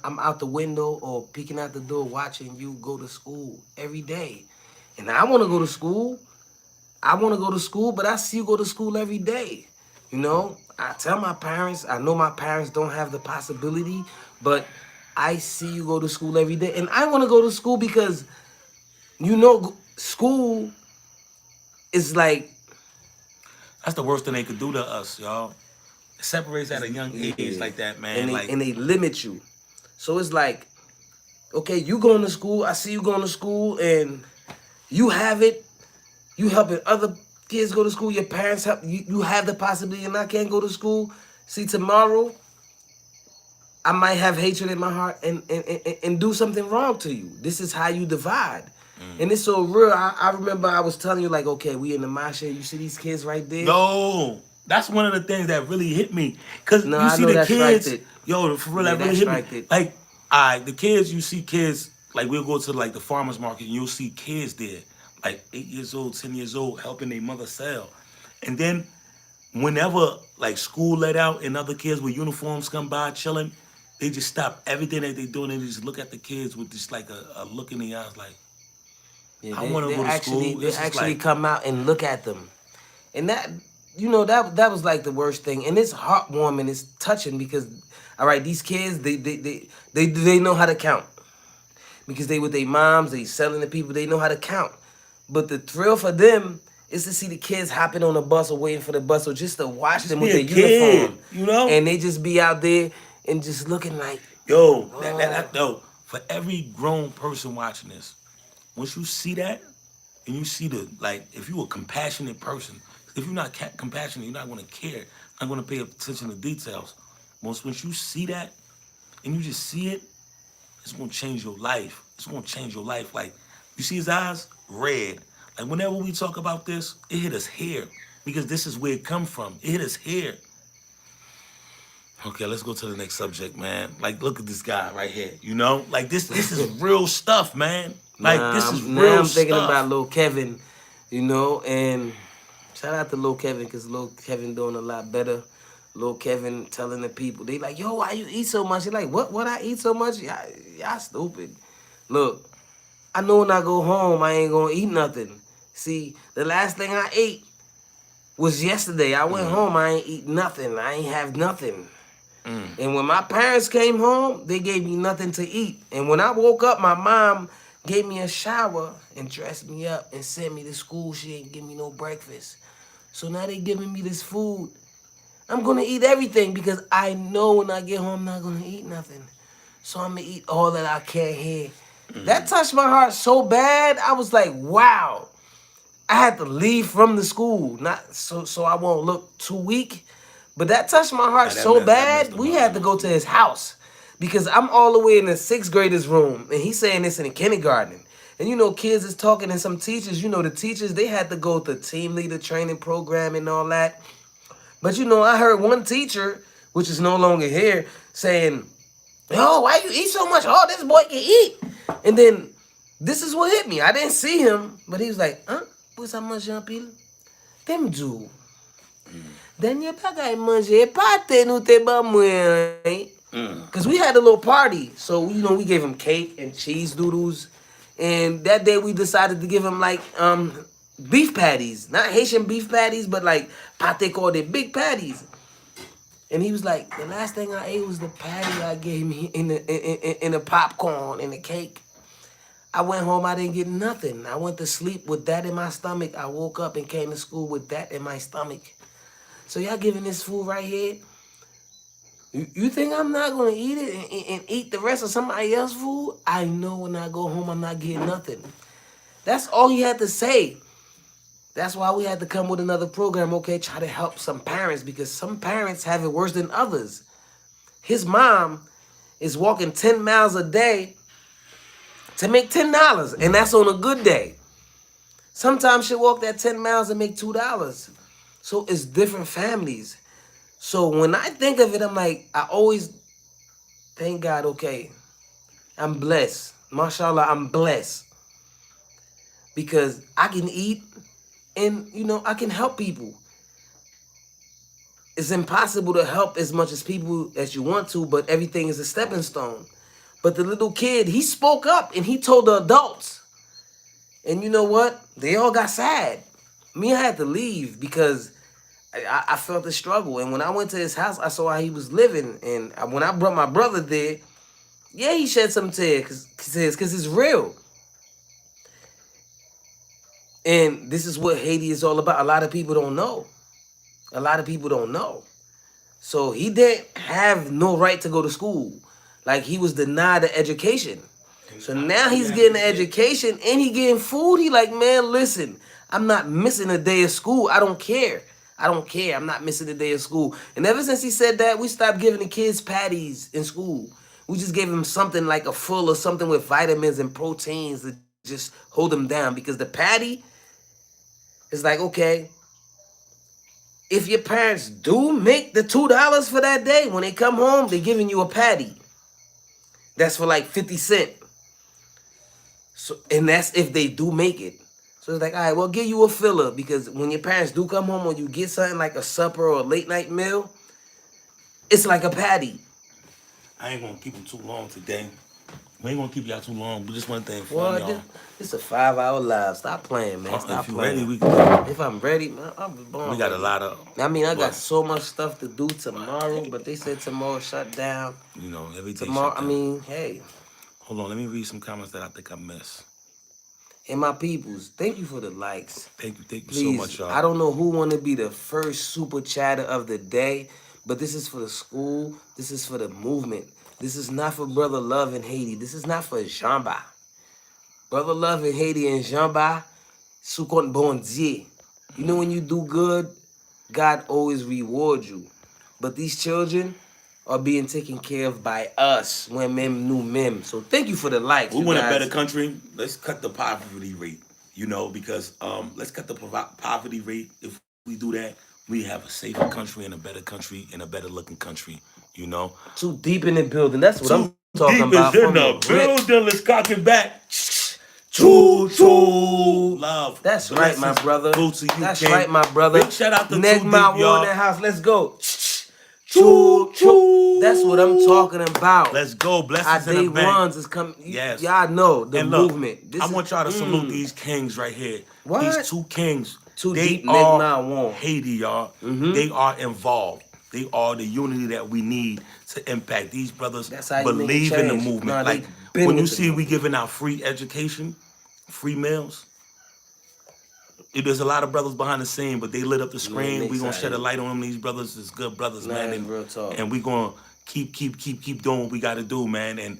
I'm out the window or peeking out the door watching you go to school every day. And I want to go to school. But I see you go to school every day. You know, I tell my parents, I know my parents don't have the possibility, but I see you go to school every day. And I want to go to school because, school is like, That's the worst thing they could do to us, y'all. It separates at a young age like yeah. that, man. And Like, they limit you. So it's like, okay, you going to school, I see you going to school, and you have it, you helping other kids go to school, your parents help you have the possibility and I can't go to school. See, tomorrow I might have hatred in my heart and do something wrong to you. This is how you divide. And it's so real. I remember I was telling you, like, okay, we in the masha, you see these kids right there? yo, that's one of the things that really hit me. Cause No, you I see know the that's right kids, there. yo, for real, Yeah, that really that's hit me. right there. Like, the kids, you see kids, like we'll go to like the farmer's market and you'll see kids there, like 8 years old, 10 years old, helping their mother sell. And then whenever like school let out and other kids with uniforms come by chilling, they just stop everything that they doing and they just look at the kids with just like a look in the eyes like, Yeah, I want to go to school. they It's just actually like, come out and look at them. And that, that was like the worst thing. And it's heartwarming, it's touching because, all right, these kids, they know how to count. Because they with their moms, they selling to people, they know how to count. But the thrill for them is to see the kids hopping on the bus or waiting for the bus or just to watch just them be with a their kid, uniform. you know? And they just be out there and just looking like, Yo, oh, yo, for every grown person watching this, once you see that and you see the, like, if you're a compassionate person, if you're not compassionate, you're not going to care, not going to pay attention to details. Once you see that and you just see it, it's going to change your life. It's going to change your life. Like, you see his eyes? Red. Like, whenever we talk about this, it hit us here because this is where it come from. It hit us here. Okay, let's go to the next subject, man. Like, look at this guy right here. You know, like this is real stuff, man. Like, this is now real I'm thinking about stuff. Lil Kevin, and shout out to Lil Kevin because Lil Kevin doing a lot better. Lil Kevin telling the people, they like, yo, why you eat so much? They like, what I eat so much? Y'all stupid. Look, I know when I go home, I ain't gonna eat nothing. See, the last thing I ate was yesterday. I went home, I ain't eat nothing. I ain't have nothing. And when my parents came home, they gave me nothing to eat. And when I woke up, my mom gave me a shower and dressed me up and sent me to school. She ain't give me no breakfast. So now they giving me this food. I'm gonna eat everything because I know when I get home, I'm not gonna eat nothing. So I'm gonna eat all that I can here. That touched my heart so bad. I was like, wow. I had to leave from the school, not so I won't look too weak. But that touched my heart Nah, so that messed bad. him We up. had to go to his house because I'm all the way in the sixth grader's room, and he's saying this in the kindergarten. And kids is talking, and some teachers, the teachers, they had to go to team leader training program and all that. But I heard one teacher, which is no longer here, saying, "Yo, why you eat so much? Oh, this boy can eat." And then this is what hit me. I didn't see him, but he was like, "Huh? Vous avez mangé en pile? T'aimes du? Dernier bagay manje, pâté nou te ba mwen." Because we had a little party. So, we gave him cake and cheese doodles. And that day we decided to give him like beef patties. Not Haitian beef patties, but like pate called it big patties. And he was like, the last thing I ate was the patty I gave me in the popcorn and the cake. I went home, I didn't get nothing. I went to sleep with that in my stomach. I woke up and came to school with that in my stomach. So y'all giving this food right here? You think I'm not gonna eat it and eat the rest of somebody else's food? I know when I go home, I'm not getting nothing. That's all he had to say. That's why we had to come with another program, okay, try to help some parents because some parents have it worse than others. His mom is walking 10 miles a day to make $10, and that's on a good day. Sometimes she'll walk that 10 miles and make $2. So it's different families. So when I think of it, I'm like, I always thank God, okay, I'm blessed. Mashallah, I'm blessed. Because I can eat and, I can help people. It's impossible to help as much as people as you want to, but everything is a stepping stone. But the little kid, he spoke up and he told the adults. And you know what? They all got sad. Me, I had to leave because I felt the struggle. And when I went to his house, I saw how he was living. And when I brought my brother there, yeah, he shed some tears because it's real. And this is what Haiti is all about. A lot of people don't know. A lot of people don't know. So he didn't have no right to go to school. Like he was denied the education. So now he's getting the education and he getting food. He like, man, listen, I'm not missing a day of school. I don't care. I don't care. I'm not missing a day of school. And ever since he said that, we stopped giving the kids patties in school. We just gave them something like a full or something with vitamins and proteins to just hold them down. Because the patty is like, okay, if your parents do make the $2 for that day, when they come home, they're giving you a patty. That's for like 50 cents. So, and that's if they do make it. So it's like, all right, well, give you a filler because when your parents do come home or you get something like a supper or a late night meal, it's like a patty. I ain't gonna keep them too long today. We ain't gonna keep y'all too long. But just one thing for Well, y'all. it's a 5-hour live. Stop playing, man. Stop If you playing. ready, we can. If I'm ready, man, I'll be born. We got a lot of. I mean, I got What? so much stuff to do tomorrow, but they said tomorrow shut down. You know, everything. Tomorrow, shut I down. mean, hey. Hold on, let me read some comments that I think I missed. And my peoples, thank you for the likes. Thank you Please, so much, y'all. I don't know who want to be the first super chatter of the day, but this is for the school. This is for the movement. This is not for Brother Love in Haiti. This is not for Jamba. Brother Love in Haiti and Jamba, sou compte bon Dieu. You know when you do good, God always rewards you. But these children are being taken care of by us when mem nous mem. So thank you for the likes. We you want a guys. better country. Let's cut the poverty rate. You know, because let's cut the poverty rate. If we do that, we have a safer country and a better country and a better looking country. You know, Too deep in the building. That's what I'm too talking deep about. is in From the the rip. building. Let's cock it back. Choo choo. Love. That's right, my Blessings brother. go to you, That's King. right, my brother. Big shout out to Next Too my Deep, war in y'all. the house. Let's go. Choo choo. That's what I'm talking about. Let's go. Our Blessings in day the bank. ones is coming. Yes. Y'all know the And look, movement. I want y'all to salute these kings right here. What? These two kings. Too They deep, are Nigma Wong. Haiti, y'all. They are involved. They are the unity that we need to impact. These brothers That's how you make a believe in the change. movement. Nah, they like been when you with the see we movement. giving out free education, free meals. There's a lot of brothers behind the scene, but they lit up the screen. makes We gonna sense. shed a light on them. These brothers is good brothers, Nah, man. that's And, real talk. and we gonna keep doing what we gotta do, man. And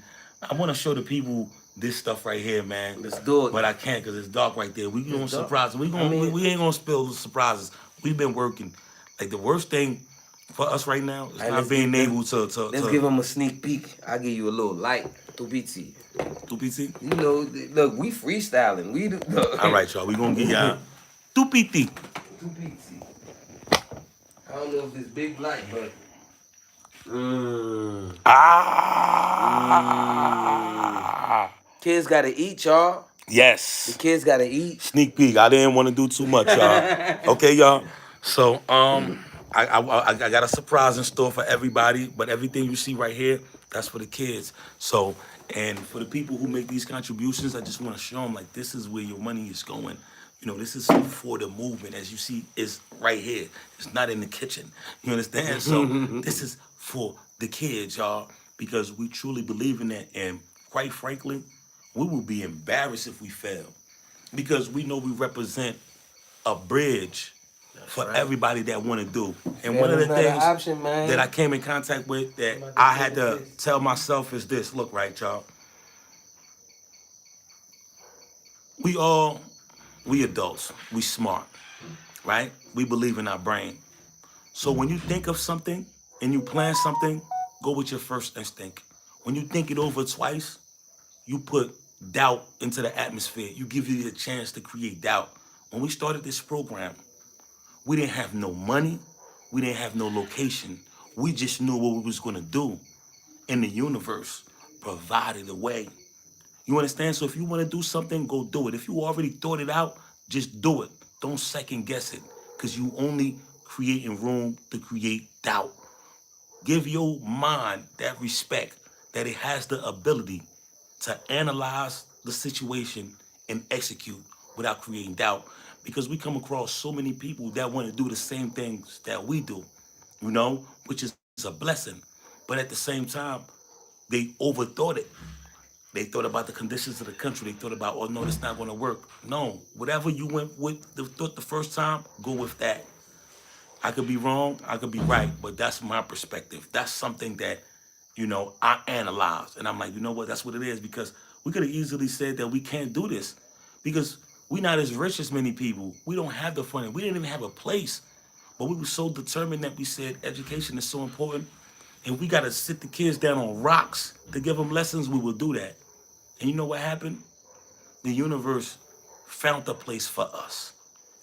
I wanna show the people this stuff right here, man. Let's do it. But I can't because it's dark right there. We gonna dark. surprise. We gonna I mean- we ain't gonna spill the surprises. We've been working. Like the worst thing for us right now is All right, not let's being give- able to Let's give them a sneak peek. I'll give you a little light. Tubiti. do PT. You know, look, we freestyling. Look. All right, y'all. We gonna get y'all do PT. Tubiti. I don't know if it's big light, but. Kids gotta eat, y'all. Yes. The kids gotta eat. Sneak peek. I didn't want to do too much, y'all. Okay, y'all. So I got a surprise in store for everybody, but everything you see right here, that's for the kids. So, and for the people who make these contributions, I just want to show them like this is where your money is going. You know, this is for the movement. As you see, it's right here. It's not in the kitchen. You understand? So this is for the kids, y'all, because we truly believe in that. And quite frankly, we will be embarrassed if we fail, because we know we represent a bridge for right. everybody that want to do. And Yeah, one of the that's not an things option, man. that I came in contact with that I'm about to I take had a to piss. tell myself is this. Look, right, y'all. We adults, we smart, right? We believe in our brain. So when you think of something and you plan something, go with your first instinct. When you think it over twice, you put doubt into the atmosphere. You give you the chance to create doubt. When we started this program, we didn't have no money. We didn't have no location. We just knew what we was going to do. And the universe provided a way. You understand? So if you want to do something, go do it. If you already thought it out, just do it. Don't second guess it, because you only creating room to create doubt. Give your mind that respect, that it has the ability to analyze the situation and execute without creating doubt. because we come across so many people that want to do the same things that we do, which is a blessing. But at the same time, they overthought it. They thought about the conditions of the country. They thought about, oh no, that's not going to work. No, whatever you went with thought the first time, go with that. I could be wrong, I could be right, but that's my perspective. That's something that, I analyze. And I'm like, you know what, that's what it is, because we could have easily said that we can't do this because we're not as rich as many people. We don't have the funding. We didn't even have a place. But we were so determined that we said education is so important and we got to sit the kids down on rocks to give them lessons. We will do that. And you know what happened? The universe found a place for us.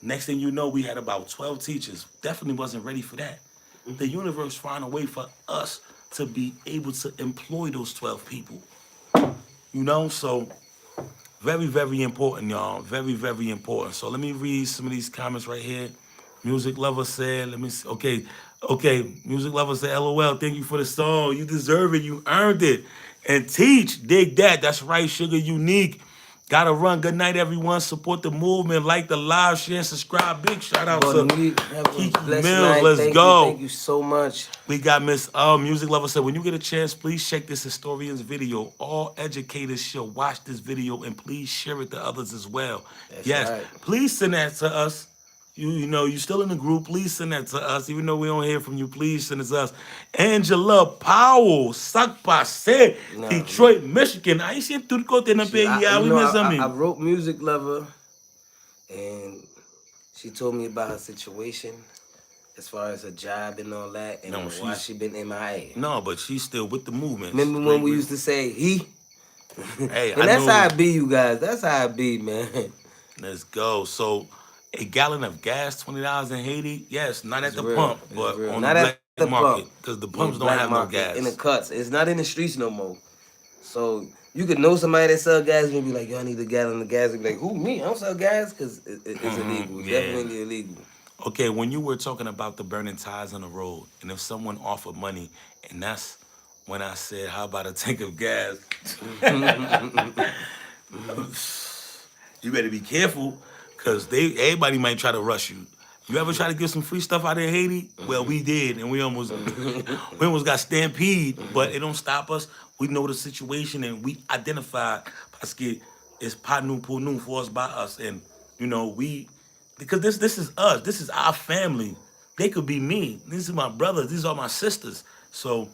Next thing you know, we had about 12 teachers. Definitely wasn't ready for that. The universe found a way for us to be able to employ those 12 people. So very, very important, y'all. Very, very important. So let me read some of these comments right here. Music Lover said, let me see. Okay. Music Lover said, LOL, thank you for the song. You deserve it. You earned it. And Teach, dig that. That's right, Sugar Unique. Gotta run. Good night, everyone. Support the movement. Like the live, share, and subscribe. Big shout out to Have a blessed Mills. night. Let's go. Thank you so much. We got Miss Music Lover said, when you get a chance, please check this historian's video. All educators should watch this video and please share it to others as well. That's yes, right. Please send that to us. You still in the group. Please send that to us. Even though we don't hear from you, please send it to us. Angela Powell, Sakpase, Detroit, Michigan. I see Turco I wrote Music Lover, and she told me about her situation as far as her job and all that, and why she been MIA. No, but she's still with the movement. Remember when we used to say he? Hey, and that's how I be, you guys. That's how I be, man. Let's go. So, a gallon of gas, $20 in Haiti. Yes, not at the pump, but on the black market, because the pumps don't have no gas. In the cuts, it's not in the streets no more. So you could know somebody that sell gas and be like, "Yo, I need a gallon of gas." And be like, "Who, me? I don't sell gas," because it's illegal. It's definitely illegal. Okay, when you were talking about the burning tires on the road, and if someone offered money, and that's when I said, "How about a tank of gas?" You better be careful. Because everybody might try to rush you. You ever try to get some free stuff out of Haiti? Well, we did, and we almost got stampede, but it don't stop us. We know the situation, and we identified, parce que it's pas nous pour nous, for us by us. And, because this is us. This is our family. They could be me. These are my brothers. These are my sisters. So.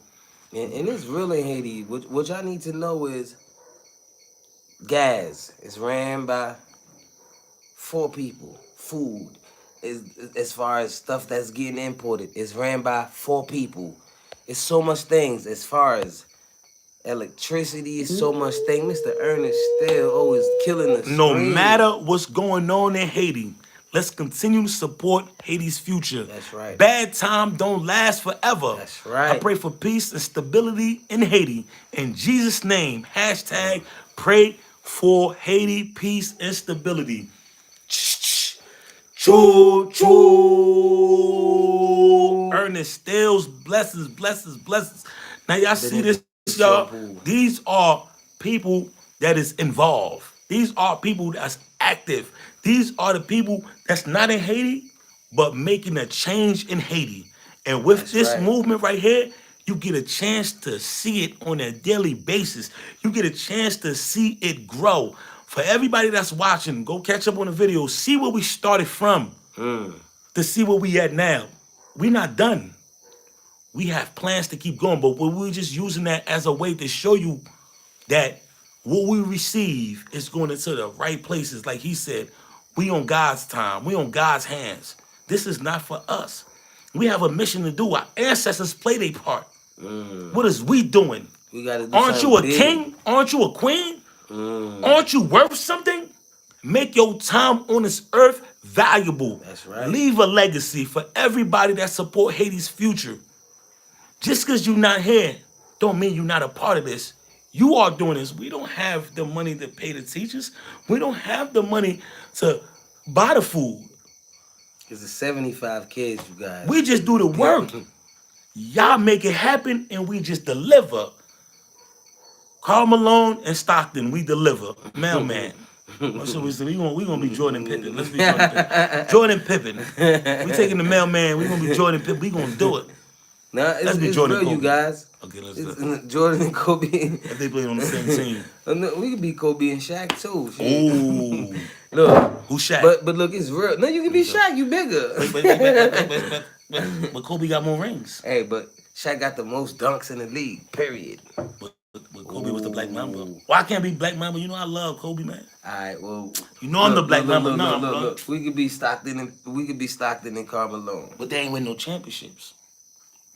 And it's real in Haiti. What y'all need to know is gas is ran by 4 people. Food, as far as stuff that's getting imported, is ran by 4 people. It's so much things as far as electricity. Is so much thing. Mr. Ernest still always killing us. No matter what's going on in Haiti, let's continue to support Haiti's future. That's right. Bad time don't last forever. That's right. I pray for peace and stability in Haiti. In Jesus' name, # pray for Haiti, peace and stability. Choo choo. Ernest Stills, blessings. Now y'all see this, y'all? These are people that is involved. These are people that's active. These are the people that's not in Haiti, but making a change in Haiti. And with this movement right here, you get a chance to see it on a daily basis. You get a chance to see it grow. For everybody that's watching, go catch up on the video. See where we started from to see where we at now. We're not done. We have plans to keep going, but we're just using that as a way to show you that what we receive is going into the right places. Like he said, we on God's time. We on God's hands. This is not for us. We have a mission to do. Our ancestors play their part. What is we doing? We gotta do Aren't you a king? Aren't you a queen? Aren't you worth something? Make your time on this earth valuable. That's right. Leave a legacy for everybody that support Haiti's future. Just because you're not here, don't mean you're not a part of this. You are doing this. We don't have the money to pay the teachers. We don't have the money to buy the food. It's 75 kids, you guys. We just do the work. Y'all make it happen, and we just deliver. Carl Malone and Stockton, we deliver. Mailman. What should we say? We gonna be Jordan Pippen. Let's be Jordan Pippen. Jordan Pippen. We taking the mailman. We gonna be Jordan Pippen. We gonna do it. Nah, Let's be it's Jordan real, you Kobe. guys. Okay, let's It's do it. Jordan and Kobe. If they played on the same team. We could be Kobe and Shaq too. Shit. Ooh. Look, Who's Shaq? but look, it's real. No, you can be Shaq. You bigger. But Kobe got more rings. Hey, but Shaq got the most dunks in the league. Period. But Kobe was the Black Mamba. Why can't be Black Mamba? You know I love Kobe, man. All right, well, You know I'm the Black Mamba. look, No, look, bro. look. We could be Stockton and Carmelo. But they ain't win no championships.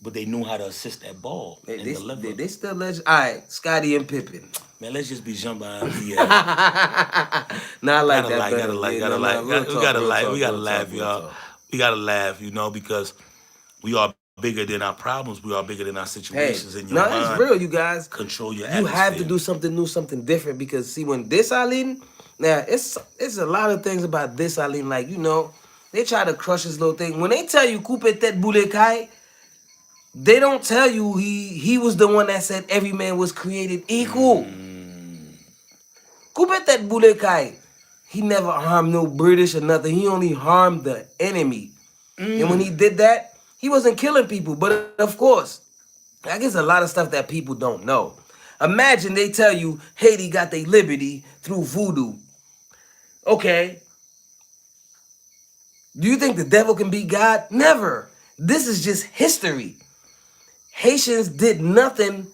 But they knew how to assist that ball and deliver. They still legend. All right, Scotty and Pippen. Man, let's just be jumping behind the Not like gotta that. we gotta laugh, y'all. We gotta laugh, you know, because we are bigger than our problems. We are bigger than our Hey, situations. In your no, mind, it's real, you guys. control your You atmosphere. have to do something new, something different. Because see, when this Eileen, now it's a lot of things about this Eileen. Like they try to crush this little thing. When they tell you coupe tête boule kai, they don't tell you he was the one that said every man was created equal. Coupe tête boule kai, he never harmed no British or nothing. He only harmed the enemy. And when he did that, he wasn't killing people. But of course, I guess a lot of stuff that people don't know. Imagine they tell you Haiti got their liberty through voodoo. Okay. Do you think the devil can be God? Never. This is just history. Haitians did nothing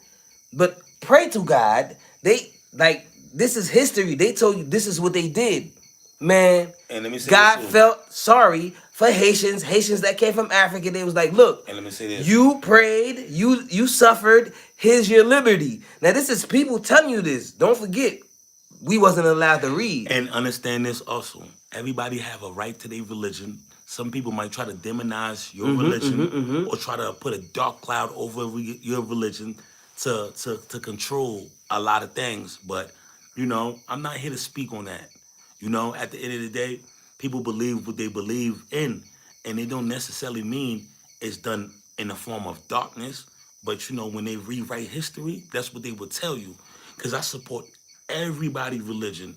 but pray to God. This is history. They told you this is what they did. Man, And let me say God this too. felt sorry for Haitians that came from Africa. They was like, look, And let me say this. you prayed, you suffered, here's your liberty. Now this is people telling you this. Don't forget, we wasn't allowed to read. And understand this also. Everybody have a right to their religion. Some people might try to demonize your religion or try to put a dark cloud over your religion to control a lot of things. But, I'm not here to speak on that. At the end of the day, people believe what they believe in. And they don't necessarily mean it's done in the form of darkness. But, when they rewrite history, that's what they will tell you. Because I support everybody's religion,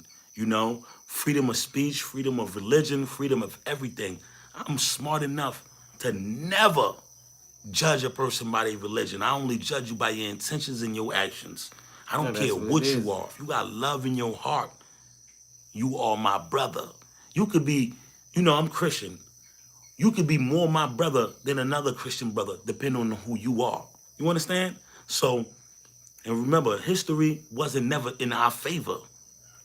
freedom of speech, freedom of religion, freedom of everything. I'm smart enough to never judge a person by their religion. I only judge you by your intentions and your actions. I don't care what you are. If you got love in your heart, you are my brother. You could be, I'm Christian. You could be more my brother than another Christian brother, depending on who you are. You understand? So, and remember, history wasn't never in our favor.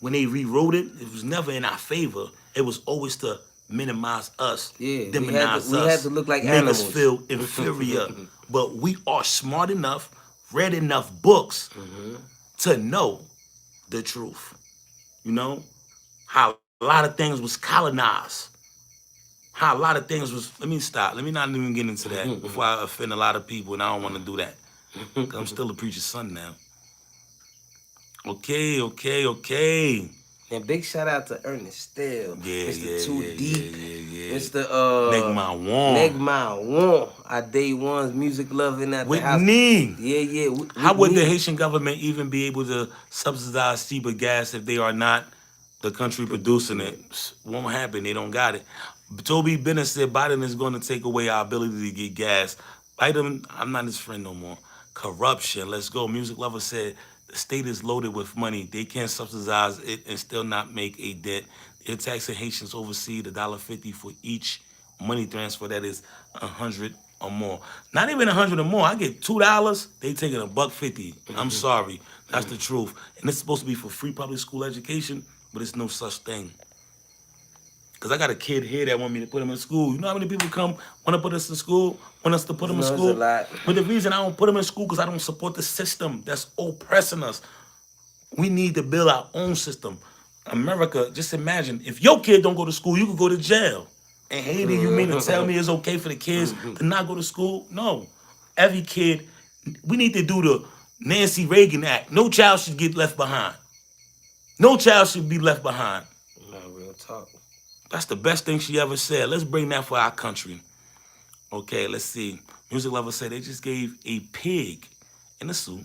When they rewrote it, it was never in our favor. It was always to minimize us, demonize us. We had to look like make animals. us feel inferior. But we are smart enough, read enough books to know the truth. How a lot of things was colonized. How a lot of things was, let me stop. Let me not even get into that before I offend a lot of people, and I don't want to do that. Because I'm still a preacher's son now. Okay. And big shout out to Ernest Still. Mr. Too Deep. Mr. Negma Won. Our day ones, music loving at the house. Whitney. Yeah. How would the Haitian government even be able to subsidize cheaper gas if they are not the country producing it? Won't happen. They don't got it. Toby Bennett said Biden is going to take away our ability to get gas. Biden, I'm not his friend no more. Corruption. Let's go. Music Lover said the state is loaded with money. They can't subsidize it and still not make a dent. They're taxing Haitians overseas $1.50 for each money transfer that is $100 or more. Not even $100 or more. I get $2. They taking $1.50. I'm sorry. That's the truth. And it's supposed to be for free public school education, but it's no such thing. Because I got a kid here that want me to put him in school. You know how many people want to put us in school, want us to put him in school? It's a lot. But the reason I don't put him in school because I don't support the system that's oppressing us. We need to build our own system. America, just imagine, if your kid don't go to school, you could go to jail. In Haiti, you mean to tell me it's okay for the kids to not go to school? No. Every kid, we need to do the Nancy Reagan Act. No child should get left behind. No child should be left behind. No, real talk. That's the best thing she ever said. Let's bring that for our country. Okay, let's see. Music Lover said they just gave a pig in a suit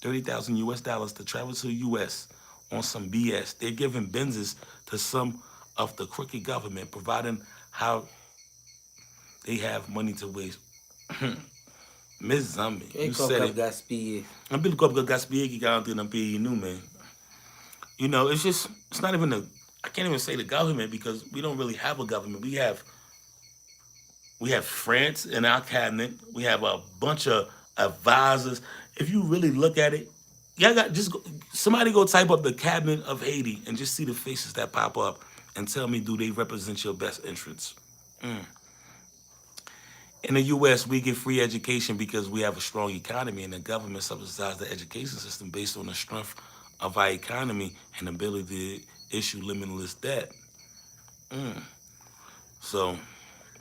$30,000 US to travel to the US on some BS. They're giving Benzes to some of the crooked government, providing how they have money to waste. Miss Zombie, Quem you que é o said Cabo it. Gaspia? I'm pelo copo que gaspei que got through the new man. You know, it's not even I can't even say the government because we don't really have a government. We have France in our cabinet. We have a bunch of advisors. If you really look at it, y'all got just go, somebody go type up the cabinet of Haiti and just see the faces that pop up and tell me, do they represent your best interests? In the U.S., we get free education because we have a strong economy, and the government subsidizes the education system based on the strength of our economy and ability to issue limitless debt. So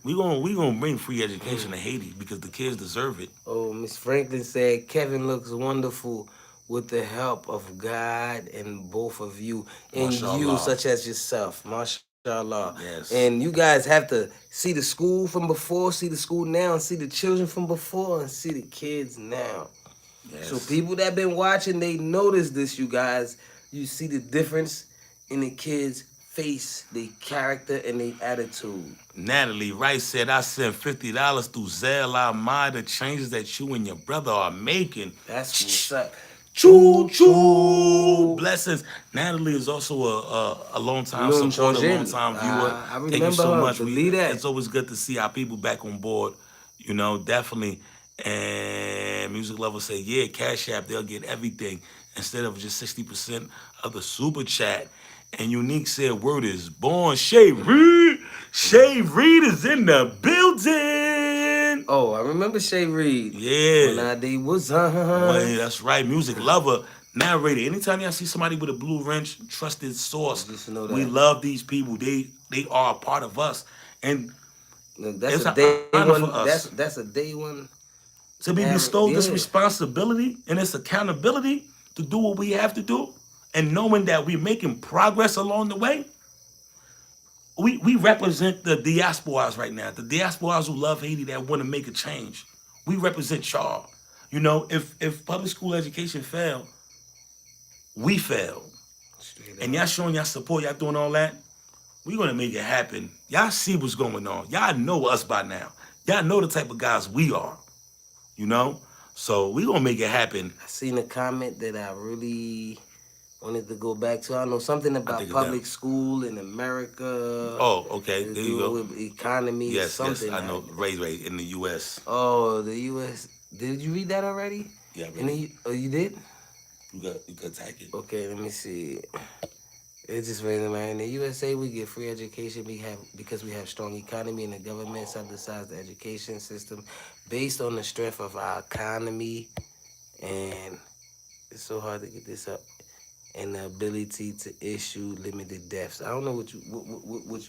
we gonna bring free education to Haiti because the kids deserve it. Oh, Miss Franklin said Kevin looks wonderful with the help of God and both of you and you, Mashallah. such as yourself. Mashallah. Yes. And you guys have to see the school from before, see the school now, and see the children from before, and see the kids now. Yes. So people that been watching, they notice this, you guys. You see the difference in the kids' face, their character, and their attitude. Natalie Rice said, I sent $50 through Zelle. I admire the changes that you and your brother are making. That's what's up. Choo choo! Blessings. Natalie is also a long time Noon supporter, Chongin. long time viewer. I Thank you remember so her. much. Believe that. It's always good to see our people back on board. You know, definitely. And Music Lovers say, yeah, Cashapp, they'll get everything instead of just 60% of the super chat. And Unique said, word is born. Shay Reed. Shay Reed is in the building. Oh, I remember Shay Reed. Yeah. When I did was on. Well, that's right. Music Lover, narrator. Anytime y'all see somebody with a blue wrench, trusted source, Just know that. we love these people. They are a part of us. And Look, that's it's a an day honor one. for us. That's a day one. To be bestowed this Yeah. responsibility and this accountability to do what we have to do, and knowing that we're making progress along the way. We represent the diasporas right now, the diasporas who love Haiti that want to make a change. We represent y'all. You know, if public school education failed, we failed. And y'all showing y'all support, y'all doing all that, we're going to make it happen. Y'all see what's going on. Y'all know us by now. Y'all know the type of guys we are, you know? So we going to make it happen. I seen a comment that I really wanted to go back to. I know something about think it's public that. school in America. Oh, okay. to There do you go. With economy, Yes, something. yes, I know. Ray in the U.S. Oh, the U.S. Did you read that already? Yeah, And then you did? you could take it. Okay, let me see. It's just random, man. In the USA, we get free education because we have strong economy and the government subsidizes the education system based on the strength of our economy, and it's so hard to get this up. And the ability to issue limited debts. I don't know what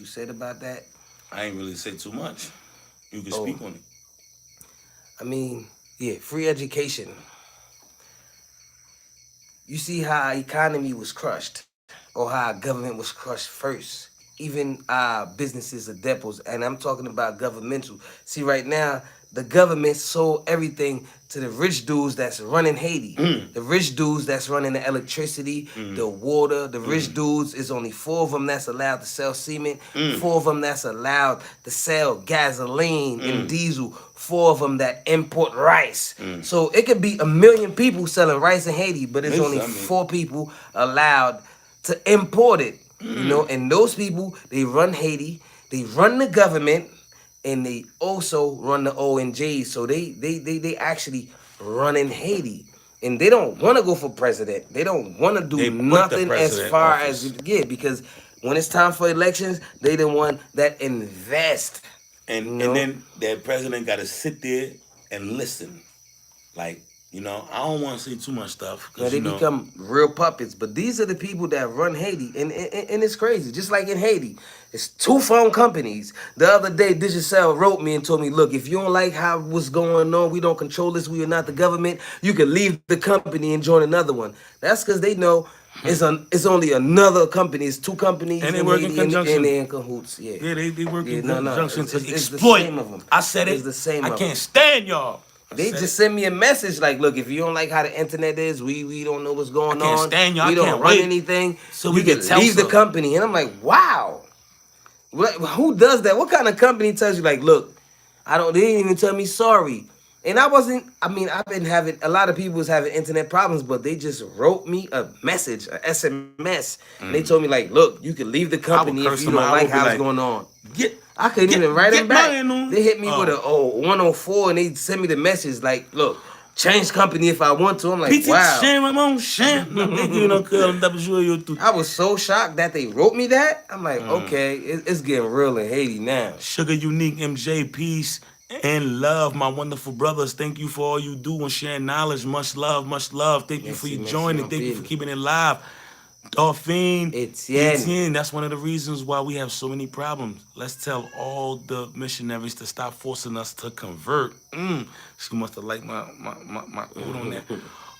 you said about that. I ain't really say too much. You can Oh. speak on it. I mean, yeah, free education. You see how our economy was crushed, or how our government was crushed first. Even our businesses are depots, and I'm talking about governmental. See, right now, the government sold everything to the rich dudes that's running Haiti. The rich dudes that's running the electricity, the water. The rich dudes, is only 4 of them that's allowed to sell cement, 4 of them that's allowed to sell gasoline and diesel, 4 of them that import rice. So it could be 1 million people selling rice in Haiti, but it's only 4 people allowed to import it. You know, and those people, they run Haiti, they run the government, and they also run the ONGs. So they actually run in Haiti. And they don't want to go for president. They don't want to do They put the nothing as president far office. as you get, because when it's time for elections, they the one that invest. And You know? and then that president got to sit there and listen. Like, you know, I don't want to say too much stuff. Now they you know, become real puppets, but these are the people that run Haiti, and it's crazy. Just like in Haiti, it's 2 phone companies. The other day, Digicel wrote me and told me, "Look, if you don't like how what's going on, we don't control this. We are not the government. You can leave the company and join another one." That's because they know it's only another company. It's 2 companies, And they in work in Haiti, conjunction. and they're in cahoots. Yeah, they work in no, conjunction it's to the exploit. same of 'em. I said it. It's the same I of can't 'em. stand y'all They just send me a message like, look, if you don't like how the internet is, we don't know what's I going can't on. stand you. I We don't can't run wait anything. so You we can can tell leave the some. company. And I'm like, wow. Who does that? What kind of company tells you like, look, they didn't even tell me sorry. And I wasn't, I mean, I've been having, a lot of people was having internet problems, but they just wrote me a message, a SMS, and they told me like, look, you can leave the I would company if curse you them don't out. I like would be how it's like, going on. get I couldn't even write them get back. mine on. They hit me with a Oh. 104 and they sent me the message like, look, change company if I want to. I'm like, Petit wow. chien, mon chien. I was so shocked that they wrote me that. I'm like, okay, it's getting real in Haiti now. Sugar Unique, MJ, peace and love, my wonderful brothers. Thank you for all you do and sharing knowledge. Much love, much love. Thank you for Merci, your merci, joining. mon Thank you for pile. keeping it live. Dolphine, Etienne. That's one of the reasons why we have so many problems. Let's tell all the missionaries to stop forcing us to convert. She must have liked my quote on that.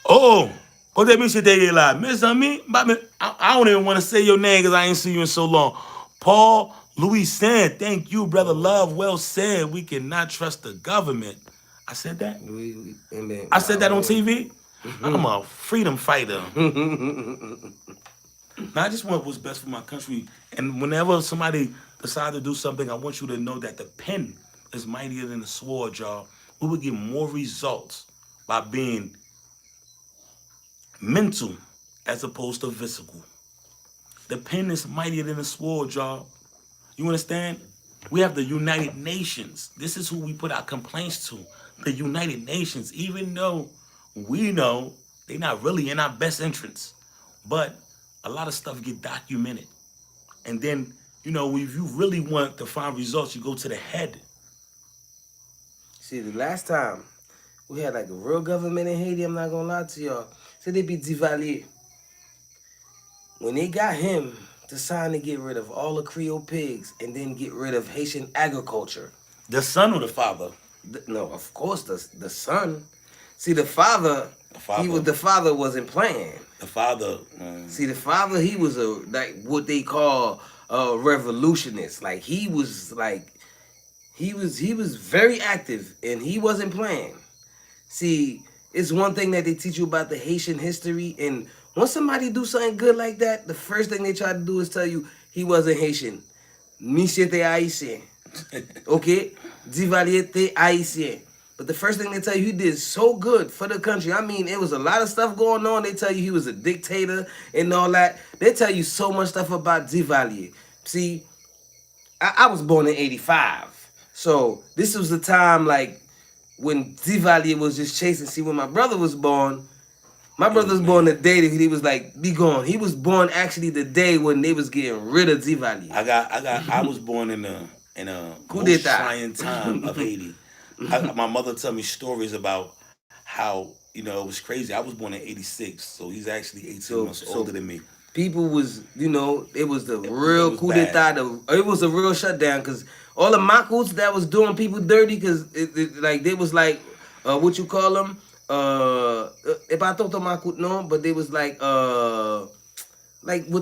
Oh, what that means today, live, Miss Ami? I don't even want to say your name because I ain't seen you in so long. Paul Louis Saint, thank you, brother. Love, well said. We cannot trust the government. I said that. I said that on TV. I'm a freedom fighter. Now, I just want what's best for my country. And whenever somebody decides to do something, I want you to know that the pen is mightier than the sword, y'all. We would get more results by being mental as opposed to physical. The pen is mightier than the sword, y'all. You understand? We have the United Nations. This is who we put our complaints to. The United Nations, even though we know they're not really in our best interests. But a lot of stuff get documented. And then, if you really want to find results, you go to the head. See, the last time we had like a real government in Haiti, I'm not gonna lie to y'all. So they be Duvalier. When they got him to sign to get rid of all the Creole pigs and then get rid of Haitian agriculture. The son or the father? No, of course the son. See, the father, the father wasn't playing. The father. See, the father, he was what they call a revolutionist. Like he was very active and he wasn't playing. See, it's one thing that they teach you about the Haitian history, and once somebody do something good like that, the first thing they try to do is tell you he wasn't Haitian. Monsieur était haïtien. Okay? Duvalier était haïtien. But the first thing they tell you, he did so good for the country. I mean, it was a lot of stuff going on. They tell you he was a dictator and all that. They tell you so much stuff about Duvalier. See, I was born in 85. So this was the time like when Duvalier was just chasing. See, when my brother was born the day that he was like, be gone. He was born actually the day when they was getting rid of Duvalier. I was born in a most trying time of Haiti. My mother tell me stories about how, it was crazy. I was born in 86, so he's actually 18 months older than me. People was, it was the real coup d'etat. It was a real shutdown because all the Makuts that was doing people dirty because they was like, what you call them? If I thought the Makut, no, but they was like what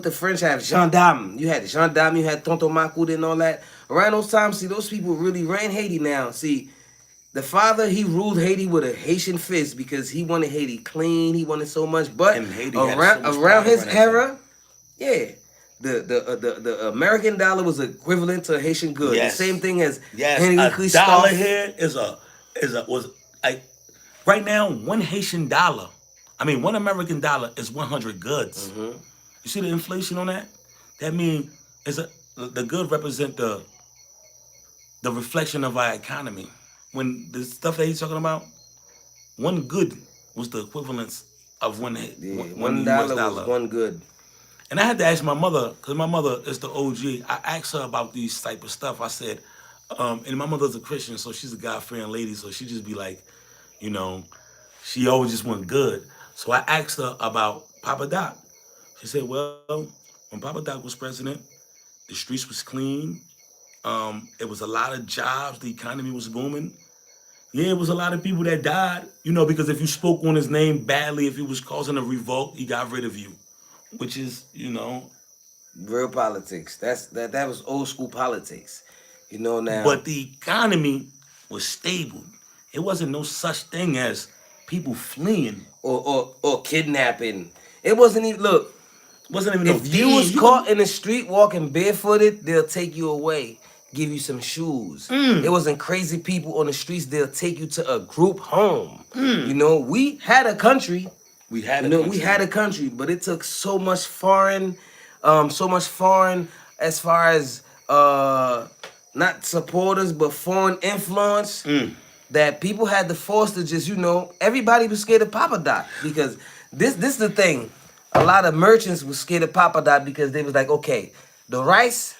the French have, gendarme. You had gendarme, you had Tonto Makut and all that. Around those times, see, those people really ran Haiti now. See, the father, he ruled Haiti with a Haitian fist because he wanted Haiti clean. He wanted so much. But around his era, yeah, the American dollar was equivalent to a Haitian good. Yes. The same thing as Henry Christophe. $1 here was like right now one American dollar is 100 goods. Mm-hmm. You see the inflation on that? That means the good represent the reflection of our economy. When the stuff that he's talking about, one good was the equivalence of one $1 was one good. And I had to ask my mother, because my mother is the OG. I asked her about these type of stuff. I said, and my mother's a Christian, so she's a God-fearing lady, so she just be like, she always just went good. So I asked her about Papa Doc. She said, well, when Papa Doc was president, the streets was clean. It was a lot of jobs. The economy was booming. Yeah, it was a lot of people that died, because if you spoke on his name badly, if he was causing a revolt, he got rid of you, which is, real politics. That was old school politics, now. But the economy was stable. It wasn't no such thing as people fleeing. or kidnapping. It wasn't even look. Wasn't even no If you was thieves. You caught could in the street walking barefooted, they'll take you away, give you some shoes. It wasn't crazy people on the streets. They'll take you to a group home. You know, we had a country. we had You a know, we country. had a country, but it took so much foreign as far as not supporters, but foreign influence that people had to force to just, everybody was scared of Papa Doc because this is the thing. A lot of merchants was scared of Papa Doc because they was like, okay, the rice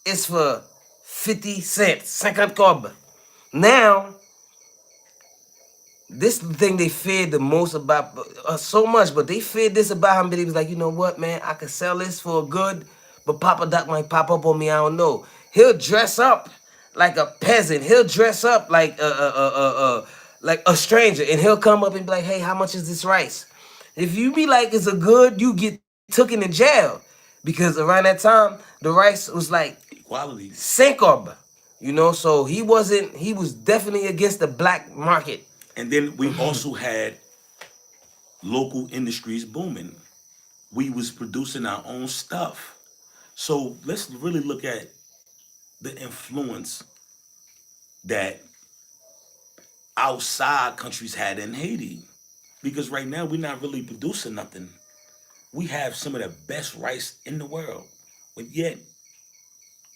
is for 50 cents, 50 cob. Now this the thing they feared the most about so much, but they feared this about him. But he was like, you know what, man, I could sell this for a good, but Papa Doc might pop up on me. I don't know. He'll dress up like a peasant. He'll dress up like a stranger, and he'll come up and be like, hey, how much is this rice? If you be like it's a good, you get taken in jail because around that time the rice was like Equality. cincob. So he wasn't. He was definitely against the black market. And then we also had local industries booming. We was producing our own stuff. So let's really look at the influence that outside countries had in Haiti. Because right now we're not really producing nothing. We have some of the best rice in the world. But yet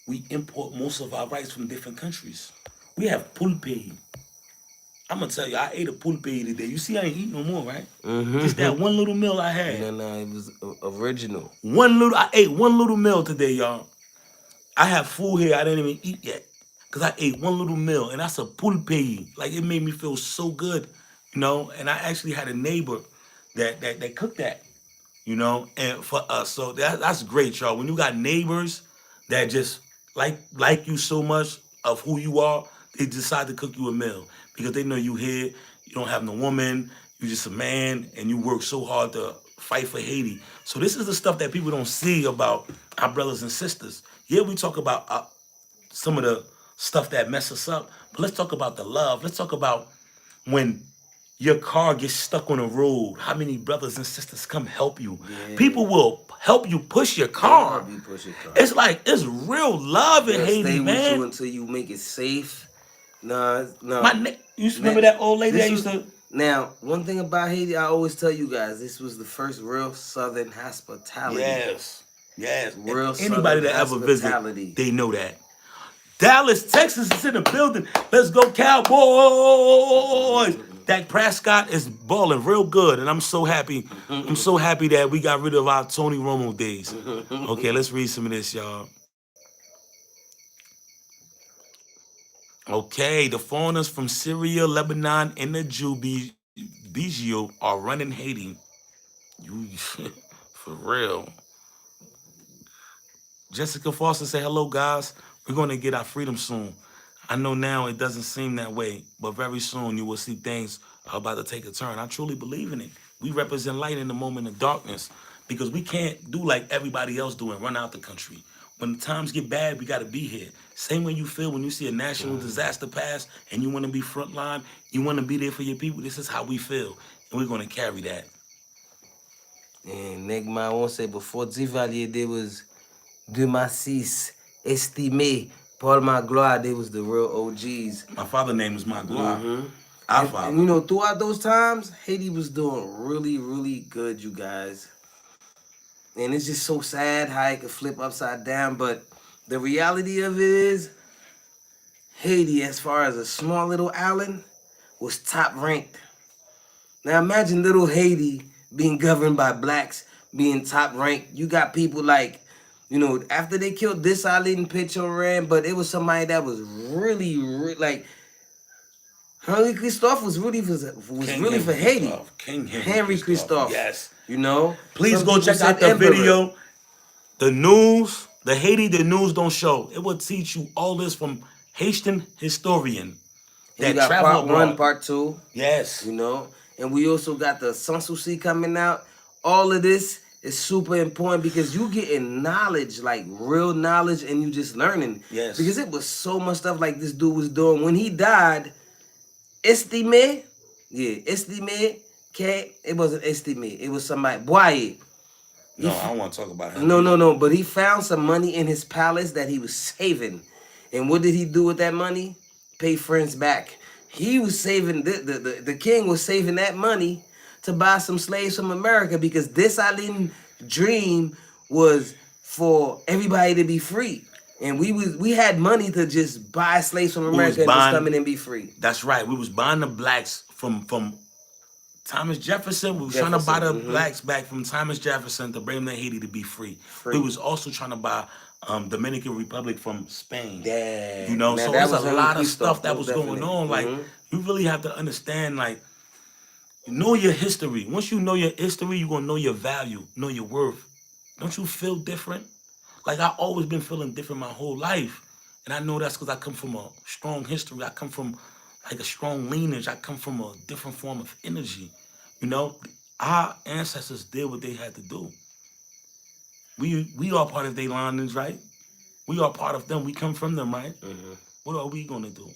we import most of our rice from different countries. We have pulpe. I'm gonna tell you, I ate a pulpe today. You see, I ain't eat no more, right? Just that one little meal I had. No, it was original. I ate one little meal today, y'all. I have food here I didn't even eat yet. Cause I ate one little meal and that's a pulpe. Like it made me feel so good, And I actually had a neighbor that cooked that, and for us. So that's great, y'all. When you got neighbors that just like you so much of who you are, they decide to cook you a meal because they know you here. You don't have no woman. You just a man, and you work so hard to fight for Haiti. So this is the stuff that people don't see about our brothers and sisters. Yeah, we talk about some of the stuff that mess us up, but let's talk about the love. Let's talk about when your car gets stuck on a road. How many brothers and sisters come help you? Yeah. People will help you push your car. Help you push your car. It's like it's real love in They'll Haiti, stay man. with you until you make it safe. No. You remember that old lady This that used was- to? Now, one thing about Haiti, I always tell you guys, this was the first real Southern hospitality. Yes. Real Anybody Southern that ever hospitality. visit, they know that. Dallas, Texas is in the building. Let's go, Cowboys! Dak Prescott is balling real good, and I'm so happy. I'm so happy that we got rid of our Tony Romo days. Okay, let's read some of this, y'all. Okay, the foreigners from Syria, Lebanon, and the Bijou are running Haiti. You for real. Jessica Foster say, hello, guys. We're going to get our freedom soon. I know now it doesn't seem that way, but very soon you will see things are about to take a turn. I truly believe in it. We represent light in the moment of darkness because we can't do like everybody else do and run out the country. When times get bad, we got to be here. Same way you feel when you see a national disaster pass and you want to be frontline, you want to be there for your people. This is how we feel, and we're going to carry that. And Negma, I won't say before Duvalier, there was Dumasis, Estimé, Paul Magloire, they was the real OGs. My father's name was Magloire. And, father. and throughout those times, Haiti was doing really, really good, you guys. And it's just so sad how it could flip upside down. But the reality of it is, Haiti, as far as a small little island, was top ranked. Now imagine little Haiti being governed by blacks, being top ranked. You got people like, after they killed this Eileen Pichoran, but it was somebody that was really, like, Henry Christophe was really for Haiti. King Henry Christophe. Yes. Please Some go people check out said the emperor. video. The news, the Haiti, the news don't show. It will teach you all this from Haitian historian. And you got part one, part two. Yes. And we also got the Sanssouci coming out. All of this is super important because you getting knowledge, like real knowledge, and you just learning. Yes. Because it was so much stuff like this dude was doing. When he died, Estimé, yeah, estimé que it wasn't estimé. It was somebody. Boye. No, I don't want to talk about him No, no, either. no. But he found some money in his palace that he was saving. And what did he do with that money? Pay friends back. He was saving, the king was saving that money to buy some slaves from America because this Island dream was for everybody to be free. And we had money to just buy slaves from We was America and just come buying. in and be free. That's right. We was buying the blacks from Thomas Jefferson. We was trying to buy Jefferson, the blacks back from Thomas Jefferson to bring them to Haiti to be free. We free. was also trying to buy Dominican Republic from Spain. Yeah. You know, Now so that it's a was Henry lot of Christoph, stuff that most was going definitely. on. Like, you really have to understand, like, know your history. Once you know your history, you're gonna know your value, know your worth. Don't you feel different? Like I always been feeling different my whole life. And I know that's because I come from a strong history. I come from like a strong lineage. I come from a different form of energy. You know, our ancestors did what they had to do. We are part of their lineage, right? We are part of them. We come from them, right? What are we gonna do?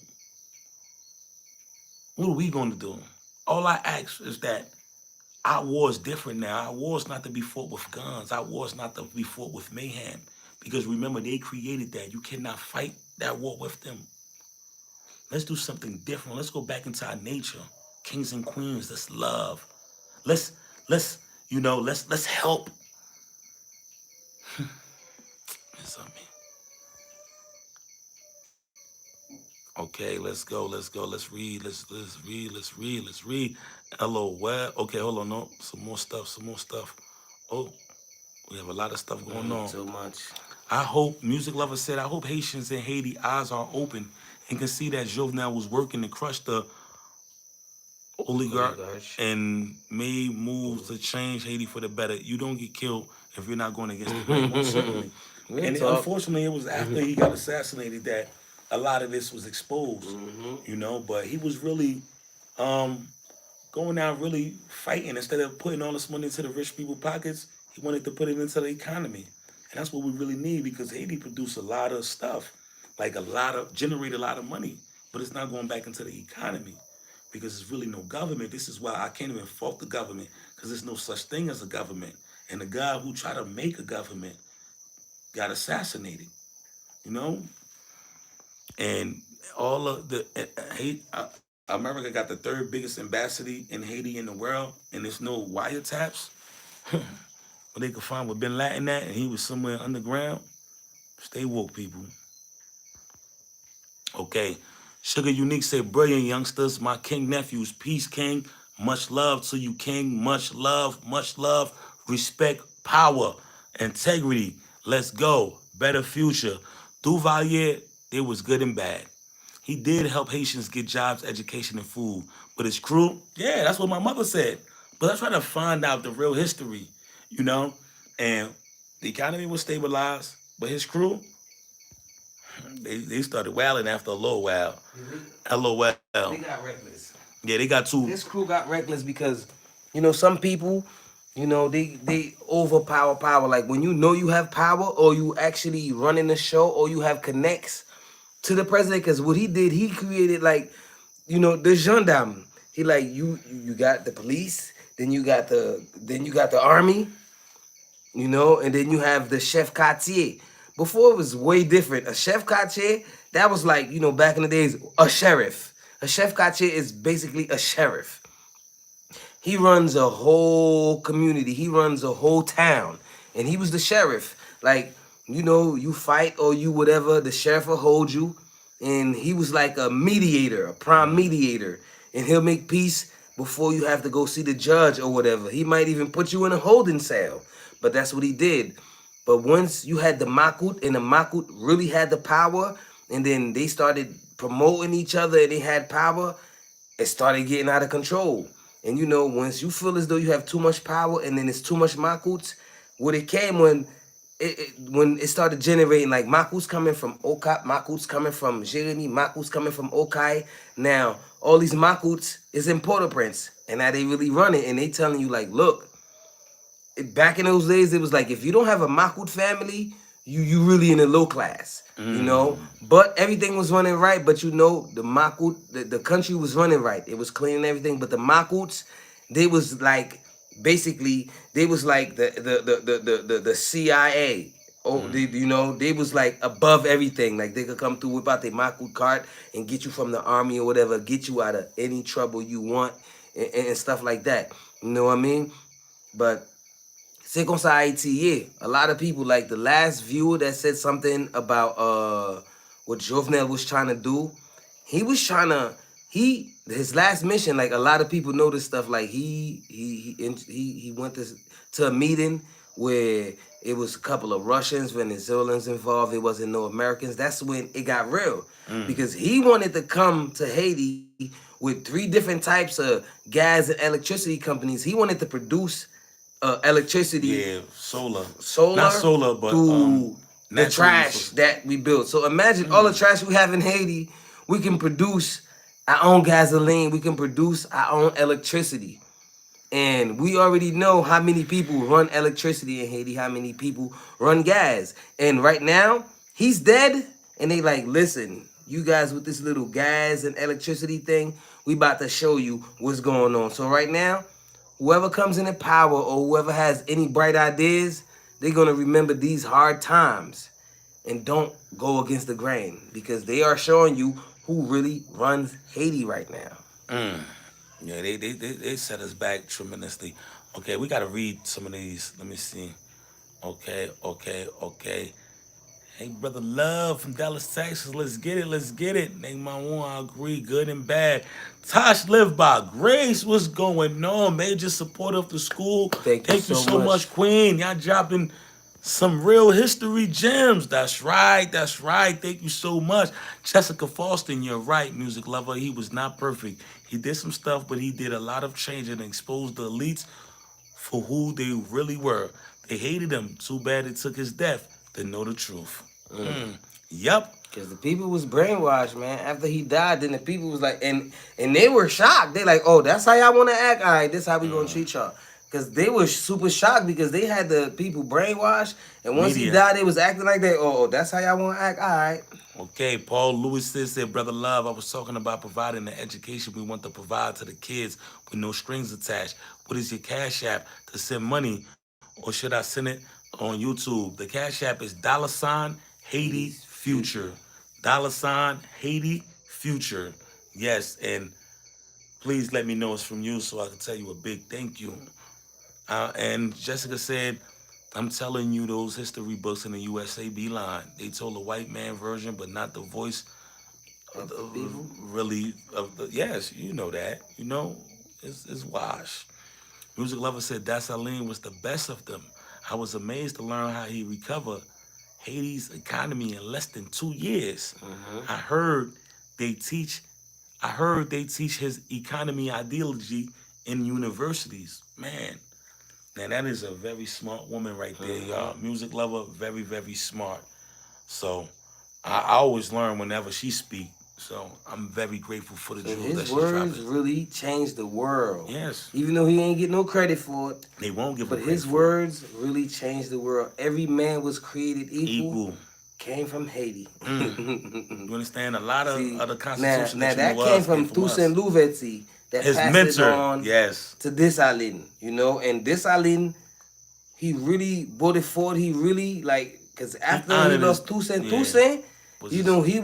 What are we gonna do? All I ask is that our war is different now. Our war is not to be fought with guns. Our war is not to be fought with mayhem. Because remember, they created that. You cannot fight that war with them. Let's do something different. Let's go back into our nature. Kings and queens, let's love. Let's let's let's help. Something. Okay, let's go, let's read, let's read. LOL. Okay, hold on, no, some more stuff. Oh, we have a lot of stuff going on. So much. I hope, music lover said, I hope Haitians in Haiti eyes are open and can see that Jovenel was working to crush the oligarch Oligarch. and made moves to change Haiti for the better. You don't get killed if you're not going against the grain, most certainly. Real And talk. unfortunately, it was after he got assassinated that a lot of this was exposed, but he was really going out really fighting. Instead of putting all this money into the rich people's pockets, he wanted to put it into the economy. And that's what we really need because Haiti produced a lot of stuff, like generate a lot of money, but it's not going back into the economy because there's really no government. This is why I can't even fault the government because there's no such thing as a government. And the guy who tried to make a government got assassinated, you know? And all of the America got the third biggest embassy in Haiti in the world, and there's no wiretaps. But they could find where Bin Laden at, and he was somewhere underground. Stay woke, people. Okay. Sugar Unique said, brilliant youngsters, my king nephews, peace king, much love to you, king, much love, respect, power, integrity. Let's go, better future. Duvalier, it was good and bad. He did help Haitians get jobs, education, and food. But his crew, yeah, that's what my mother said. But let's try to find out the real history, you know? And the economy was stabilized, but his crew, they started wailing after a little while. LOL. They got reckless. Yeah, they got two. This crew got reckless because, some people, they overpower power. Like when you know you have power, or you actually running the show, or you have connects to the president. Because what he did, he created like, the gendarme. He like you got the police, then you got the army, and then you have the chef quartier. Before it was way different. A chef quartier, that was like, back in the days, a sheriff. A chef quartier is basically a sheriff. He runs a whole community. He runs a whole town. And he was the sheriff. Like, you fight or you whatever, the sheriff will hold you. And he was like a mediator, a prime mediator. And he'll make peace before you have to go see the judge or whatever. He might even put you in a holding cell. But that's what he did. But once you had the Makut, and the Makut really had the power, and then they started promoting each other and they had power, it started getting out of control. And once you feel as though you have too much power and then it's too much Makuts, what it came when it started generating like Makuts coming from Okap, Makuts coming from Jeremy, Makuts coming from Okai. Now, all these Makuts is in Port-au-Prince. And now they really run it and they telling you like, look, back in those days, it was like, if you don't have a Makut family, you really in the low class, you know. But everything was running right. But you know, the Makut, the country was running right. It was clean and everything. But the Makuts, they was like basically they was like the CIA. Oh, you know, they was like above everything. Like they could come through, whip out their Makut card and get you from the army or whatever, get you out of any trouble you want and stuff like that. You know what I mean? But c'est comme ça Haiti, yeah. A lot of people, like the last viewer that said something about what Jovenel was trying to do, he was trying to his last mission, like a lot of people know this stuff. Like he went to a meeting where it was a couple of Russians, Venezuelans involved. It wasn't no Americans. That's when it got real because he wanted to come to Haiti with 3 different types of gas and electricity companies. He wanted to produce electricity, Yeah, solar. Not solar solar, but through the natural trash resources. that we built. So imagine all the trash we have in Haiti. We can produce our own gasoline. We can produce our own electricity. And we already know how many people run electricity in Haiti, how many people run gas. And right now, he's dead. And they like, listen, you guys with this little gas and electricity thing, we about to show you what's going on. So right now, whoever comes into power or whoever has any bright ideas, they're gonna remember these hard times and don't go against the grain because they are showing you who really runs Haiti right now. Yeah, they set us back tremendously. Okay, we gotta read some of these. Let me see. Okay. Hey, brother Love from Dallas, Texas. Let's get it. Let's get it. Name my one. I agree. Good and bad. Tosh live by grace. What's going on? Major supporter of the school. Thank you Thank you so so much. much, Queen. Y'all dropping some real history gems. That's right. That's right. Thank you so much. Jessica Falston, you're right, music lover. He was not perfect. He did some stuff, but he did a lot of change and exposed the elites for who they really were. They hated him. Too bad it took his death to know the truth. Yup. Cause the people was brainwashed, man. After he died, then the people was like, and they were shocked. They like, oh, that's how y'all want to act. All right, this how we gonna treat y'all. Cause they were super shocked because they had the people brainwashed, and once he Media. died, they was acting like that. Oh, that's how y'all want to act. All right. Okay, Paul Lewis said, Brother Love, I was talking about providing the education we want to provide to the kids with no strings attached. What is your Cash App to send money, or should I send it on YouTube? The Cash App is $Haiti Future. $Haiti Future. Yes, and please let me know it's from you so I can tell you a big thank you. And Jessica said, I'm telling you, those history books in the USA be lying. They told a white man version, but not the voice Of the people. really of the. Yes, you know that. You know, it's wash. Music lover said Dasaline was the best of them. I was amazed to learn how he recovered Haiti's economy in less than 2 years. I heard they teach. I heard they teach his economy ideology in universities. Man, now that is a very smart woman right there, y'all. Music lover, very, very smart. So I always learn whenever she speak. So I'm very grateful for the And jewels that his she's words dropping. really changed the world. Yes, Even though he ain't get no credit for it, they won't give a but credit his for it. words really changed the world. Every man was created equal. Equal. Came from Haiti. You understand? A lot of See, other now, constitution now that you that know came of came from from Toussaint us. Louverture that His passed it mentor, on yes. to Dessalines, you know, and Dessalines, he really brought it forward. He really like, cause He after he honored his, lost Toussaint, yeah, was you his, know, he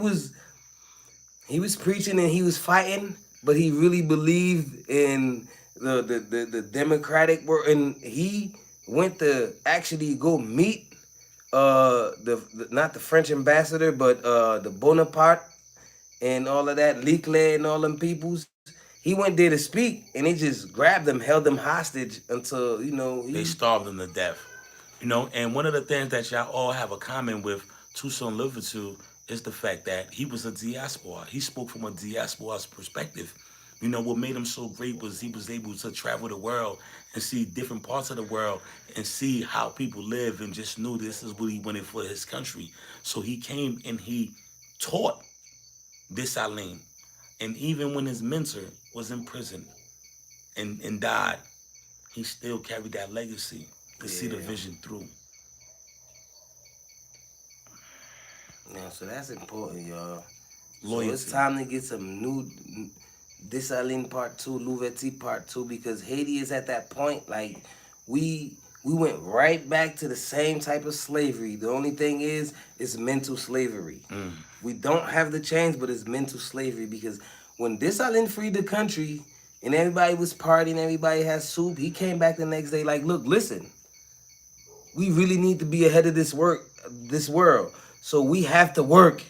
was preaching and he was fighting, but he really believed in the democratic world, and he went to actually go meet the not the French ambassador, but the Bonaparte and all of that, Leclerc and all them peoples. He went there to speak, and they just grabbed them, held them hostage until you know they he. starved him to death. You know, and one of the things that y'all all have a common with Toussaint Louverture is the fact that he was a diaspora. He spoke from a diaspora's perspective. You know, what made him so great was he was able to travel the world and see different parts of the world and see how people live and just knew this is what he wanted for his country. So he came and he taught this Aline. And even when his mentor was in prison and died, he still carried that legacy to see the Yeah. vision through. Yeah, so that's important, y'all. So it's Loyalty. time to get some new Desaline Part 2, Louvetti Part 2, because Haiti is at that point. Like, we we went right back to the same type of slavery. The only thing is, it's mental slavery. We don't have the change, but it's mental slavery because when Desaline freed the country and everybody was partying, everybody had soup, he came back the next day like, look, listen, we really need to be ahead of this world. So we have to work.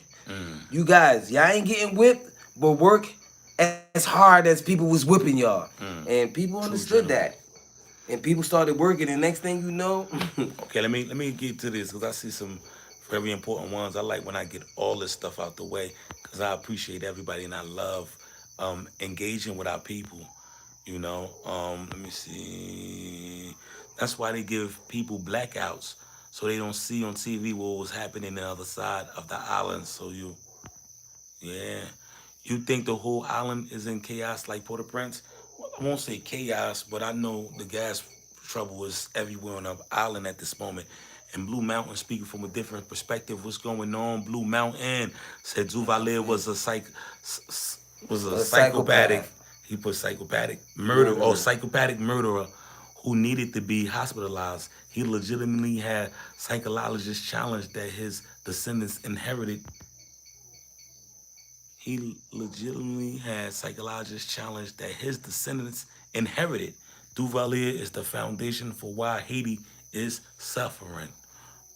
You guys, y'all ain't getting whipped, but work as hard as people was whipping y'all. And people True understood gentleman. that. And people started working, and next thing you know, Okay, let me get to this because I see some very important ones. I like when I get all this stuff out the way because I appreciate everybody and I love engaging with our people. Let me see. That's why they give people blackouts so they don't see on TV what was happening on the other side of the island. Yeah. You think the whole island is in chaos like Port-au-Prince? Well, I won't say chaos, but I know the gas trouble is everywhere on the island at this moment. And Blue Mountain, speaking from a different perspective, what's going on? Blue Mountain said Duvalier was was a a psychopathic. psychopath, He put psychopathic murder or murderer. psychopathic murderer who needed to be hospitalized. He legitimately had psychologists challenge that his descendants inherited. He legitimately had psychologists challenge that his descendants inherited. Duvalier is the foundation for why Haiti is suffering.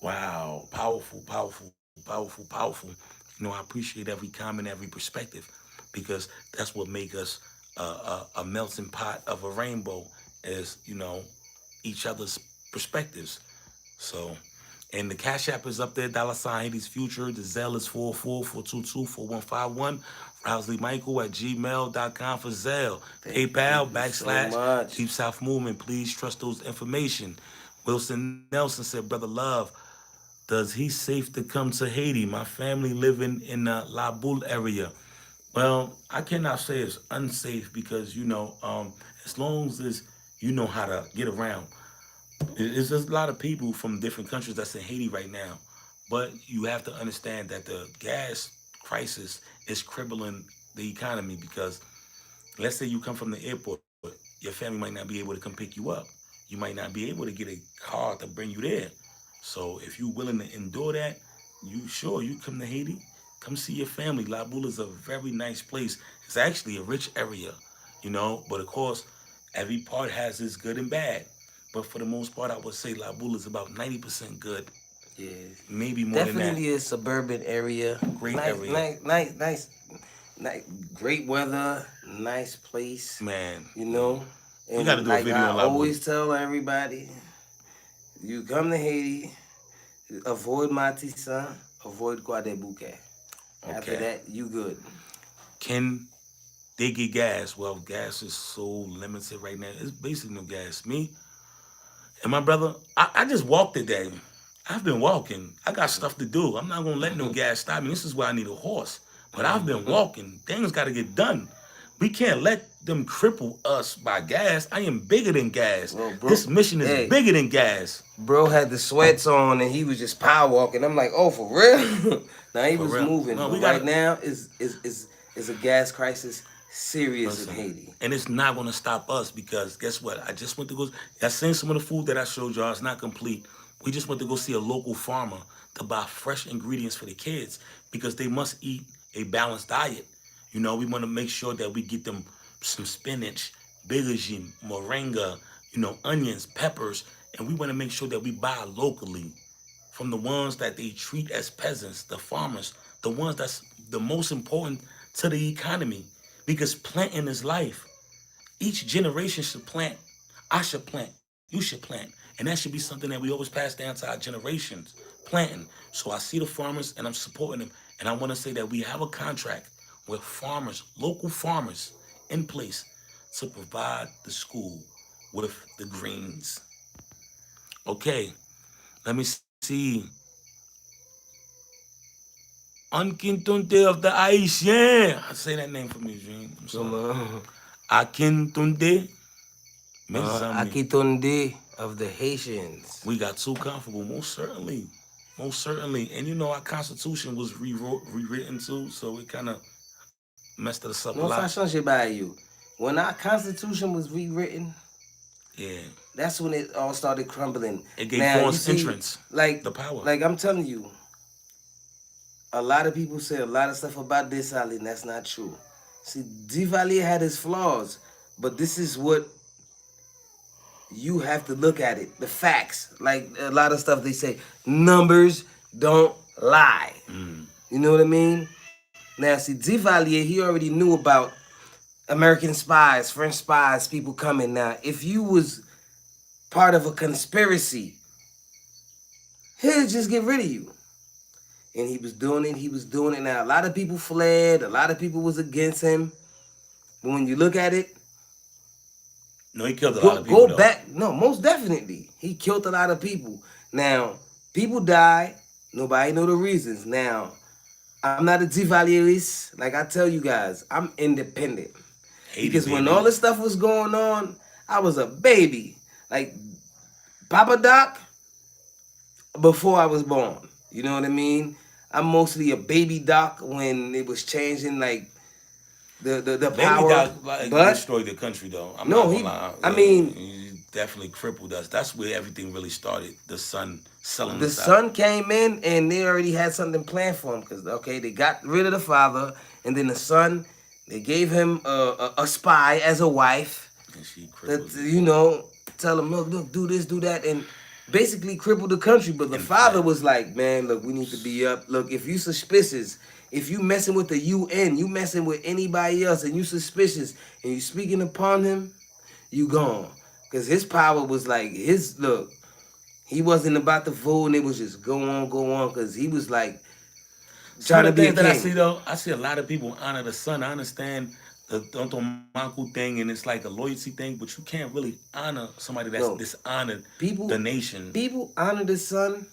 Wow, powerful, powerful, powerful, powerful. I appreciate every comment, every perspective, because that's what make us a melting pot of a rainbow, is each other's perspectives. So, and the Cash App is up there, $ Haiti's Future. The Zelle is 444224151. Rousley Michael at gmail.com for Zelle. Thank PayPal you so / much. Deep South Movement. Please trust those information. Wilson Nelson said, Brother Love, does he safe to come to Haiti? My family living in the La Boule area. Well, I cannot say it's unsafe because, as long as you know how to get around. It's just a lot of people from different countries that's in Haiti right now. But you have to understand that the gas crisis is crippling the economy because let's say you come from the airport, your family might not be able to come pick you up. You might not be able to get a car to bring you there. So if you're willing to endure that, you come to Haiti, come see your family. La Boule is a very nice place. It's actually a rich area, but of course, every part has its good and bad. But for the most part, I would say La Boule is about 90% good, Yeah, maybe more than that. definitely a suburban area. Great Nice, area. nice, nice, nice, nice. Great weather, nice place. Man, You know, we got to and do a like video I on La Boule. always tell everybody, you come to Haiti, avoid Matissa, avoid Guadeloupe. After Okay. that, you good. Can they get gas? Well, gas is so limited right now. It's basically no gas. Me and my brother, I just walked today. I've been walking. I got stuff to do. I'm not gonna let no gas stop me. This is why I need a horse. But I've been walking. Things got to get done. We can't let them cripple us by gas. I am bigger than gas. Well, bro, This mission is hey, bigger than gas. bro had the sweats on and he was just power walking. I'm like, oh, for real? Now he For was real. moving, No, but we right gotta now is a gas crisis serious in listen. Haiti. And it's not gonna stop us because guess what? I just went to go. I seen some of the food that I showed y'all. It's not complete. We just went to go see a local farmer to buy fresh ingredients for the kids because they must eat a balanced diet. We want to make sure that we get them some spinach, aubergine, moringa, onions, peppers, and we want to make sure that we buy locally from the ones that they treat as peasants, the farmers, the ones that's the most important to the economy. Because planting is life. Each generation should plant. I should plant. You should plant. And that should be something that we always pass down to our generations. Planting. So I see the farmers and I'm supporting them. And I want to say that we have a contract with farmers, local farmers, in place to provide the school with the greens. Okay, let me see. Ankintunde of the Haitian. Say that name for me, Dream. I'm Come sorry. on. Akintunde. Mes amis. Akitonde of the Haitians. We got too comfortable, most certainly. Most certainly. And you know, our Constitution was rewritten too, so it kind of messed us up a No lot. fashion shit by you. When our Constitution was rewritten, Yeah. that's when it all started crumbling. It gave Now you false see, entrance like, the power. like I'm telling you, a lot of people say a lot of stuff about this Ali, and that's not true. See, Duvalier had his flaws, but this is what you have to look at it. The facts. Like a lot of stuff they say, numbers don't lie. You know what I mean? Now, see, Duvalier, he already knew about American spies, French spies, people coming. Now, if you was part of a conspiracy, he'll just get rid of you. And he was doing it. He was doing it. Now, a lot of people fled. A lot of people was against him. But when you look at it, No, he killed a lot go of people go though. back. No, most definitely, he killed a lot of people. Now, people die. Nobody know the reasons. Now, I'm not a Duvalierist. Like I tell you guys, I'm independent. Haiti, Because when all baby. this stuff was going on, I was a baby. Like Papa Doc, before I was born. You know what I mean? I'm mostly a baby Doc when it was changing like the Baby power. Doc like But destroyed the country though. I'm not no, gonna he lie. I Yeah, mean, he definitely crippled us. That's where everything really started. The sun selling the us out. son came in and they already had something planned for him because okay, they got rid of the father and then the son, they gave him a spy as a wife And she that crippled it. tell him look do this do that and basically cripple the country. But the And father fled. was like, man, look, we need to be up. Look, if you suspicious, if you messing with the UN, you messing with anybody else, and you suspicious, and you speaking upon him, you gone. Cause his power was like his look. He wasn't about to vote, and it was just go on. Cause he was like Some trying of to the be a things that I see king. though, I see a lot of people honor the son. I understand the Tontomanku thing and it's like a loyalty thing, but you can't really honor somebody that's No, dishonored the people nation. people honor the son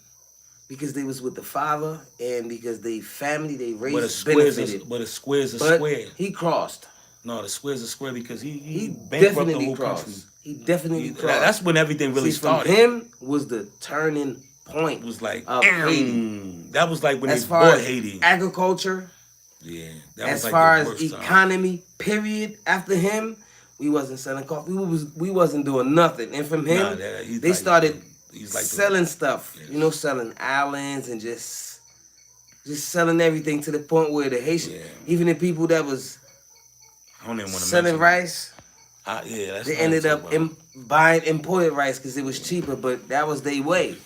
because they was with the father and because they family, they race benefited. But a square's a But square. he crossed. No, the square's a square because he He bankrupt the definitely whole country. crossed. He definitely That's crossed. when everything really See, from started. him was the turning It point was like, of Haiti. that was like when they As far bought as Haiti. agriculture, Yeah, that was as like the far as worst time. economy, period, after him, we wasn't selling coffee. We wasn't doing nothing. And from Nah, him, that he's they like started he's like the selling stuff. You know, yes, selling islands and just selling everything to the point where the Haitian, yeah. even the people that was I don't even want to selling mention it. rice, Yeah, that's they not even ended talk up about. buying imported rice because it was cheaper, but that was their way.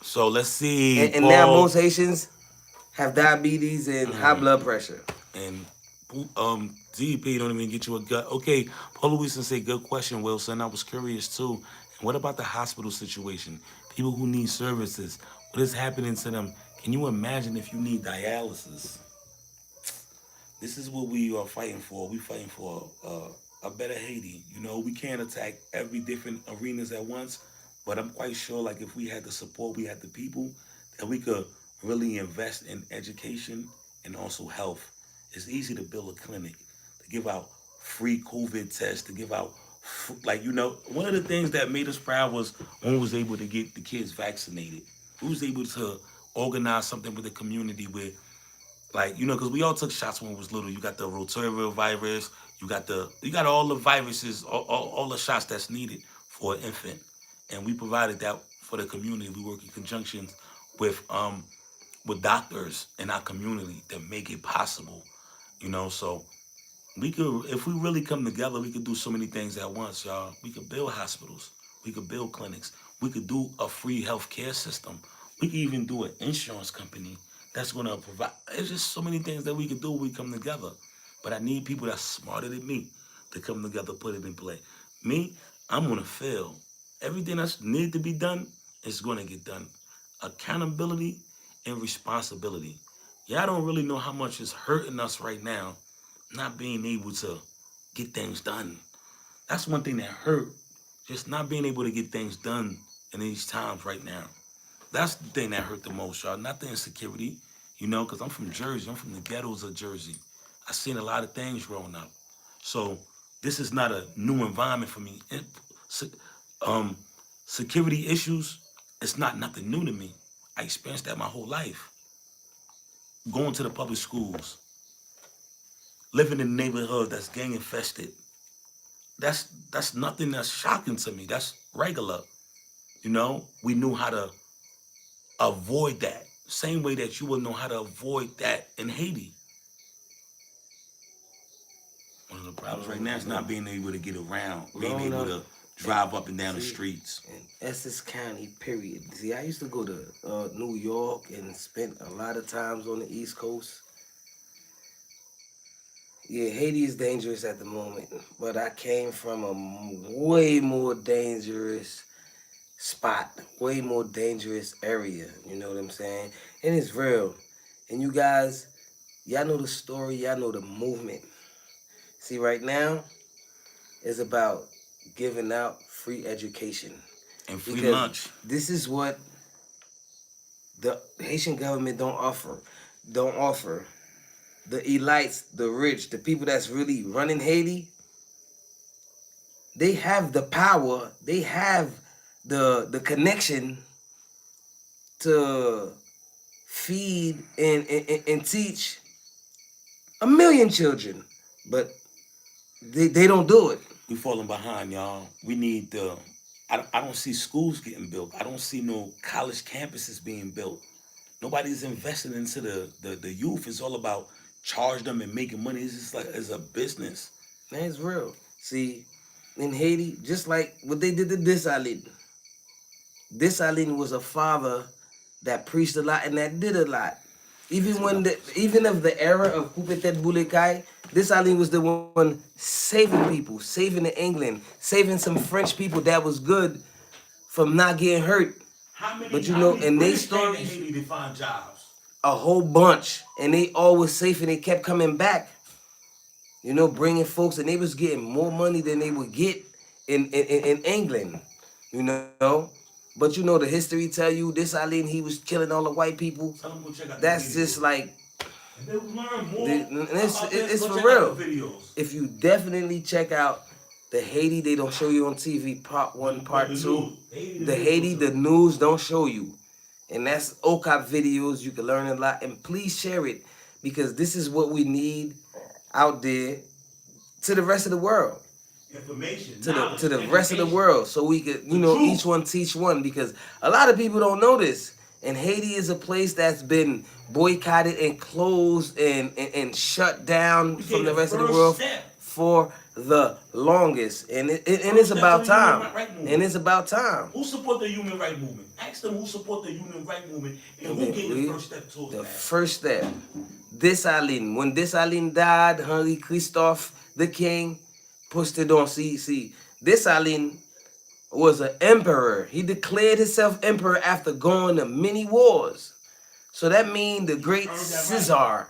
So let's see, And now Paul most Haitians have diabetes and high blood pressure. and DP don't even get you a gut. Okay, Paul Louison say good question, Wilson. I was curious too. And what about the hospital situation? People who need services, what is happening to them? Can you imagine if you need dialysis? This is what we are fighting for. We fighting for a better Haiti. You know, we can't attack every different arenas at once, but I'm quite sure, like, if we had the support, we had the people, that we could really invest in education and also health. It's easy to build a clinic, to give out free COVID tests, to give out, like, you know, one of the things that made us proud was when we was able to get the kids vaccinated. We was able to organize something with the community where like, you know, because we all took shots when we was little. You got the rotavirus virus. You got all the viruses, all the shots that's needed for an infant, and we provided that for the community. We work in conjunction with doctors in our community that make it possible. You know, so we could, if we really come together, we could do so many things at once, y'all. We could build hospitals. We could build clinics. We could do a free health care system. We could even do an insurance company that's gonna provide. It's just so many things that we could do when we come together. But I need people that's smarter than me to come together, put it in play. Me, I'm gonna fail. Everything that's needed to be done is gonna get done. Accountability and responsibility. Y'all don't really know how much is hurting us right now not being able to get things done. That's one thing that hurt. Just not being able to get things done in these times right now. That's the thing that hurt the most, y'all. Not the insecurity, you know, because I'm from Jersey. I'm from the ghettos of Jersey. I've seen a lot of things growing up. So this is not a new environment for me. Um, security issues, it's not nothing new to me. I experienced that my whole life. Going to the public schools, living in a neighborhood that's gang infested. That's nothing that's shocking to me. That's regular. We knew how to avoid that. Same way that you will know how to avoid that in Haiti. One of the problems right now is not being able to get around, being Growing able up, to drive up and down the see, streets. in Essex County, period. See, I used to go to New York and spent a lot of times on the East Coast. Yeah, Haiti is dangerous at the moment, but I came from a way more dangerous spot, way more dangerous area. You know what I'm saying? And it's real. And you guys, y'all know the story, y'all know the movement. See, right now, it's about giving out free education And free because lunch. this is what the Haitian government don't offer the elites, the rich, the people that's really running Haiti. They have the power, they have the connection to feed and teach a million children, but they don't do it. We falling behind, y'all. We need the. I don't see schools getting built. I don't see no college campuses being built. Nobody's investing into the youth. It's all about charge them and making money. It's just like it's a business. That's real. See, in Haiti, just like what they did to Dessalines. Dessalines was a father that preached a lot and that did a lot. Even of the era of Coupetet Boulekai, Dessalines was the one saving people, saving the England, saving some French people that was good from not getting hurt. But you know, and they stories Haiti to find jobs. a whole bunch, and they all was safe and they kept coming back. You know, bringing folks, and they was getting more money than they would get in England. You know, but you know the history tell you this Eileen he was killing all the white people. Tell them go check out the That's videos. just like And they'll learn more. it's Go for check out real. the videos. If you definitely check out the Haiti they don't show you on TV part one, part The two. news. The Haiti the news don't show you, and that's OCOP videos. You can learn a lot, and please share it because this is what we need out there to the rest of the world. Information. To the rest of the world so we could truth. each one teach one because a lot of people don't know this and Haiti is a place that's been boycotted and closed and shut down from the rest of the world for the longest and it's about time and it's about time. Who support the human rights movement? Ask them who support the human rights movement and who gave the first step towards the that. first step. Dessalines, when Dessalines died, Henri Christophe the king pushed it on. See, Dessalines was an emperor. He declared himself emperor after going to many wars. So that means the great Caesar,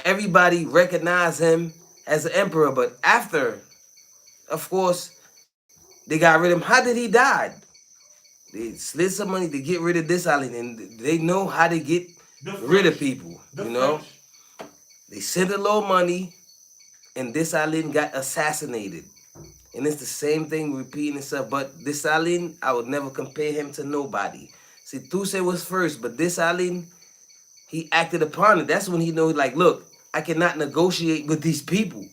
everybody recognized him as an emperor. But after, of course, they got rid of him. How did he die? They slid some money to get rid of Dessalines, and they know how to get rid of people. They sent a little money, and Dessalines got assassinated. And it's the same thing repeating itself. But Dessalines, I would never compare him to nobody. See, Toussaint was first, but Dessalines, he acted upon it. That's when he knew, like, look, I cannot negotiate with these people.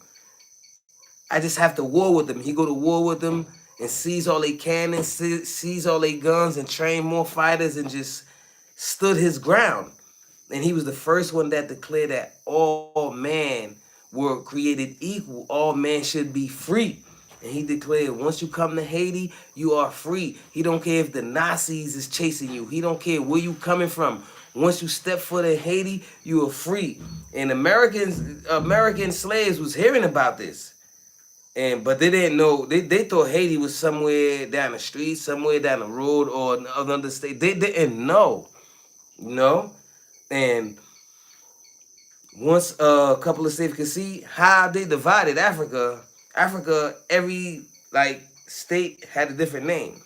I just have to war with them. He go to war with them and seize all they cannons, seize all their guns, and train more fighters and just stood his ground. And he was the first one that declared that all men were created equal. All men should be free. And he declared, once you come to Haiti, you are free. He don't care if the Nazis is chasing you. He don't care where you coming from. Once you step foot in Haiti, you are free. And American slaves was hearing about this. But they didn't know. They thought Haiti was somewhere down the street, somewhere down the road, or another state. They didn't know. And once a couple of states could see how they divided Africa, every state had a different name,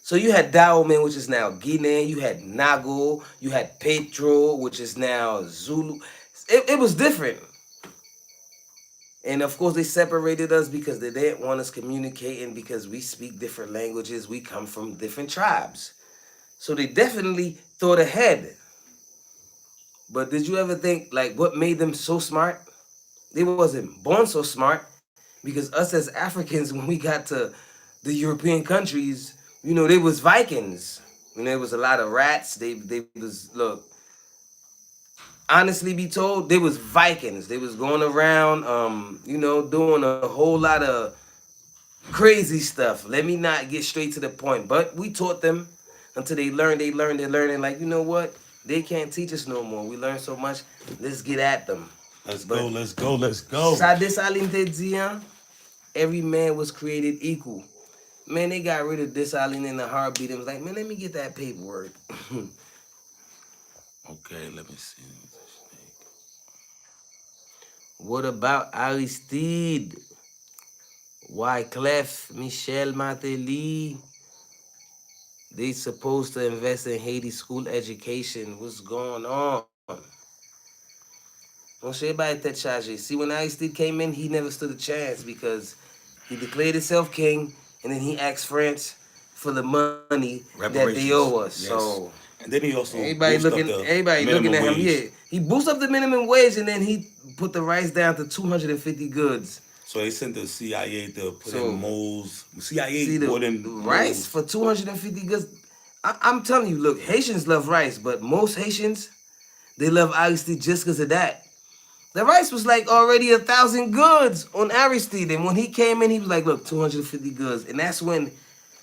So you had Dahomey, which is now Guinea. You had Nago. You had Petro, which is now Zulu. It was different. And of course, they separated us because they didn't want us communicating because we speak different languages. We come from different tribes. So they definitely thought ahead. But did you ever think like what made them so smart? They wasn't born so smart because us as Africans, when we got to the European countries, they was Vikings. There was a lot of rats. They was look. Honestly, be told, they was Vikings. They was going around, doing a whole lot of crazy stuff. Let me not get straight to the point, but we taught them until they learned. And like, you know what? They can't teach us no more. We learned so much. Let's get at them. Let's go, But let's go, let's go. Sade Salim Tedzian, every man was created equal. Man, they got rid of Dessalines in a heartbeat. It was like, man, let me get that paperwork. Okay, let me see. What about Aristide? Wyclef, Michel Martelly? They supposed to invest in Haiti school education. What's going on? Don't say everybody that charge. See, when Aristide came in, he never stood a chance because he declared himself king and then he asked France for the money that they owe us. Reparations. So Yes. And then he also everybody looking minimum at him. wage. Yeah, he boosted up the minimum wage and then he put the rice down to 250 goods. So they sent the CIA to put So, in moles. CIA See more the than rice moles. for 250 goods. I'm telling you, look, Haitians love rice, but most Haitians they love Aristide just because of that. The rice was like already 1,000 goods on Aristide, and when he came in, he was like, "Look, 250 goods," and that's when,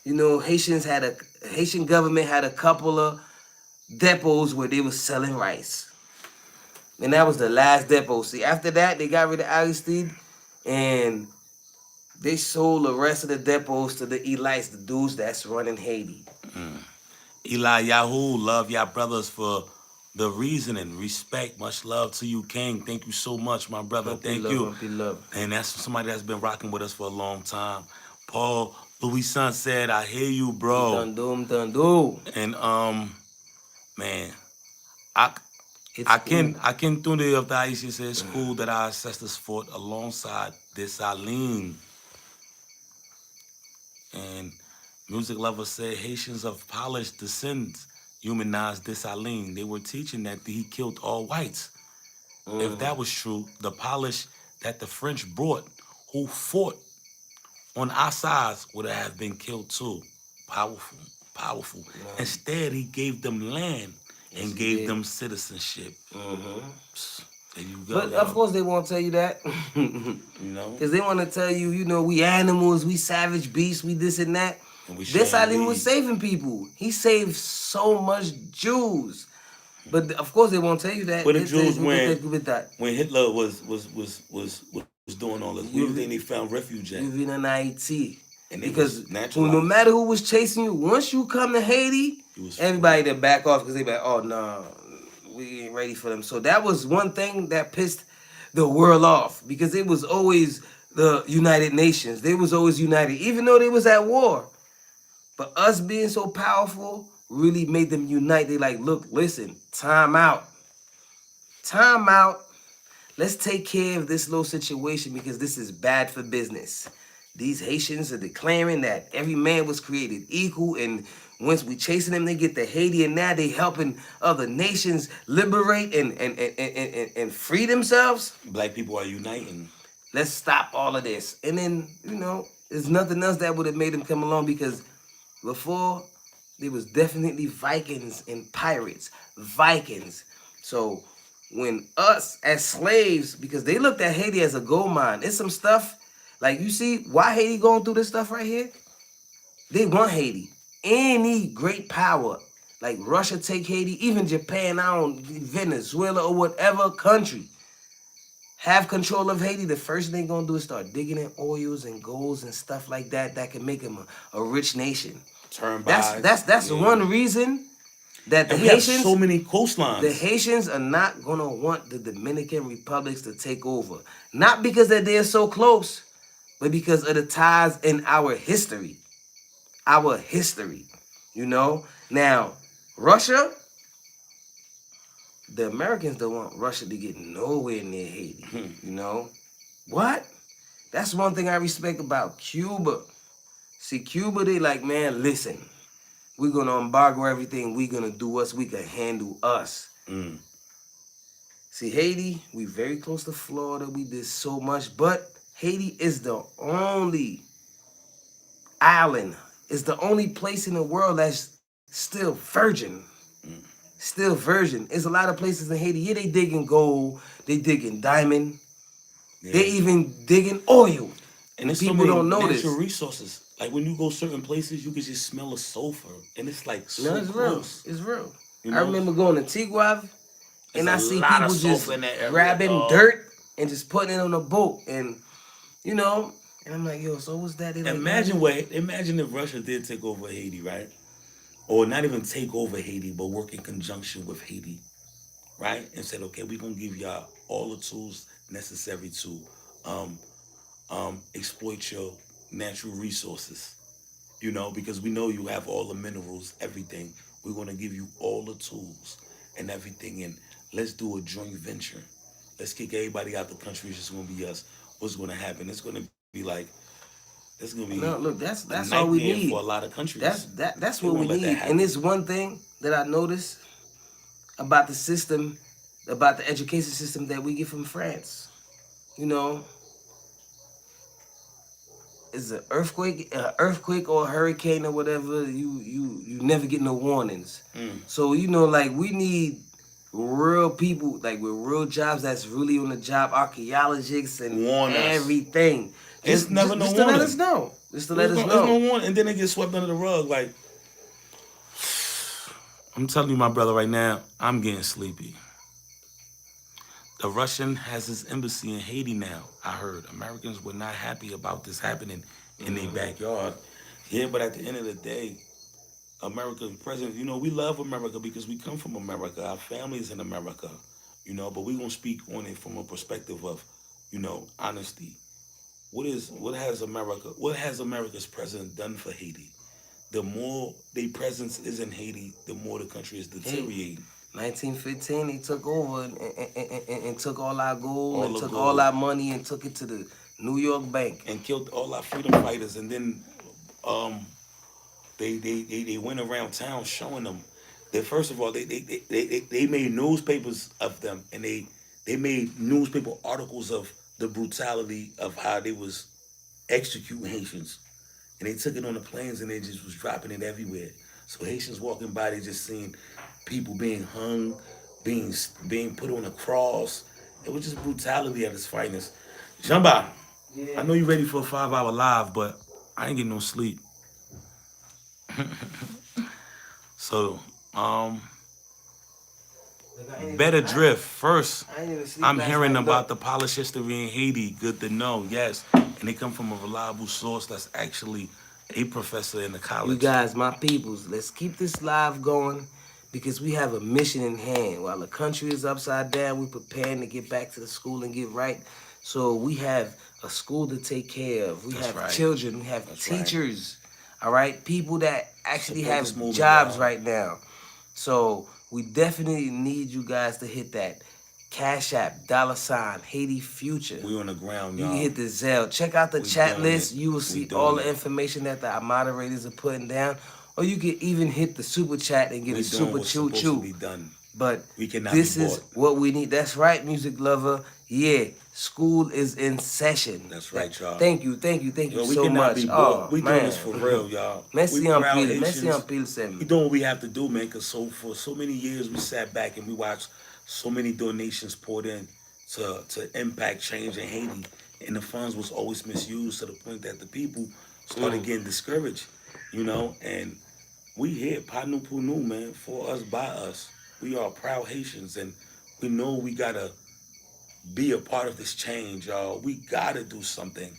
Haitian government had a couple of depots where they was selling rice, and that was the last depot. See, after that, they got rid of Aristide, and they sold the rest of the depots to the elites, the dudes that's running Haiti. Eli Yahoo, love y'all brothers for the reasoning. Respect, much love to you, King. Thank you so much, my brother. Thank you. Love. And that's somebody that's been rocking with us for a long time. Paul Louis Son said, I hear you, bro. Mtando. And man, I It's I cool. can tune it of the Aisha said it's cool that our ancestors fought alongside this Aline. And music lovers said Haitians of polished descent humanized Dessalines. They were teaching that he killed all whites. If that was true, the polish that the French brought, who fought on our sides, would have been killed too. Powerful, powerful. Instead, he gave them land and gave them citizenship. There you go. But of course they won't tell you that. Because they want to tell you, we animals, we savage beasts, we this and that. And we Dessalines was lead. saving people. He saved so much Jews. But of course they won't tell you that. Where the Jews went that. when Hitler was doing all this? Where do you think they found refuge at? You've been in Haiti. And they Because was naturalized. no matter who was chasing you, once you come to Haiti, everybody that back off because they be like, oh no, we ain't ready for them. So that was one thing that pissed the world off because it was always the United Nations. They was always united, even though they was at war. But us being so powerful really made them unite. They like, look, listen, time out. Time out. Let's take care of this little situation because this is bad for business. These Haitians are declaring that every man was created equal, and once we chasing them, they get to Haiti, and now they helping other nations liberate and free themselves. Black people are uniting. Let's stop all of this. And then, there's nothing else that would have made them come along because before, there was definitely Vikings and pirates. Vikings. So when us as slaves, because they looked at Haiti as a gold mine, it's some stuff, like you see, why Haiti going through this stuff right here? They want Haiti. Any great power, like Russia take Haiti, even Japan, Venezuela or whatever country, have control of Haiti, the first thing they're going to do is start digging in oils and golds and stuff like that can make them a rich nation. That's one reason that the Haitians have so many coastlines. The Haitians are not gonna want the Dominican republics to take over, not because that they're so close, but because of the ties in our history. Our history, Now, Russia, the Americans don't want Russia to get nowhere near Haiti. What? That's one thing I respect about Cuba. See, Cuba, they like, man, listen. We're gonna embargo everything. We're gonna do us. We can handle us. Mm. See, Haiti, we very close to Florida. We did so much, but Haiti is the only island. It's the only place in the world that's still virgin. Still virgin. There's a lot of places in Haiti. Yeah, they digging gold. They digging diamond. Yeah. They even digging oil. And there's so People many don't know natural this. resources. Like when you go certain places, you can just smell a sulfur, and it's like No, so it's real. close. It's real. You I know, remember going to Tiguave there's and a I see lot of people just sulfur in that area, grabbing dog. dirt and just putting it on a boat. And, you know, and I'm like, yo, so what's that? They like, Imagine man, what. Imagine if Russia did take over Haiti, right? Or not even take over Haiti, but work in conjunction with Haiti, right? And said, okay, we're gonna give y'all all the tools necessary to um, exploit your natural resources. You know, because we know you have all the minerals, everything. We're gonna give you all the tools and everything, and let's do a joint venture. Let's kick everybody out the country. It's just gonna be us. What's gonna happen? It's gonna be like, it's gonna be no, look, a that's all we nightmare for a need. lot of countries. That's They what won't we let that need. And happen. it's one thing that I noticed about the system, about the education system that we get from France. You know, it's an earthquake or a hurricane or whatever. You never get no warnings. Mm. So you know, like we need real people, like with real jobs that's really on the job, archaeologists and Warn us. everything. It's never no Just to let us warning. know. Just to let us There's no know. warning, and then they get swept under the rug. Like I'm telling you, my brother, right now, I'm getting sleepy. The Russian has his embassy in Haiti now. I heard Americans were not happy about this happening in their backyard. Yeah, but at the end of the day, America's president, you know, we love America because we come from America. Our families in America, you know, but we're gonna speak on it from a perspective of, you know, honesty. What has America's president done for Haiti? The more their presence is in Haiti, the more the country is Hey, deteriorating. 1915, he took over and took all our gold All and the took all gold our money and took it to the New York Bank. and killed all our freedom fighters, and then um, they went around town showing them that first of all they made newspapers of them, and they made newspaper articles of the brutality of how they was executing Haitians, and they took it on the planes and they just was dropping it everywhere. So Haitians walking by, they just seen people being hung, being being put on a cross. It was just brutality at its finest. Jamba, I Yeah. know you ready for a 5 hour live, but I ain't getting no sleep. So, Like better drift. First, I ain't even sleep I'm last hearing night. about Look, the polished history in Haiti. Good to know, yes. And they come from a reliable source that's actually a professor in the you college. guys, my peoples, let's keep this live going because we have a mission in hand. While the country is upside down, we're preparing to get back to the school and get right. So we have a school to take care of. We That's have right. children. We have That's right. teachers. All right, people that actually Support this have movement, jobs y'all. right now. So we definitely need you guys to hit that Cash App, $ Haiti Future. We on the ground, You can y'all. hit the Zelle. Check out the We chat doing it. list. You will We see all doing the it. information that the moderators are putting down. Or you can even hit the super chat and get a We doing super what's choo supposed to choo. be done. But We cannot be this is bought. what we need. That's right, music lover. Yeah, school is in session. That's right, y'all. Thank you, thank you Yo, we so cannot much. be bought. Oh We doing this man. for real, y'all. We Merci en proud pile. Merci en Haitians. pile, We Sam. doing what we have to do, man. Cause for so many years we sat back and we watched so many donations poured in to impact change in Haiti, and the funds was always misused to the point that the people started getting discouraged, you know. And we here, Panu Punu, man, for us by us. We are proud Haitians, and we know we gotta be a part of this change, y'all. We gotta do something,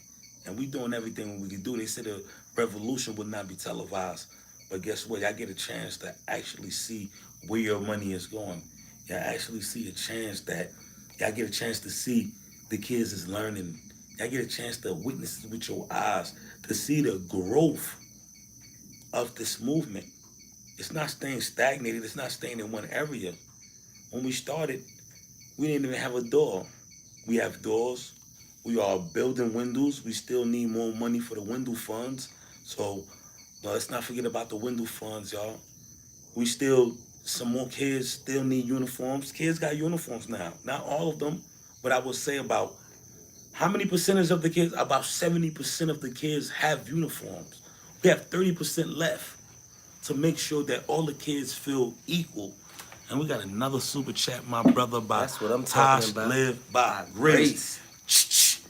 and we doing everything we can do. They said the revolution would not be televised, but guess what? Y'all get a chance to actually see where your money is going. Y'all actually see a chance that y'all get a chance to see the kids is learning. Y'all get a chance to witness it with your eyes, to see the growth of this movement. It's not staying stagnated. It's not staying in one area. When we started, we didn't even have a door. We have doors. We are building windows. We still need more money for the window funds. So No, let's not forget about the window funds, y'all. We still, some more kids still need uniforms. Kids got uniforms now. Not all of them, but I would say about how many percentage of the kids? About 70% of the kids have uniforms. We have 30% left to make sure that all the kids feel equal. And we got another super chat, my brother, by That's what I'm talking Tosh about. Live by By Grace. grace.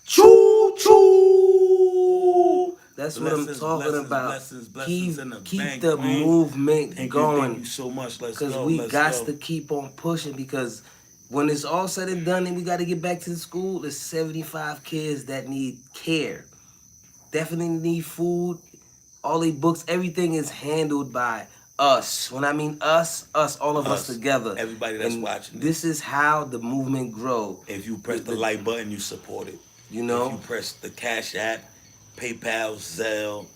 Choo choo. That's what I'm Blessings, talking blessings, about. blessings, blessings in the Keep bank, the Queen. movement Thank you going. so much. Let's Cause go, we let's got go. to keep on pushing because when it's all said and done and we got to get back to the school, there's 75 kids that need care. Definitely need food. All the books, everything is handled by us. When I mean us, all of us Us, together. everybody that's And watching this this. is how the movement grow. If you press the like button, you support it. You If you know, press the Cash App, PayPal, Zelle,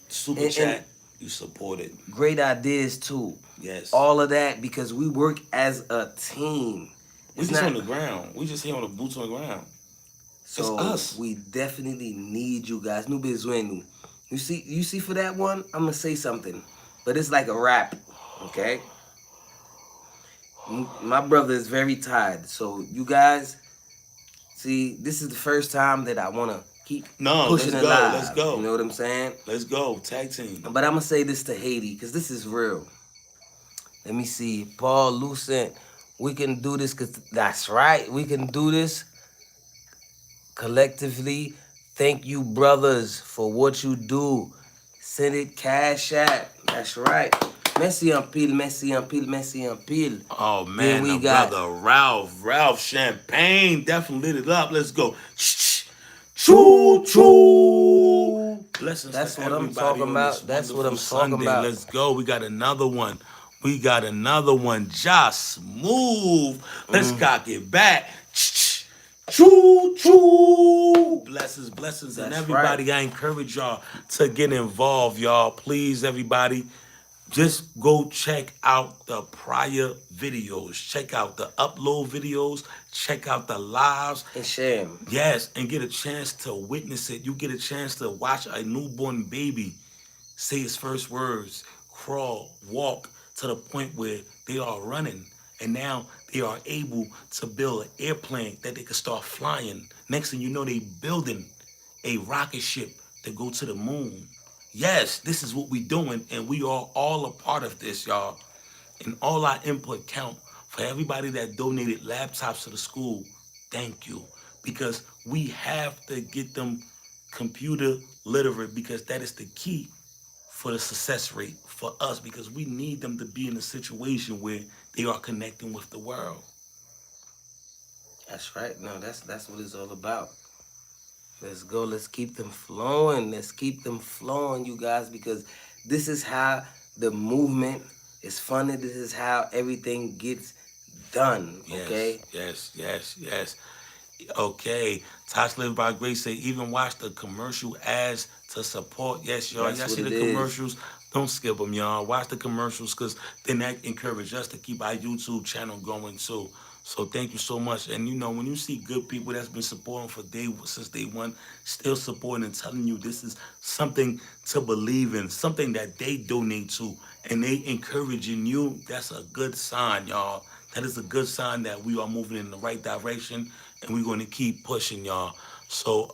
Super and Chat, you support it. great ideas too. Yes. All of that because we work as a team. We It's just on not the ground. We just here on the boots on the ground. It's so us. we definitely need you guys. New Bezwenu. You see for that one, I'm gonna say something. But it's like a rap. Okay? My brother is very tired. So you guys, see, this is the first time that I wanna keep No, pushing let's it go. Let's live. You go. know what I'm saying? Let's go. Tag team. But I'm gonna say this to Haiti, because this is real. Let me see. Paul Lucent, we can do this because that's right. We can do this collectively. Thank you, brothers, for what you do. Send it cash app. That's right. Messi en pile, Messi en pile, Messi en pile. Oh Then man, we the got brother Ralph Champagne definitely lit it up. Let's go. Choo choo. Blessings that's to what I'm everybody talking on this about. That's what wonderful I'm talking Sunday. about. Let's go. We got another one. We got another one. Just move. Let's cock it back. Choo choo. Blessings, blessings, and That's right. everybody. I encourage y'all to get involved, y'all. Please, everybody. Just go check out the prior videos. Check out the upload videos. Check out the lives. And shame. Yes, and get a chance to witness it. You get a chance to watch a newborn baby say his first words, crawl, walk to the point where they are running. And now they are able to build an airplane that they can start flying. Next thing you know, they building a rocket ship to go to the moon. Yes, this is what we doing, and we are all a part of this, y'all. And all our input count. For everybody that donated laptops to the school, thank you. Because we have to get them computer literate because that is the key for the success rate for us because we need them to be in a situation where they are connecting with the world. That's right. No, that's what it's all about. Let's go. Let's keep them flowing. Let's keep them flowing, you guys, because this is how the movement is funded. This is how everything gets done. Yes, Okay? yes, yes, yes. Okay, Tosh Live by Grace say even watch the commercial ads to support. Yes, y'all. That's Y'all what see it the is. commercials? Don't skip them, y'all. Watch the commercials because then that encourage us to keep our YouTube channel going too. So thank you so much. And you know when you see good people that's been supporting for since day one, still supporting and telling you this is something to believe in, something that they donate to, and they encouraging you. That's a good sign, y'all. That is a good sign that we are moving in the right direction and we're going to keep pushing, y'all. So,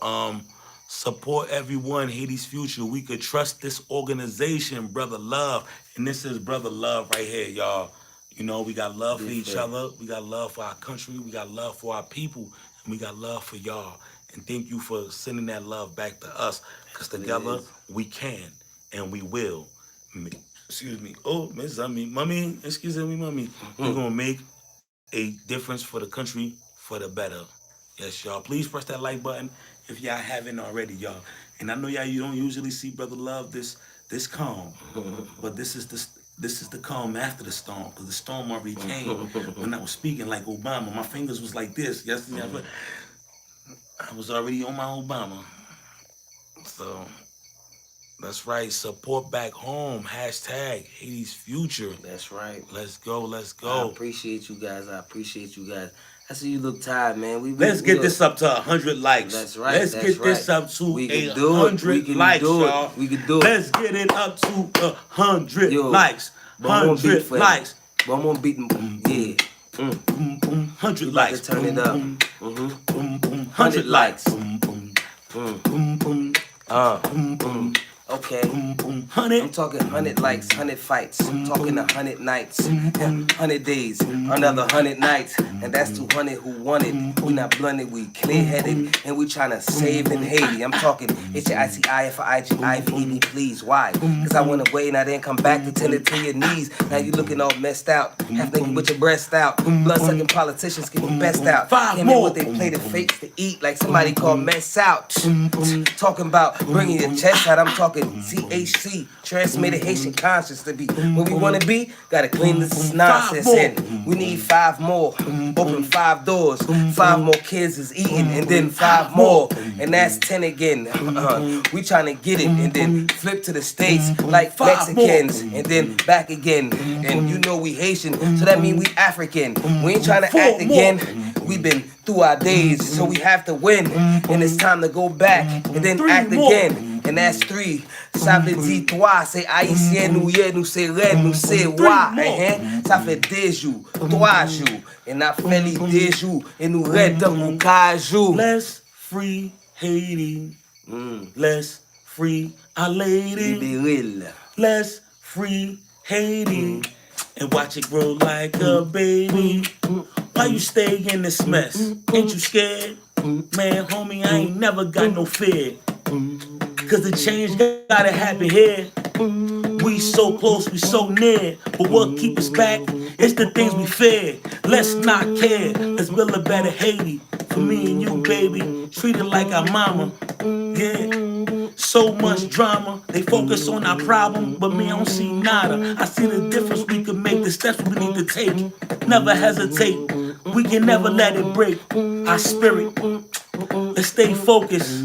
support everyone, Haiti's future. We could trust this organization, Brother Love. And this is Brother Love right here, y'all. You know, we got love for each Different. other. We got love for our country. We got love for our people. And we got love for y'all. And thank you for sending that love back to us. Because That's what it together, is. we can and we will. Excuse me. Oh, Miss, Mommy, excuse me, Mommy. We're going to make a difference for the country for the better. Yes, y'all. Please press that like button if y'all haven't already, y'all. And I know y'all you don't usually see Brother Love this calm, but this is the calm after the storm because the storm already came when I was speaking like Obama. My fingers was like this. Yes, yeah, but I was already on my Obama. So that's right. Support back home. Hashtag Haiti's future. That's right. Let's go. Let's I go. appreciate you guys. I appreciate you guys. I see you look tired, man. Let's get this up to 100 likes. That's right. Let's get this up to We can do it. 100 likes, y'all. We can do it. Let's get it up to 100 likes. 100 likes. One more beat. Yeah. 100 likes. Turn it up. 100 likes. Okay. I'm talking 100 likes, 100 fights. I'm talking 100 nights, 100 days, another 100 nights. And that's 200 who want it. We not blunted, we clear-headed, and we tryna save in Haiti. I'm talking HAITIFIGIVE, please. Why? Cause I went away and I didn't come back to tend it to your knees. Now you looking all messed out, half naked with your breast out. Blood-sucking politicians get the best out. Came in with they plated fakes to eat like somebody called mess out. Talking about bringing your chest out, I'm talking CHC, transmitted Haitian conscious to be where we wanna be. Gotta clean this nonsense in. We need 5 more. Open 5 doors. 5 more kids is eating, and then 5 more, and that's 10 again. We tryna get it, and then flip to the States like Mexicans, and then back again. And you know we Haitian, so that mean we African. We ain't tryna act again. We been through our days, so we have to win. And it's time to go back and then act again. And that's 3. Ça fait 10 3, c'est haïtien, nous yé, nous c'est red, nous c'est wa. Ça fait 2 jours, 3 jours. Et n'a fait les 2 jours, et nous red dans 4 jours. Let's free Haiti. Let's free our lady. Libéril. Let's free Haiti. And watch it grow like a baby. Why you stay in this mess? Ain't you scared? Man, homie, I ain't never got no fear. Cause the change gotta happen here. We so close, we so near. But what keep us back? It's the things we fear. Let's not care. Let's build a better Haiti. For me and you, baby. Treat it like our mama. Yeah. So much drama. They focus on our problem, but me, I don't see nada. I see the difference we can make, the steps we need to take. Never hesitate. We can never let it break our spirit. Let's stay focused.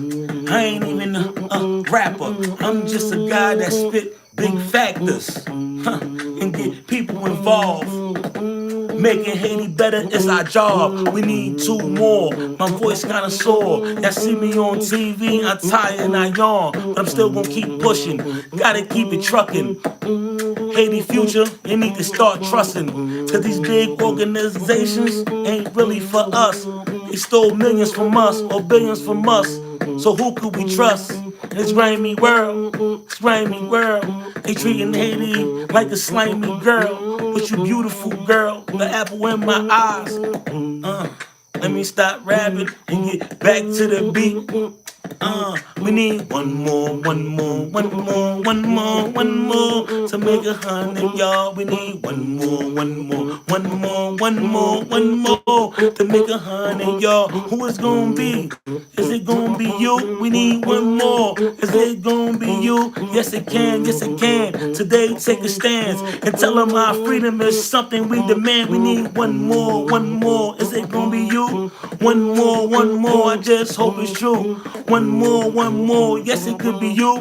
I ain't even a rapper. I'm just a guy that spit big factors and get people involved. Making Haiti better is our job. We need 2 more. My voice kinda sore. Y'all see me on TV, I tired and I yawn, but I'm still gonna keep pushing. Gotta keep it trucking. HaitiFuture, you need to start trusting. Cause these big organizations ain't really for us. They stole millions from us or billions from us. So who could we trust? It's grimy world, it's grimy world. They treating Haiti like a slimy girl. But you beautiful girl, the apple in my eyes. Let me stop rapping and get back to the beat. We need one more to make 100, y'all. We need one more to make 100, y'all. Who is gonna be? Is it gonna be you? We need one more. Is it gonna be you? Yes it can, yes it can. Today take a stance and tell them our freedom is something we demand. We need one more. Is it gonna be you? One more. I just hope it's true. One more. Yes, it could be you.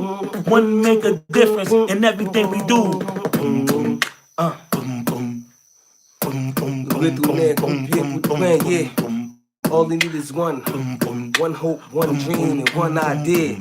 One make a difference in everything we do. Yeah. All they need is one hope, one dream, and one idea.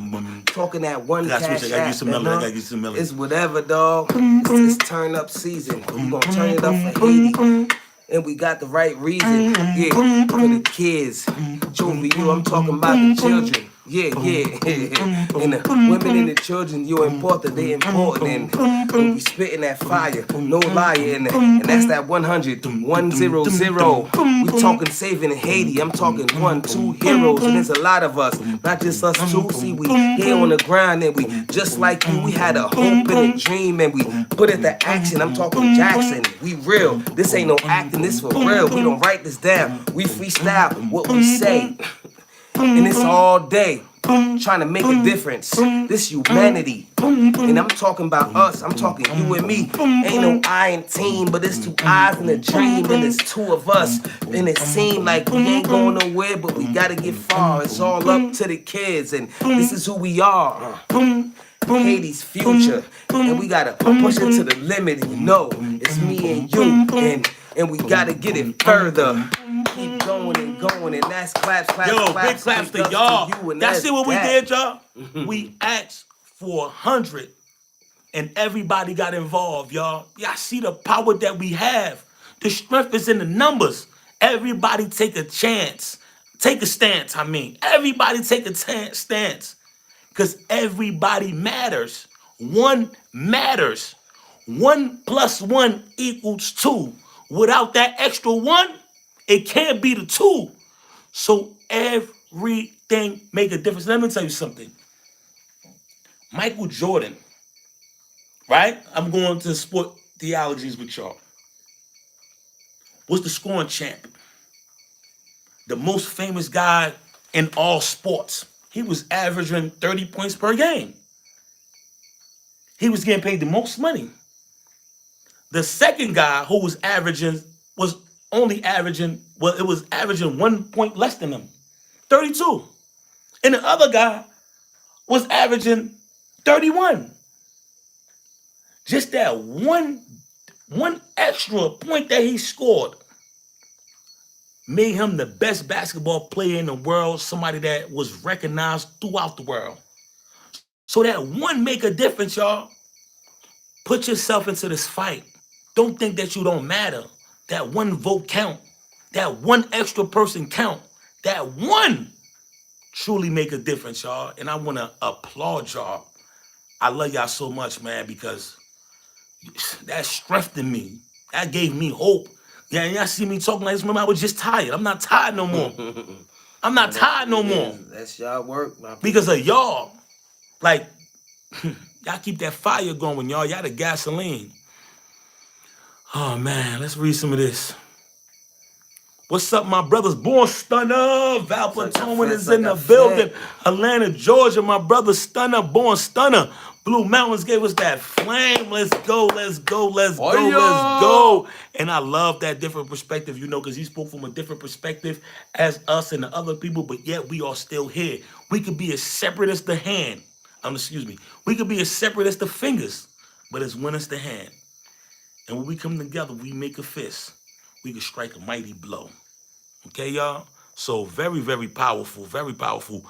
Talking that one Cashapp. It's whatever, dog. It's turn up season. We gonna turn it up for Haiti. And we got the right reason, yeah, for the kids. Juvie, you, I'm talking about the children. Yeah. And the women and the children, you're important, they important. And we spitting that fire, no liar. And that's that 100, 100. We talking saving in Haiti, I'm talking 1, 2 heroes. And there's a lot of us, not just us two. See, we here on the grind and we, just like you, we had a hope and a dream and we put it to action. I'm talking Jackson, we real. This ain't no acting, this for real. We don't write this down, we freestyle what we say. And it's all day, trying to make a difference. This humanity, and I'm talking about us, I'm talking you and me. Ain't no I in team, but it's 2 eyes in a dream, and it's 2 of us. And it seemed like we ain't going nowhere, but we gotta get far. It's all up to the kids, and this is who we are. Haiti's future, and we gotta push it to the limit. You know, it's me and you, and we gotta get it further. Keep going. going, and that's claps, claps, Yo, big claps, claps big to ups y'all. to you, and Y'all that's see what we that. did, y'all? We asked for 100, and everybody got involved, y'all. Y'all see the power that we have. The strength is in the numbers. Everybody take a chance. Take a stance, I mean. Everybody take a stance. Because everybody matters. One matters. 1 + 1 = 2. Without that extra one, it can't be the two. So everything make a difference. Let me tell you something. Michael Jordan, right? I'm going to sport theologies with y'all. Was the scoring champ. The most famous guy in all sports. He was averaging 30 points per game. He was getting paid the most money. The second guy who was averaging was only averaging, well, it was averaging 1 point less than him, 32. And the other guy was averaging 31. Just that one extra point that he scored made him the best basketball player in the world, somebody that was recognized throughout the world. So that one make a difference, y'all. Put yourself into this fight. Don't think that you don't matter. That one vote count. That one extra person count. That one truly make a difference, y'all. And I want to applaud y'all. I love y'all so much, man, because that strengthened me. That gave me hope. Yeah, and y'all see me talking like this. Remember, I was just tired. I'm not tired no more. I'm not tired no more. That's y'all work, my people. Because of y'all. Like, y'all keep that fire going, y'all. Y'all the gasoline. Oh, man. Let's read some of this. What's up, my brothers? Born Stunner. Val Platoon is in the building. Atlanta, Georgia. My brother Stunner. Born Stunner. Blue Mountains gave us that flame. Let's go, let's go, let's go, let's go. And I love that different perspective, because he spoke from a different perspective as us and the other people, but yet we are still here. We could be as separate as the hand. We could be as separate as the fingers, but as one as the hand. And when we come together, we make a fist. We can strike a mighty blow. Okay, y'all? So very, very powerful, very powerful.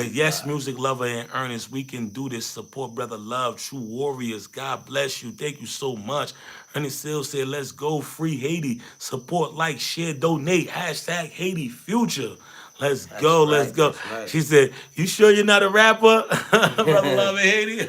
Yes, music lover and Ernest, we can do this. Support Brother Love, True Warriors. God bless you. Thank you so much. Ernest still said, let's go free Haiti. Support, like, share, donate. Hashtag HaitiFuture. Let's go, let's go. Right. She said, you sure you're not a rapper? Brother Love in Haiti.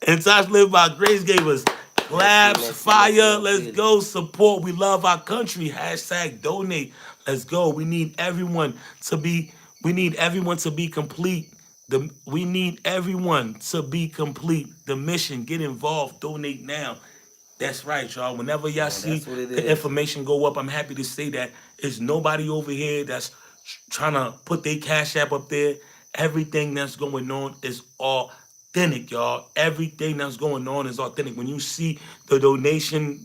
And Tosh Live by Grace gave us claps, fire. Let's go, support. We love our country. Hashtag donate. Let's go. We need everyone to be complete. We need everyone to be complete. The mission. Get involved. Donate now. That's right, y'all. Whenever y'all see the information go up, I'm happy to say that there's nobody over here that's trying to put their Cash App up there. Everything that's going on is authentic, y'all. Everything that's going on is authentic. When you see the donation,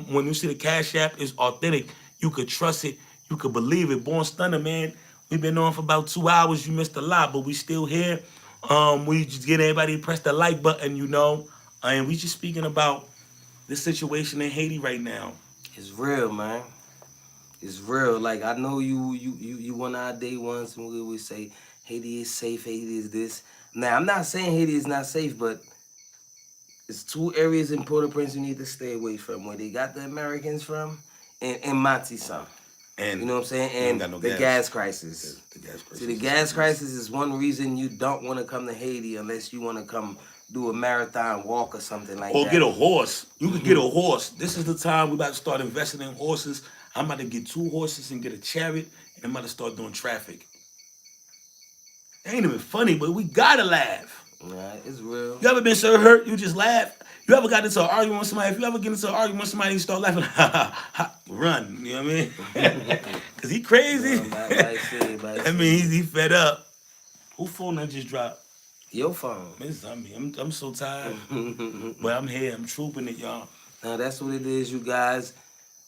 when you see the Cash App is authentic, you could trust it, you could believe it. Born Stunner, man. We've been on for about 2 hours. You missed a lot, but we still here. We just get everybody to press the like button, and we just speaking about the situation in Haiti right now. It's real, man. It's real. Like, I know you one of our day ones when we always say Haiti is safe, Haiti is this. Now, I'm not saying Haiti is not safe, but it's 2 areas in Port-au-Prince you need to stay away from, where they got the Americans from and Matissa. And you know what I'm saying? And the gas crisis. The gas crisis. See, the gas crisis is one reason you don't want to come to Haiti unless you want to come do a marathon walk or something like that. Or get a horse. You could get a horse. This is the time we're about to start investing in horses. I'm about to get 2 horses and get a chariot, and I'm about to start doing traffic. It ain't even funny, but we gotta laugh. Right, it's real. You ever been so hurt, you just laugh? You ever got into an argument with somebody? If you ever get into an argument with somebody, you start laughing, run. You know what I mean? Because he crazy. I mean, he fed up. Who phone that just dropped? Your phone. I'm so tired. But I'm here. I'm trooping it, y'all. Now, that's what it is, you guys.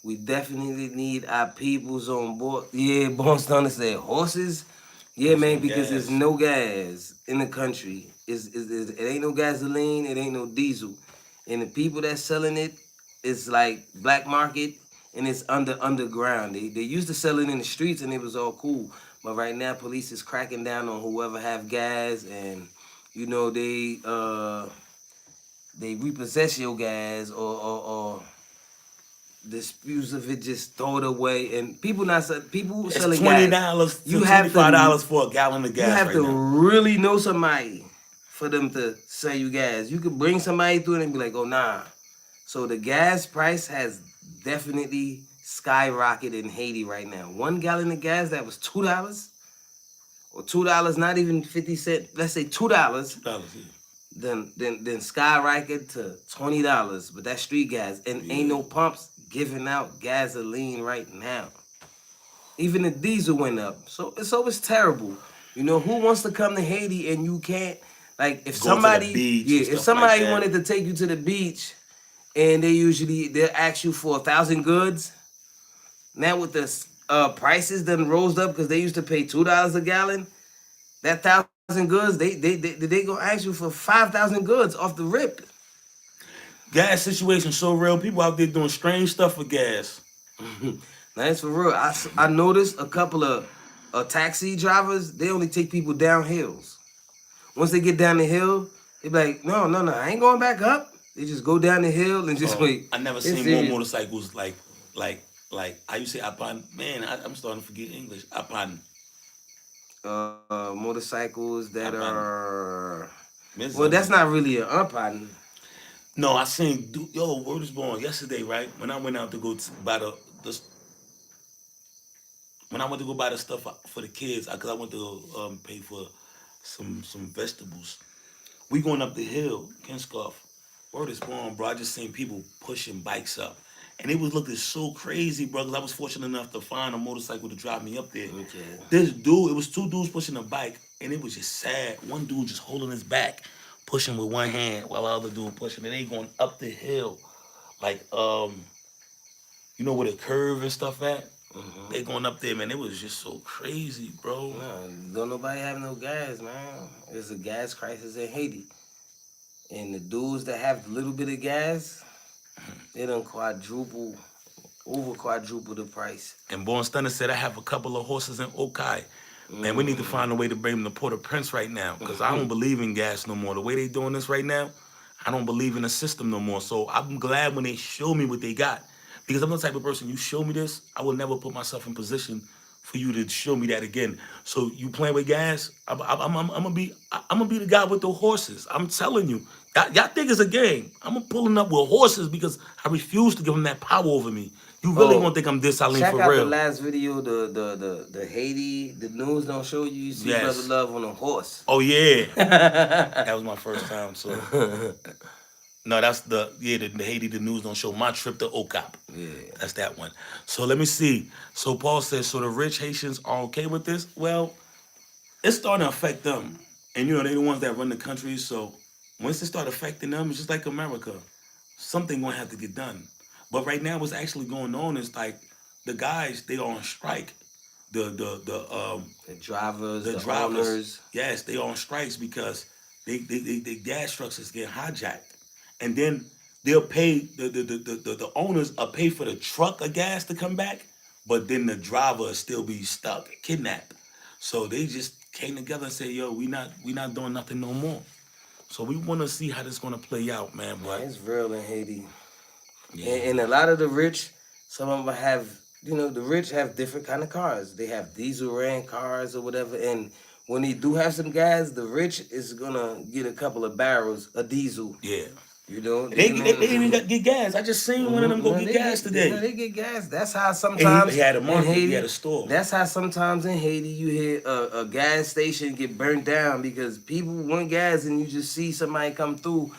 We definitely need our peoples on board. Yeah, Born Stunner said horses. Yeah, man, because there's no gas in the country. It ain't no gasoline. It ain't no diesel. And the people that's selling it, it's like black market. and it's underground. They used to sell it in the streets and it was all cool. But right now police is cracking down on whoever have gas, and you know they repossess your gas, or disputes of it, just throw it away. And people It's selling gas, $20 to you have to $25 for a gallon of you gas have right to now. really know somebody for them to sell you gas. You could bring somebody through and be like, oh nah. So the gas price has definitely skyrocketed in Haiti right now. 1 gallon of gas that was $2, or $2, not even 50 cents. Let's say $2. $2, yeah. Then skyrocket to $20. But that's street gas, and ain't Yeah. no pumps giving out gasoline right now. Even the diesel went up, so it's terrible. You know, who wants to come to Haiti and you can't, like, if Go to the somebody, beach yeah, and if stuff like somebody that. wanted to take you to the beach, and they'll ask you for 1,000 goods. Now with the prices done rose up because they used to pay $2 a gallon. That 1,000 goods, they gonna ask you for 5,000 goods off the rip. Gas situation so real. People out there doing strange stuff for gas. Now it's for real. I noticed a couple of taxi drivers. They only take people down hills. Once they get down the hill, they be like, no, no, no, I ain't going back up. They just go down the hill and just wait. I never It's seen more serious. motorcycles like I used to say upon. Man, I'm starting to forget English. Upon. Motorcycles that Upon. are, Miss well, that's something. not really an upon. No, I seen. Yo, word is born yesterday, right? When I went out to go buy the when I went to go buy the stuff for the kids, cause I went to pay for some vegetables. We going up the hill, Kinscoff. Word is born, bro. I just seen people pushing bikes up. And it was looking so crazy, bro, because I was fortunate enough to find a motorcycle to drive me up there. Okay. This dude, it was two dudes pushing a bike, and it was just sad. One dude just holding his back, pushing with one hand, while the other dude pushing. And they going up the hill, like, you know where the curve and stuff at? They going up there, man. It was just so crazy, bro. No, don't nobody have no gas, man. There's a gas crisis in Haiti. And the dudes that have a little bit of gas, they done over quadruple the price. And Born Stunner said, I have a couple of horses in Okai. Man, we need to find a way to bring them to Port-au-Prince right now, because I don't believe in gas no more. The way they doing this right now, I don't believe in the system no more. So I'm glad when they show me what they got, because I'm the type of person, you show me this, I will never put myself in position for you to show me that again. So you playing with gas, I'm gonna be the guy with the horses. I'm telling you, y'all think it's a game. I'm pulling up with horses because I refuse to give them that power over me. You really Oh, gonna think I'm this Eileen check for out the real? last video, the Haiti, the news don't show you. You see Yes. Brother Love on a horse. Oh yeah, that was my first time. So no, that's the Haiti. The news don't show my trip to Okap. Yeah. That's that one. So let me see. So Paul says, so the rich Haitians are okay with this? Well, it's starting to affect them. And you know, they're the ones that run the country. So once it start affecting them, it's just like America. Something gonna have to get done. But right now what's actually going on is like the guys, they are on strike. The drivers, The the drivers, owners. yes, they on strikes because they gas trucks is getting hijacked. And then they'll pay the owners will pay for the truck of gas to come back, but then the driver will still be stuck, kidnapped. So they just came together and said, yo, we not doing nothing no more. So we wanna see how this gonna play out, man. Man, But it's real in Haiti. yeah. And a lot of the rich, some of them have, the rich have different kind of cars. They have diesel ran cars or whatever. And when they do have some gas, the rich is gonna get a couple of barrels of diesel. Yeah. You know, They even got get gas. I just seen one of them go No, get they gas today. They get gas. That's how And sometimes he had a in market, Haiti, he had a store. that's how sometimes in Haiti you hear a gas station get burnt down because people want gas and you just see somebody come through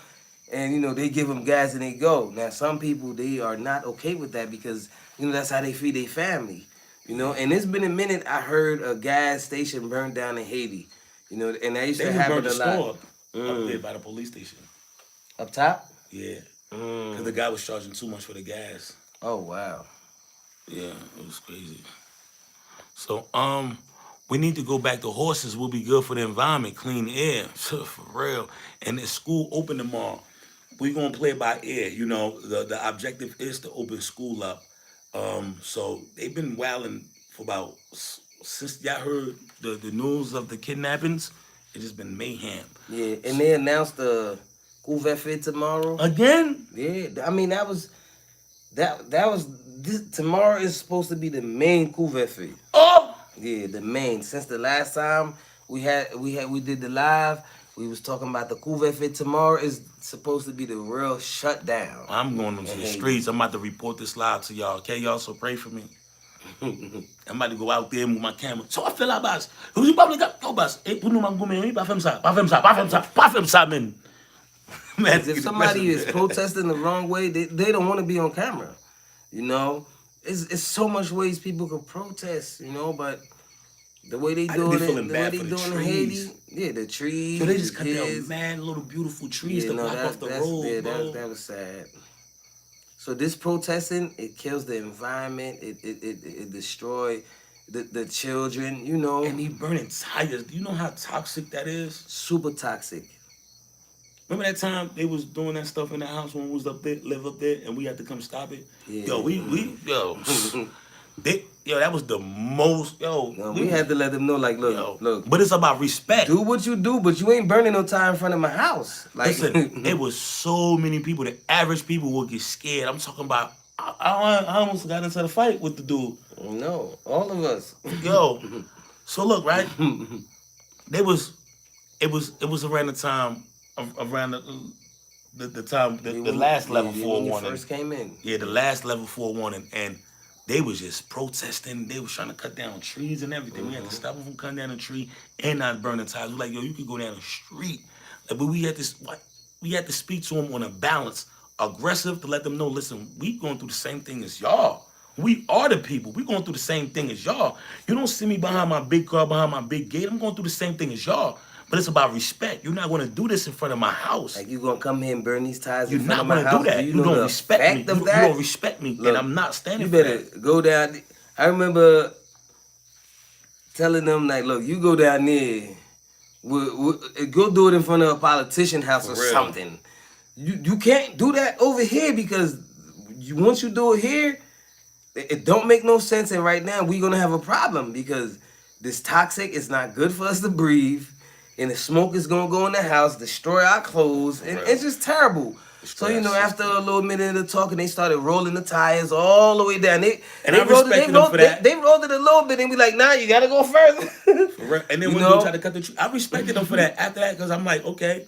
and they give them gas and they go. Now some people, they are not okay with that because that's how they feed their family. And it's been a minute I heard a gas station burned down in Haiti. And that used They to even burned happen the a lot. store up there by the police station. Up top? Yeah. Because the guy was charging too much for the gas. Oh wow. Yeah, it was crazy. So, we need to go back to horses. Will be good for the environment, clean air, for real. And the school open tomorrow. We gonna play by ear. The objective is to open school up So they've been wilding for about since y'all heard the news of the kidnappings. It's just been mayhem. Yeah, and they announced the couvre-feu tomorrow. Again? Yeah, I mean that was this, tomorrow is supposed to be the main couvre-feu. Oh, Yeah, the main. Since the last time we did the live, we was talking about the couvre-feu. Tomorrow is supposed to be the real shutdown. I'm going into in the Haiti. streets. I'm about to report this live to y'all. Okay, y'all. So pray for me. I'm about to go out there with my camera. So I feel like boss. Who's probably got go boss? Eh, puno mangume, pas fem ça, pas fem ça, man. Man, If somebody is protesting the wrong way, they don't want to be on camera. You know, it's so much ways people can protest. You know, but the way they I doing be it, feeling the way bad they for the doing in trees. Haiti, yeah, the trees. So they just the cut down kids. mad little beautiful trees Yeah, to no, block off the road, yeah, bro. that was sad. So this protesting, it kills the environment. It destroy the children. You know, And he burning tires. Do you know how toxic that is? super toxic. Remember that time they was doing that stuff in the house when we was up there, live up there, and we had to come stop it? Yeah. Yo, that was the most, No, we had to let them know, like, look, look. But it's about respect. Do what you do, but you ain't burning no tire in front of my house. Like, Listen, it was so many people. The average people would get scared. I'm talking about. I almost got into the fight with the dude. no, all of us. Yo, so look, right? It was around the time around the time the last level 4 when you warning. first came in. Yeah, the last level 4 warning, and they was just protesting. They was trying to cut down trees and everything. We had to stop them from cutting down a tree and not burning tires. We like, yo, you could go down the street, like, but we had to speak to them on a balance, aggressive to let them know. Listen, we going through the same thing as y'all. We are the people. We going through the same thing as y'all. You don't see me behind my big car, behind my big gate. I'm going through the same thing as y'all. But it's about respect. You're not going to do this in front of my house. Like, you gonna come here and burn these tires You're in front not of my going to house? do that. Do You know don't the respect me. fact of You that? don't respect me, Look, and I'm not standing you for better that. go down. I remember telling them, like, look, you go down there, go do it in front of a politician house or real. something. You can't do that over here because once you do it here, it don't make no sense. And right now we're gonna have a problem because this toxic is not good for us to breathe, and the smoke is gonna go in the house, destroy our clothes, and it's just terrible. So you know, after a little minute of talking, they started rolling the tires all the way down. I respected them for that. They rolled it a little bit and be like, nah, you gotta go further. And then You when know? dude tried to cut the tree, I respected them for that. After that, because I'm like, okay,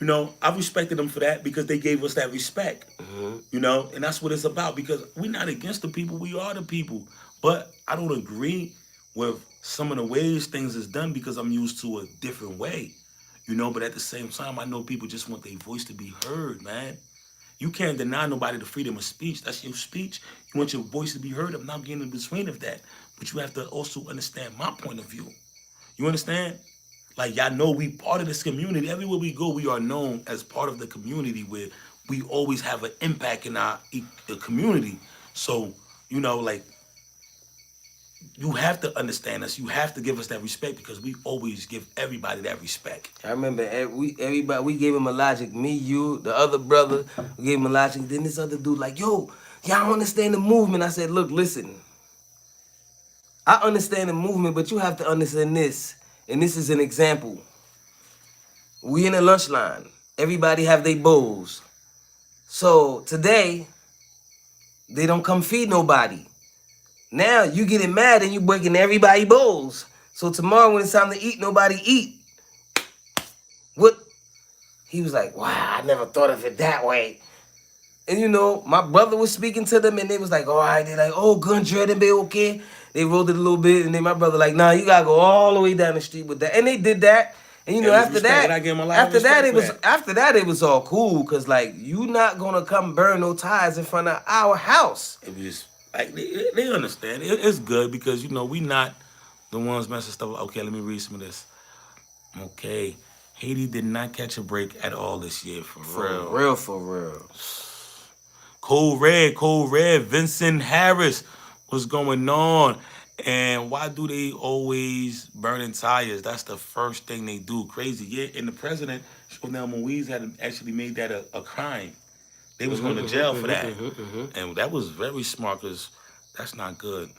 I respected them for that because they gave us that respect. And that's what it's about, because we're not against the people, we are the people. But I don't agree with some of the ways things is done because I'm used to a different way. But at the same time, I know people just want their voice to be heard, man. You can't deny nobody the freedom of speech. That's your speech. You want your voice to be heard. I'm not getting in between of that. But you have to also understand my point of view. You understand? Like, y'all know we part of this community. Everywhere we go, we are known as part of the community where we always have an impact in our community. So, like, you have to understand us. You have to give us that respect because we always give everybody that respect. I remember we gave him a logic. Me, you, the other brother, we gave him a logic. Then this other dude like, yo, y'all don't understand the movement. I said, look, listen. I understand the movement, but you have to understand this. And this is an example. We in a lunch line. Everybody have their bowls. So today, they don't come feed nobody. Now you getting mad and you breaking everybody's bowls. So tomorrow when it's time to eat, nobody eat. What? He was like, wow, I never thought of it that way. And my brother was speaking to them and they was like, all right, they like, oh, good, dread, be okay. They rolled it a little bit and then my brother like, nah, you gotta go all the way down the street with that. And they did that. And after that, it was all cool because like you not gonna come burn no tires in front of our house. It was just like they understand. It's good because we not the ones messing stuff up. Okay, let me read some of this. Okay, Haiti did not catch a break at all this year, for real. For real. Code Red, Vincent Harris, what's going on? And why do they always burning tires? That's the first thing they do. Crazy. Yeah, and the president, Jovenel Moise, had actually made that a crime. They was going to jail for that. And that was very smart because That's not good.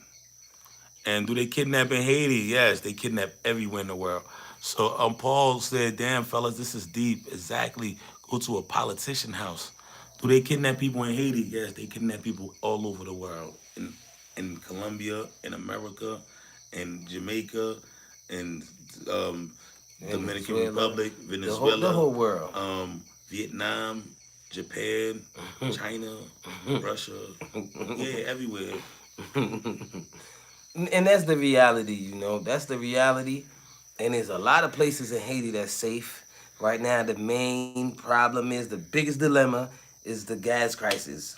And do they kidnap in Haiti? Yes, they kidnap everywhere in the world. So Paul said, "Damn, fellas, this is deep." Exactly. Go to a politician house. Do they kidnap people in Haiti? Yes, they kidnap people all over the world. In Colombia, in America, in Jamaica, in um, Dominican Venezuela, Republic, the Venezuela, whole world. Vietnam, Japan, China, Russia. Yeah, everywhere. And that's the reality, That's the reality. And there's a lot of places in Haiti that's safe. Right now, the main problem is the biggest dilemma is the gas crisis.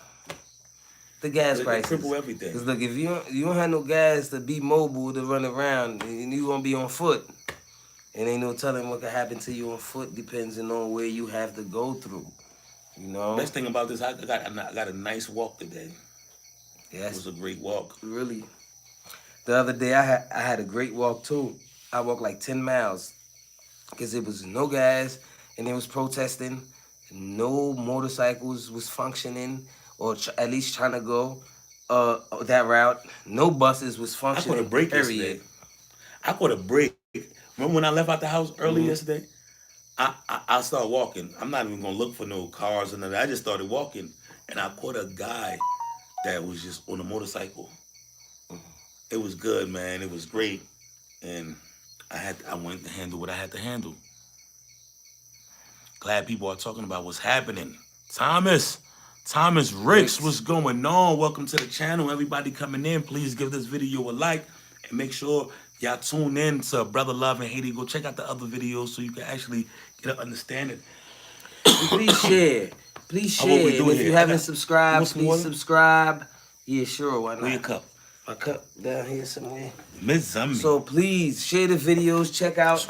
The gas They crisis. cripple everything. Because look, if you don't have no gas to be mobile to run around, and you gonna be on foot. And ain't no telling what could happen to you on foot, depending on where you have to go through. You know. Best thing about this, I got a nice walk today. It Yes, was a great walk. really. The other day I had a great walk too. I walked like 10 miles because it was no gas and it was protesting. No motorcycles was functioning or at least trying to go that route. No buses was I caught a functioning. break yesterday. Period. I caught a break. Remember when I left out the house early Mm-hmm. yesterday? I started walking. I'm not even gonna look for no cars or nothing. I just started walking, and I caught a guy that was just on a motorcycle. It was good, man. It was great, and I went to handle what I had to handle. Glad people are talking about what's happening. Thomas Ricks, Ricks. what's going on? Welcome to the channel. Everybody coming in, please give this video a like and make sure y'all tune in to Brother Love in Haiti. Go check out the other videos so you can actually get an understanding And please share. Please of what we share. do And if here. you haven't subscribed, Want some please water? subscribe. Yeah, sure. Why Where your not? cup? My cup down here somewhere. Miss Zumbi. So please share the videos. Check out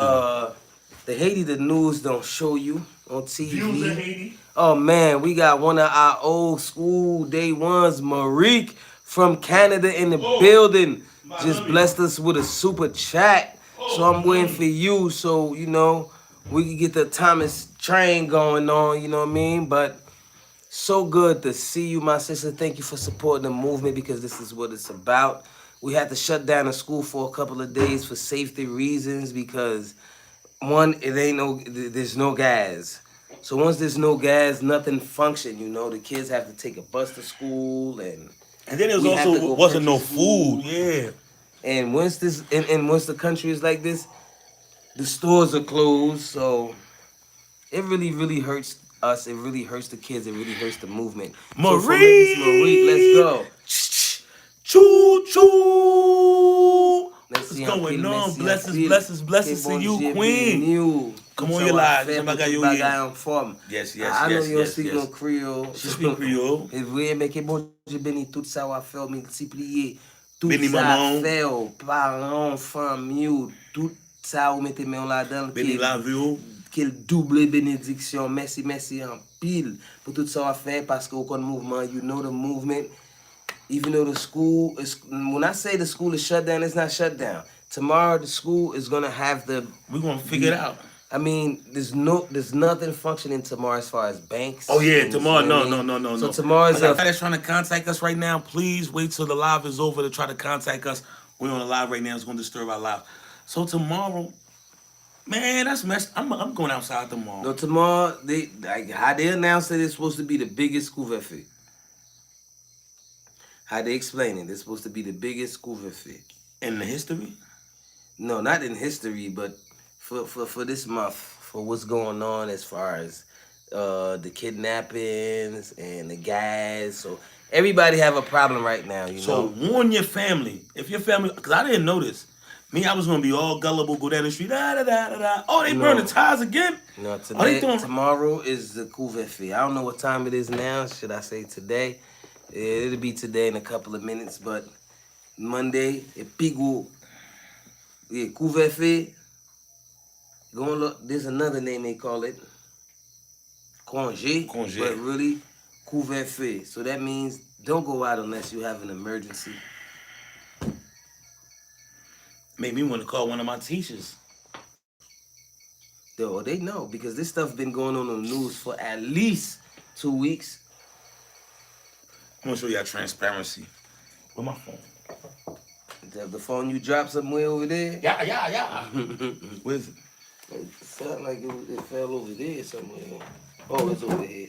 the Haiti the news don't show you on TV. Haiti. Oh man, we got one of our old school day ones, Marique from Canada in the building. Just blessed us with a super chat. So I'm waiting for you so we can get the Thomas train going on, you know what I mean? But so good to see you, my sister. Thank you for supporting the movement because this is what it's about. We had to shut down the school for a couple of days for safety reasons because one, there's no gas. So once there's no gas, nothing function. The kids have to take a bus to school, and And then there's we have to also go wasn't no purchase food. Yeah. And once once the country is like this, the stores are closed. So it really, really hurts us. It really hurts the kids. It really hurts the movement. So for Memphis Marie, let's go. Choo choo. What's Merci en going pile, on? merci en Blessings, pile. blessings, blessings Que to bon you, Dieu Queen. béni ou. Come Tout on ça your va live. faire Some pour bagay tout yo bagay here. en forme. Yes, I know you don't speak yes. no Creole. She speak Creole. Et vrai, mais que bon Dieu béni tout ça va faire multiplier. Tout Béni ça maman. fait aux parents, famille, tout ça vous mettez main là-dedans. Béni la vie. Quelle double bénédiction. Merci, merci en pile pour tout ça va faire parce que aucun mouvement, the movement. Even though the school is, when I say the school is shut down, it's not shut down. Tomorrow the school is gonna have We're gonna figure it out. I mean, there's nothing functioning tomorrow as far as banks. Oh yeah, and, tomorrow. you know what I mean? No. So tomorrow's like, that's trying to contact us right now. Please wait till the live is over to try to contact us. We're on the live right now. It's gonna disturb our live. So tomorrow, man, that's messed. I'm going outside tomorrow. No, tomorrow how they announced that it's supposed to be the biggest couvre-feu. How they explain it? It's supposed to be the biggest couvre-feu. In the history? No, not in history, but for this month, for what's going on as far as the kidnappings and the gas. So everybody have a problem right now, So warn your family. If your family, because I didn't know this. Me, I was gonna be all gullible, go down the street, da da da da da. Oh, they burn the tires again. No, they doing... tomorrow is the couvre-feu. I don't know what time it is now. Should I say today? It'll be today in a couple of minutes, but Monday, pigo, couvre-feu. There's another name they call it, congé. But really, couvre-feu. So that means don't go out unless you have an emergency. Made me want to call one of my teachers. They know because this stuff been going on the news for at least 2 weeks. I'm gonna show y'all transparency. Where my phone? Is that the phone you dropped somewhere over there? Yeah, yeah, yeah. Where's it? It sounded like it fell over there somewhere. Oh, it's over here.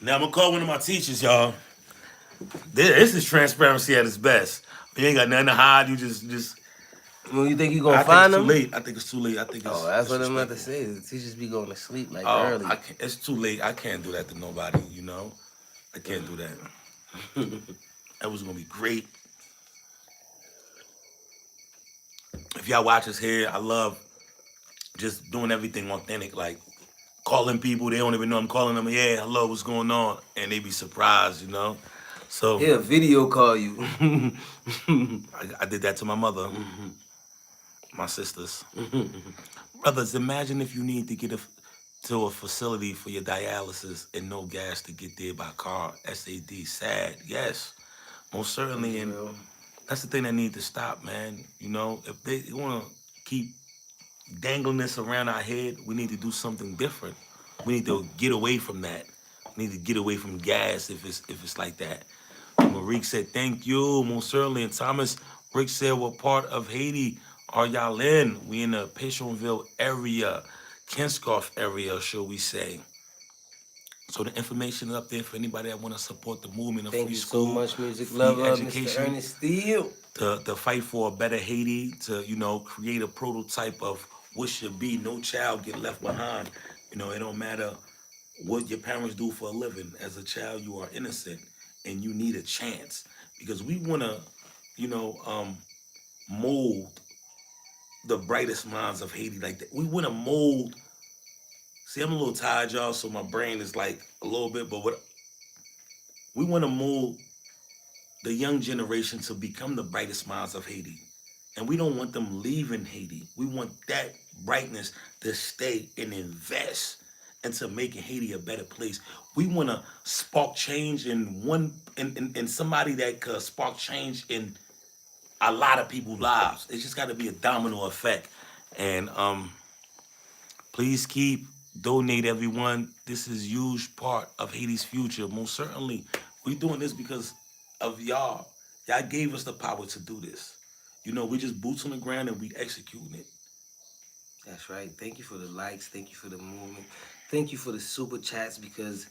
Now I'm gonna call one of my teachers, y'all. This is transparency at its best. You ain't got nothing to hide. You just. Well, you think you gonna I think it's find too them? late. I think it's too late. I think Oh, it's that's what I'm about to disrespectful. say. The teachers be going to sleep like Oh, early. I can't. It's too late. I can't do that to nobody. You know, I can't do that. That was gonna be great. If y'all watch us here, I love just doing everything authentic. Like calling people, they don't even know I'm calling them. Yeah, hello, what's going on? And they be surprised. You know. So He'll video call you. I did that to my mother, my sisters. Brothers, imagine if you need to to a facility for your dialysis and no gas to get there by car. SAD, sad. Yes, most certainly. And Well, that's the thing that need to stop, man. You know, if they want to keep dangling this around our head, we need to do something different. We need to get away from that. We need to get away from gas if it's like that. Marik said, thank you, most certainly. And Thomas Rick said, what part of Haiti are y'all in? We in the Pétionville area, Kenscoff area, shall we say. So the information is up there for anybody that want to support the movement of thank free you so school, much, music free lover, Mr. education, Ernest Steele. to fight for a better Haiti, to, create a prototype of what should be. No child get left behind. It don't matter what your parents do for a living. As a child, you are innocent and you need a chance because we want to, you know, um, mold the brightest minds of Haiti like that. We want to mold. See, I'm a little tired, y'all, so my brain is like a little bit, but what we want to mold the young generation to become the brightest minds of Haiti. And we don't want them leaving Haiti. We want that brightness to stay and invest into making Haiti a better place. We want to spark change in in somebody that could spark change in a lot of people's lives. It's just got to be a domino effect. And please keep donate, everyone. This is a huge part of Haiti's future. Most certainly, we doing this because of y'all. Y'all gave us the power to do this. We just boots on the ground and we executing it. That's right. Thank you for the likes. Thank you for the movement. Thank you for the super chats because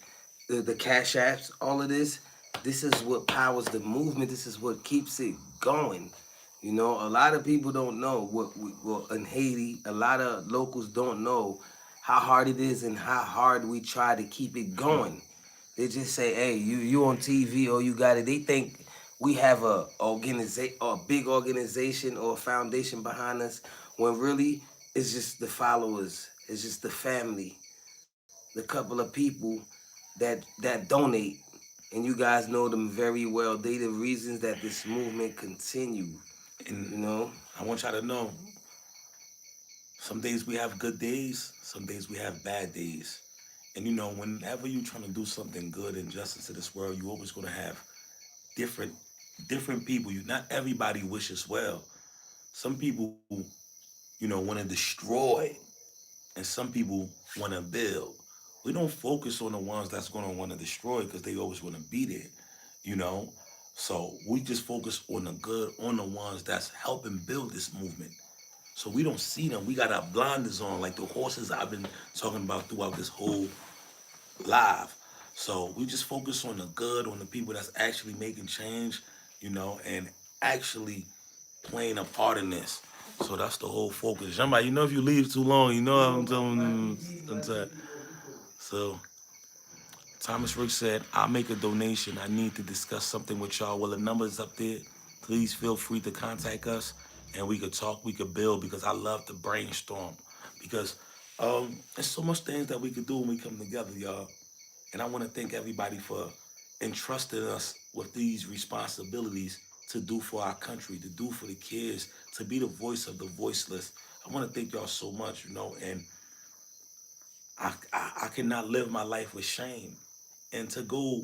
the cash apps, all of this is what powers the movement. This is what keeps it going. A lot of people don't know well, in Haiti, a lot of locals don't know how hard it is and how hard we try to keep it going. They just say, "Hey, you on TV or you got it." They think we have a big organization or a foundation behind us, when really it's just the followers, it's just the family, the couple of people that donate, and you guys know them very well. They the reasons that this movement continue. And You know, I want y'all to know, some days we have good days, some days we have bad days. And whenever you're trying to do something good and justice to this world, you always gonna have different different people. Not everybody wishes well. Some people, want to destroy, and some people want to build. We don't focus on the ones that's going to want to destroy because they always want to be there, you know. So we just focus on the good, on the ones that's helping build this movement. So we don't see them. We got our blinders on, like the horses I've been talking about throughout this whole live. So we just focus on the good, on the people that's actually making change, and actually playing a part in this. So that's the whole focus. Somebody, if you leave too long, I'm telling them. So Thomas Rick said, I'll make a donation. I need to discuss something with y'all. Well, the number is up there. Please feel free to contact us and we could talk, we could build because I love to brainstorm. Because there's so much things that we could do when we come together, y'all. And I want to thank everybody for entrusting us with these responsibilities to do for our country, to do for the kids, to be the voice of the voiceless. I want to thank y'all so much, and I cannot live my life with shame. And to go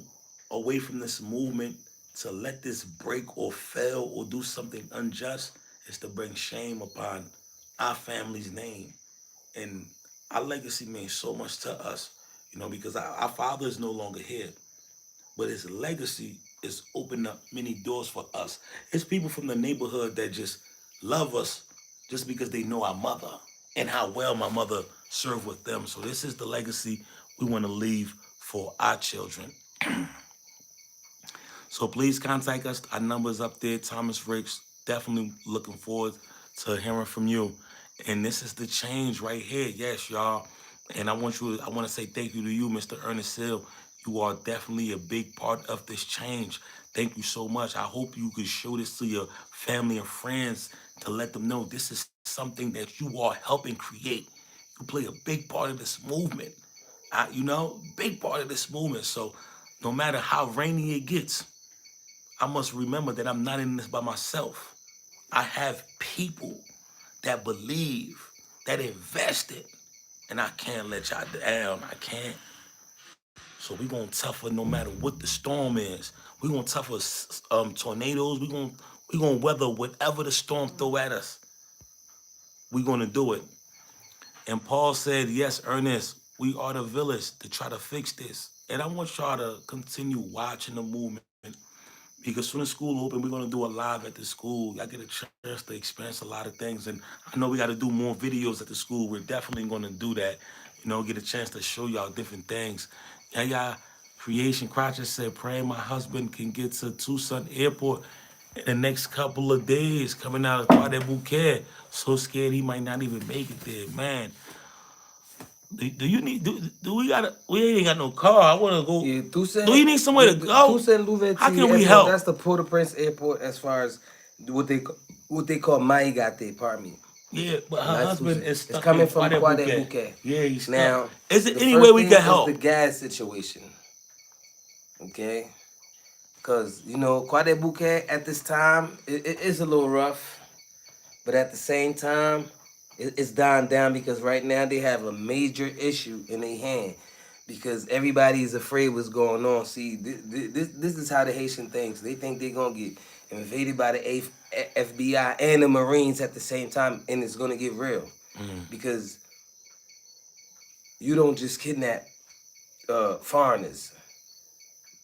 away from this movement, to let this break or fail or do something unjust, is to bring shame upon our family's name. And our legacy means so much to us. because our father is no longer here, but his legacy is opening up many doors for us. It's people from the neighborhood that just love us just because they know our mother and how well my mother served with them. So this is the legacy we want to leave for our children. So please contact us. Our number's up there. Thomas Ricks. Definitely looking forward to hearing from you. And this is the change right here. Yes, y'all. And I want to say thank you to you, Mr. Ernest Hill. You are definitely a big part of this change. Thank you so much. I hope you could show this to your family and friends to let them know this is something that you are helping create. You play a big part of this movement. Big part of this movement. So no matter how rainy it gets, I must remember that I'm not in this by myself. I have people that believe, that invested, and I can't let y'all down. I can't. So we gonna tougher no matter what the storm is. We gonna tougher tornadoes. We gonna weather whatever the storm throw at us. We gonna do it. And Paul said, "Yes, Ernest, we are the village to try to fix this." And I want y'all to continue watching the movement. Because soon as school open, we're gonna do a live at the school. Y'all get a chance to experience a lot of things, and I know we got to do more videos at the school. We're definitely gonna do that. Get a chance to show y'all different things. Yeah. Creation Crotcher said, "Praying my husband can get to Tucson Airport in the next couple of days, coming out of Quade Bouquet. So scared he might not even make it there, man." Do you need do we got we ain't got no car. I wanna go. Yeah, Do you need somewhere to go? Tucson How Louverture can we Airport. help? That's the Port-au-Prince airport as far as what they call Maigate, pardon me. Yeah, but her That's husband Tucson. is It's stuck in coming from Quade Quade Bouquet. Bouquet. Yeah, he's stuck. Now, Is there the any way first we thing can is the help? gas situation. Okay? Because, Quade Bouquet at this time, it is a little rough. But at the same time, it's dying down because right now they have a major issue in their hand because everybody is afraid what's going on. See, this is how the Haitian thinks. They think they're going to get invaded by the FBI and the Marines at the same time, and it's going to get real because you don't just kidnap foreigners.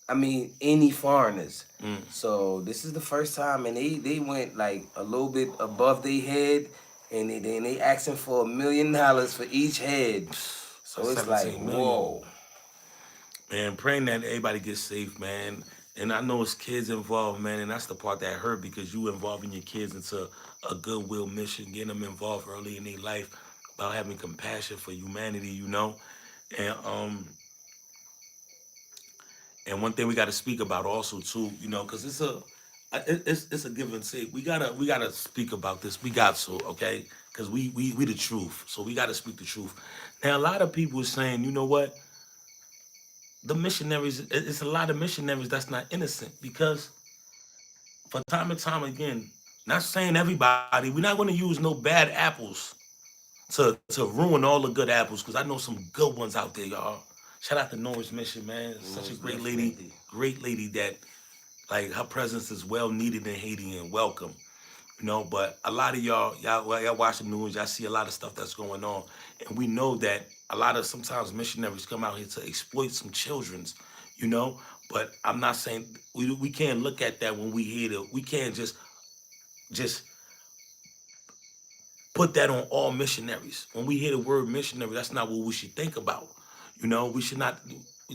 I mean, any foreigners. So this is the first time, and they went like a little bit above their head, and they asking for $1 million for each head. So That's it's like, 17 million. whoa. Man, praying that everybody gets safe, man. And I know it's kids involved, man, and that's the part that hurt because you involving your kids into a goodwill mission, getting them involved early in their life about having compassion for humanity. And and one thing we got to speak about also too, because it's a give and take. We gotta speak about this. We got to, okay, because we the truth, so we got to speak the truth. Now a lot of people are saying, you know what, the missionaries, it's a lot of missionaries that's not innocent because for time and time again, not saying everybody, we're not going to use no bad apples to ruin all the good apples because I know some good ones out there, y'all. Shout out to Norris Mission, man. Such a Most great definitely. lady that like her presence is well needed in Haiti and welcome. But a lot of y'all watch the news, y'all see a lot of stuff that's going on, and we know that a lot of sometimes missionaries come out here to exploit some childrens, you know. But I'm not saying we can't look at that when we hear we can't just put that on all missionaries. When we hear the word missionary, that's not what we should think about. We should not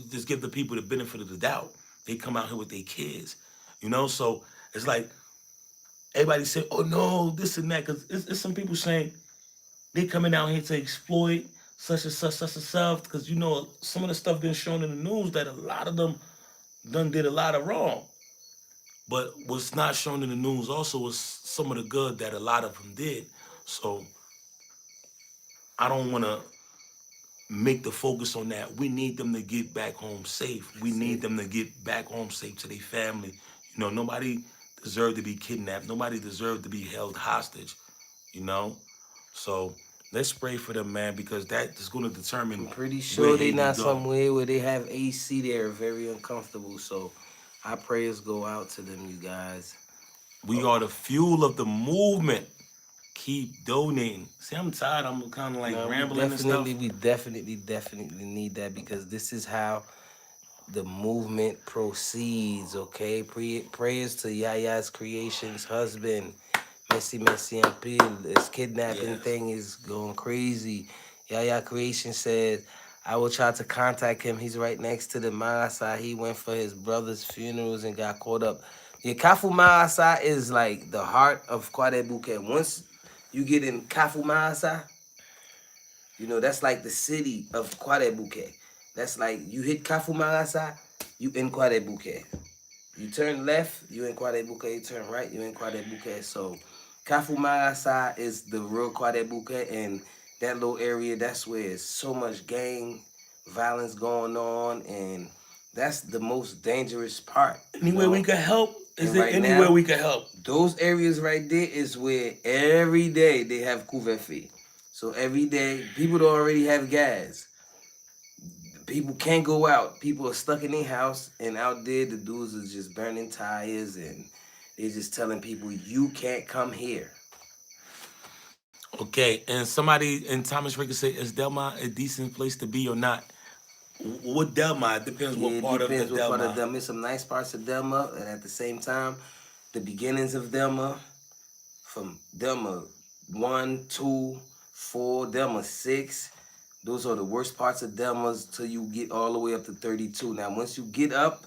just give the people the benefit of the doubt. They come out here with their kids. So it's like everybody say, "Oh no, this and that," because it's some people saying they coming out here to exploit such and such and stuff. Because some of the stuff been shown in the news that a lot of them done did a lot of wrong. But what's not shown in the news also was some of the good that a lot of them did. So I don't want to make the focus on that. We need them to get back home safe. We need them to get back home safe to their family. Nobody deserved to be kidnapped. Nobody deserved to be held hostage. You know, so let's pray for them, man, because that is going to determine I'm pretty where sure they Haiti not go. somewhere where they have AC there, very uncomfortable. So our prayers go out to them, you guys. We are the fuel of the movement. Keep donating. See, I'm tired. I'm kind of like No, rambling and stuff. definitely need that because this is how the movement proceeds. Okay, prayers to Yaya's Creations husband. Messi and Peel. This kidnapping Yes. thing is going crazy. Yaya Creation said, I will try to contact him. He's right next to the Marasa. He went for his brother's funerals and got caught up. Yeah, Kafu Marasa is like the heart of Kwadebuke. Once you get in Kafu Marasa, you know, that's like the city of Kwadebuke. That's like you hit Kafu Marasa, you in Kwadebuke. You turn left, you in Kwadebuke. You turn right, you in Kwadebuke. So Kafu Marasa is the real Kwadebuke, and that little area, that's where there's so much gang violence going on, and that's the most dangerous part, you Anywhere we know? can help? Is And there right anywhere now, we can help? those areas right there is where every day they have couvre-feu. So every day, people don't already have gas. People can't go out. People are stuck in their house, and out there, the dudes are just burning tires, and they're just telling people, you can't come here. Okay, and somebody in Thomas Ricker said, is Delmar a decent place to be or not? What Delmar? It depends Yeah, what it part of the depends what part of Delmar. Delma. There's some nice parts of Delma, and at the same time, the beginnings of Delma, from Delma 1, 2, 4, Delma 6, those are the worst parts of Delmas till you get all the way up to 32. Now, once you get up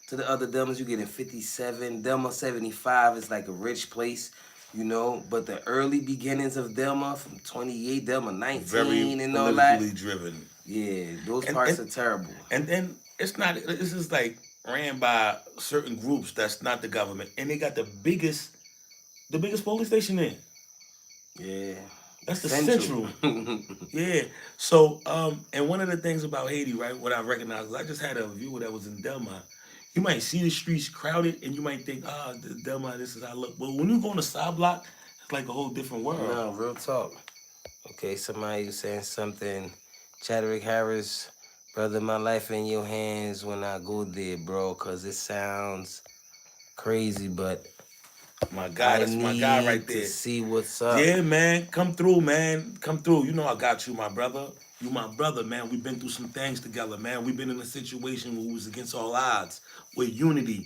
to the other Delmas, you get in 57. Delma 75 is like a rich place, you know. But the early beginnings of Delma, from 28, Delma Very 19, and all that, politically driven. yeah, those And parts and are terrible. and then it's not. This is like ran by certain groups that's not the government, and they got the biggest police station in. Yeah, That's the central. central. Yeah. So, and one of the things about Haiti, right, what I recognize is I just had a viewer that was in Delmont. You might see the streets crowded and you might think, ah, Delmont, this is how I look. But when you go on the side block, it's like a whole different world. No, real talk. Okay, somebody was saying something. Chadwick Harris, brother, my life in your hands when I go there, bro, because it sounds crazy, but My God, I that's my guy right need to there. see what's up. Yeah, man, come through, man. Come through. You know I got you, my brother. You my brother, man. We've been through some things together, man. We've been in a situation where we was against all odds with unity.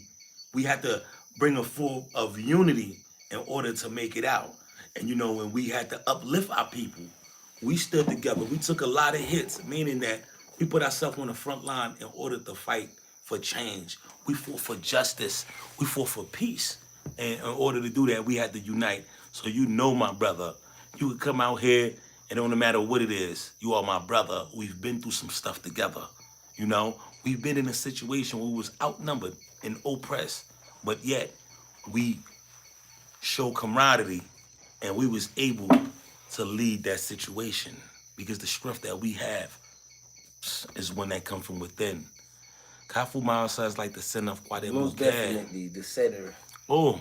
We had to bring a full of unity in order to make it out. And you know, when we had to uplift our people, we stood together. We took a lot of hits, meaning that we put ourselves on the front line in order to fight for change. We fought for justice. We fought for peace. And in order to do that, we had to unite. So you know, my brother, you could come out here and it don't matter what it is. You are my brother. We've been through some stuff together. You know, we've been in a situation where we was outnumbered and oppressed, but yet we show camaraderie and we was able to lead that situation because the strength that we have is one that comes from within. Kafu Mausa is like the center of Most Kwadebuke. definitely, the center. Oh,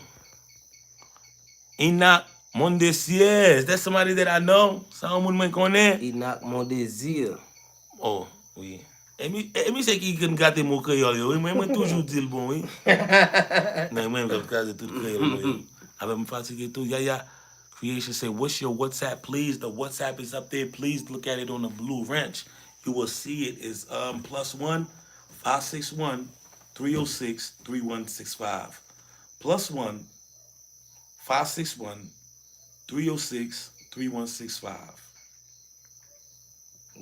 Enoch Mondesier. Is that somebody that I know? Someone went on there? Enoch Mondesir. Oh, oui. E mi se ki gen gate mou kreyol yo. Mwen toujou dil bon, oui. Nan, mwen kap kaze tout kreyol mwen yo. Abe m fatike tou. Yaya Creation say, what's your WhatsApp, please? The WhatsApp is up there. Please look at it on the blue wrench. You will see it is +1 561 306 3165. +1 561 306 3165.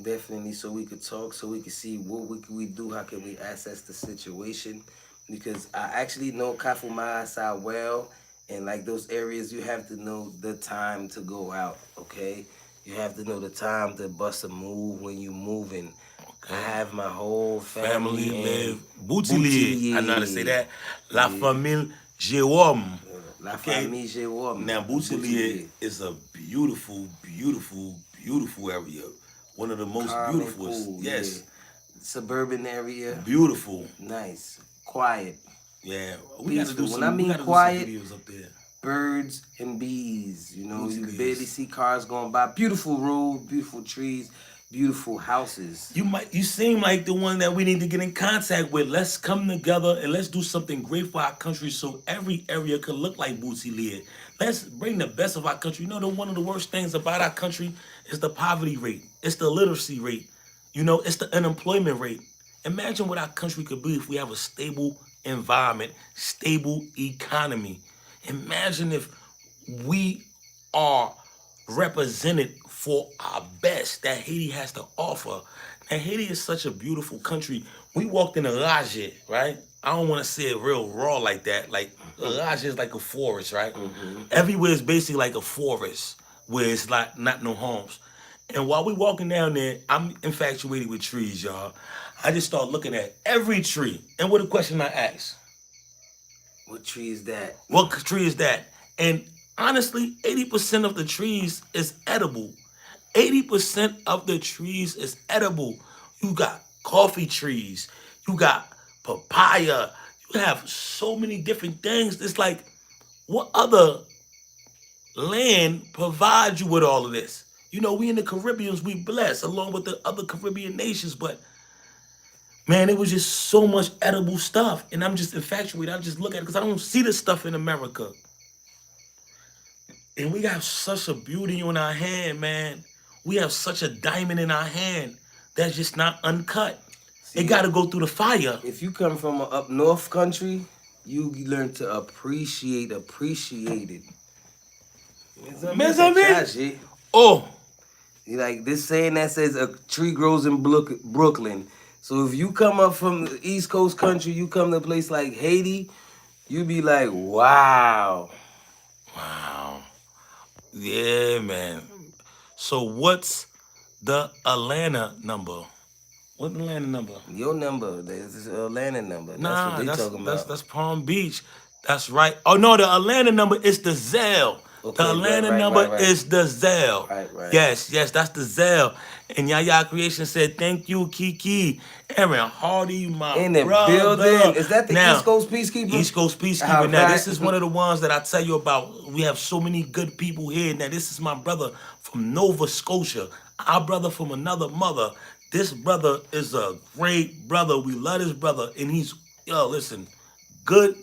Definitely, so we could talk, so we could see what we do, how can we assess the situation. Because I actually know Kafu Maasai well, and like those areas, you have to know the time to go out, okay? You have to know the time to bust a move when you moving. I have my whole Family family live. in Boutilier. I know how to say that. La Yeah. famille Jérôme. La Okay. Famille Jérôme. Now, Boutilier is a beautiful, beautiful, beautiful area. One of the most Calm and beautiful. cool, Yes. yeah. Suburban area, Beautiful. nice, quiet, Yeah. We got to peaceful. do When I some. We mean got to do some quiet, videos up there. birds and bees. You know, Birds you and barely bees. see cars going by. Beautiful road, beautiful trees, beautiful houses. You seem like the one that we need to get in contact with. Let's come together and let's do something great for our country so every area could look like Bootsy Lid. Let's bring the best of our country. You know, one of the worst things about our country is the poverty rate. It's the literacy rate. You know, it's the unemployment rate. Imagine what our country could be if we have a stable environment, stable economy. Imagine if we are represented for our best that Haiti has to offer. And Haiti is such a beautiful country. We walked in a lodge, right? I don't want to say it real raw like that. Like a lodge is like a forest, right? Everywhere is basically like a forest where it's like not no homes. And while we walking down there, I'm infatuated with trees, y'all. I just start looking at every tree. And what a question I ask. What tree is that? What tree is that? And honestly, 80% of the trees is edible. 80% of the trees is edible. You got coffee trees. You got papaya. You have so many different things. It's like, what other land provides you with all of this? You know, we in the Caribbeans, we blessed along with the other Caribbean nations, but man, it was just so much edible stuff. And I'm just infatuated. I just look at it because I don't see this stuff in America. And we got such a beauty in our hand, man. We have such a diamond in our hand that's just not uncut. It See, got to go through the fire. if you come from a up north country, you learn to appreciate it. Mes amis. Oh, Like this saying that says a tree grows in Brooklyn. So if you come up from the East Coast country, you come to a place like Haiti, you be like, wow. wow. Yeah, man. So what's the Atlanta number? What Atlanta number? Your number, this Atlanta number. That's what Nah, they that's talking that's about. that's Palm Beach. That's right. Oh no, the Atlanta number is the Zelle. The Okay, Atlanta number is the Zelle. Right. Yes, that's the Zelle. And Yaya Creation said, "Thank you, Kiki, Aaron Hardy, my In the brother." building. Is that the East Now, Coast Peacekeeper? East Coast All Peacekeeper. Now, right. this is one of the ones that I tell you about. We have so many good people here. Now, this is my brother from Nova Scotia. Our brother from another mother. This brother is a great brother. We love this brother. And he's, yo, listen, good,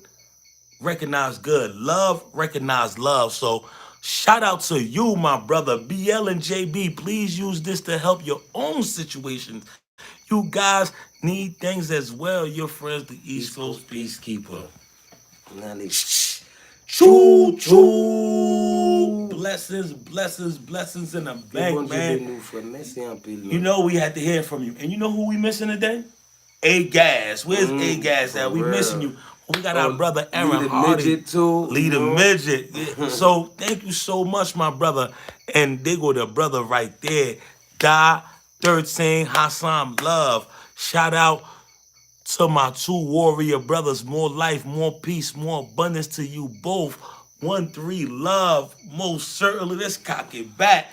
recognize good. Love, recognize love. So, shout out to you, my brother. BL and JB, please use this to help your own situations. You guys need things as well. Your friends, the East East Coast Coast Peacekeeper. Peacekeeper. Now they Choo choo. Blessings in the Quel bon bank, Dieu man. bénisse, frère. Merci un peu, You know we had to hear from you. And you know who we missing today? A Gas. Where's A Gas for at? We missing real. you. We got our brother Aaron Lead a Hardy. midget too. Lead a midget. Yeah. So thank you so much, my brother. And they go the brother right there. Da 13 Hassan Love. Shout out to my two warrior brothers. More life, more peace, more abundance to you both. 1-3 love. Most certainly. Let's cock it back.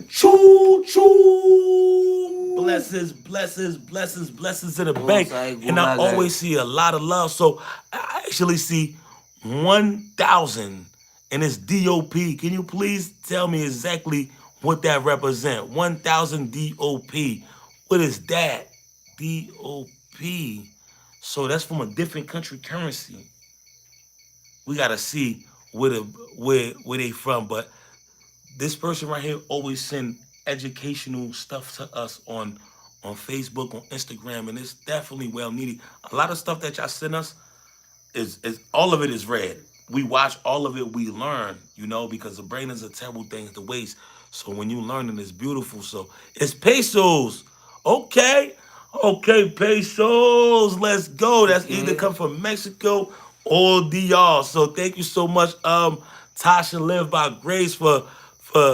Choo choo. Blessings in the bank. And I always see a lot of love. So I actually see 1,000 and it's DOP. Can you please tell me exactly what that represents? 1,000 DOP. What is that? DOP. So that's from a different country currency. We gotta see where they from. But this person right here always send educational stuff to us on Facebook, on Instagram, and it's definitely well needed. A lot of stuff that y'all send us is all of it is read. We watch all of it, we learn, you know, because the brain is a terrible thing to waste. So when you learn it, it's beautiful. So it's pesos. Okay. Okay, pesos. Let's go. That's either come from Mexico or DR. So thank you so much, Tasha Live by Grace for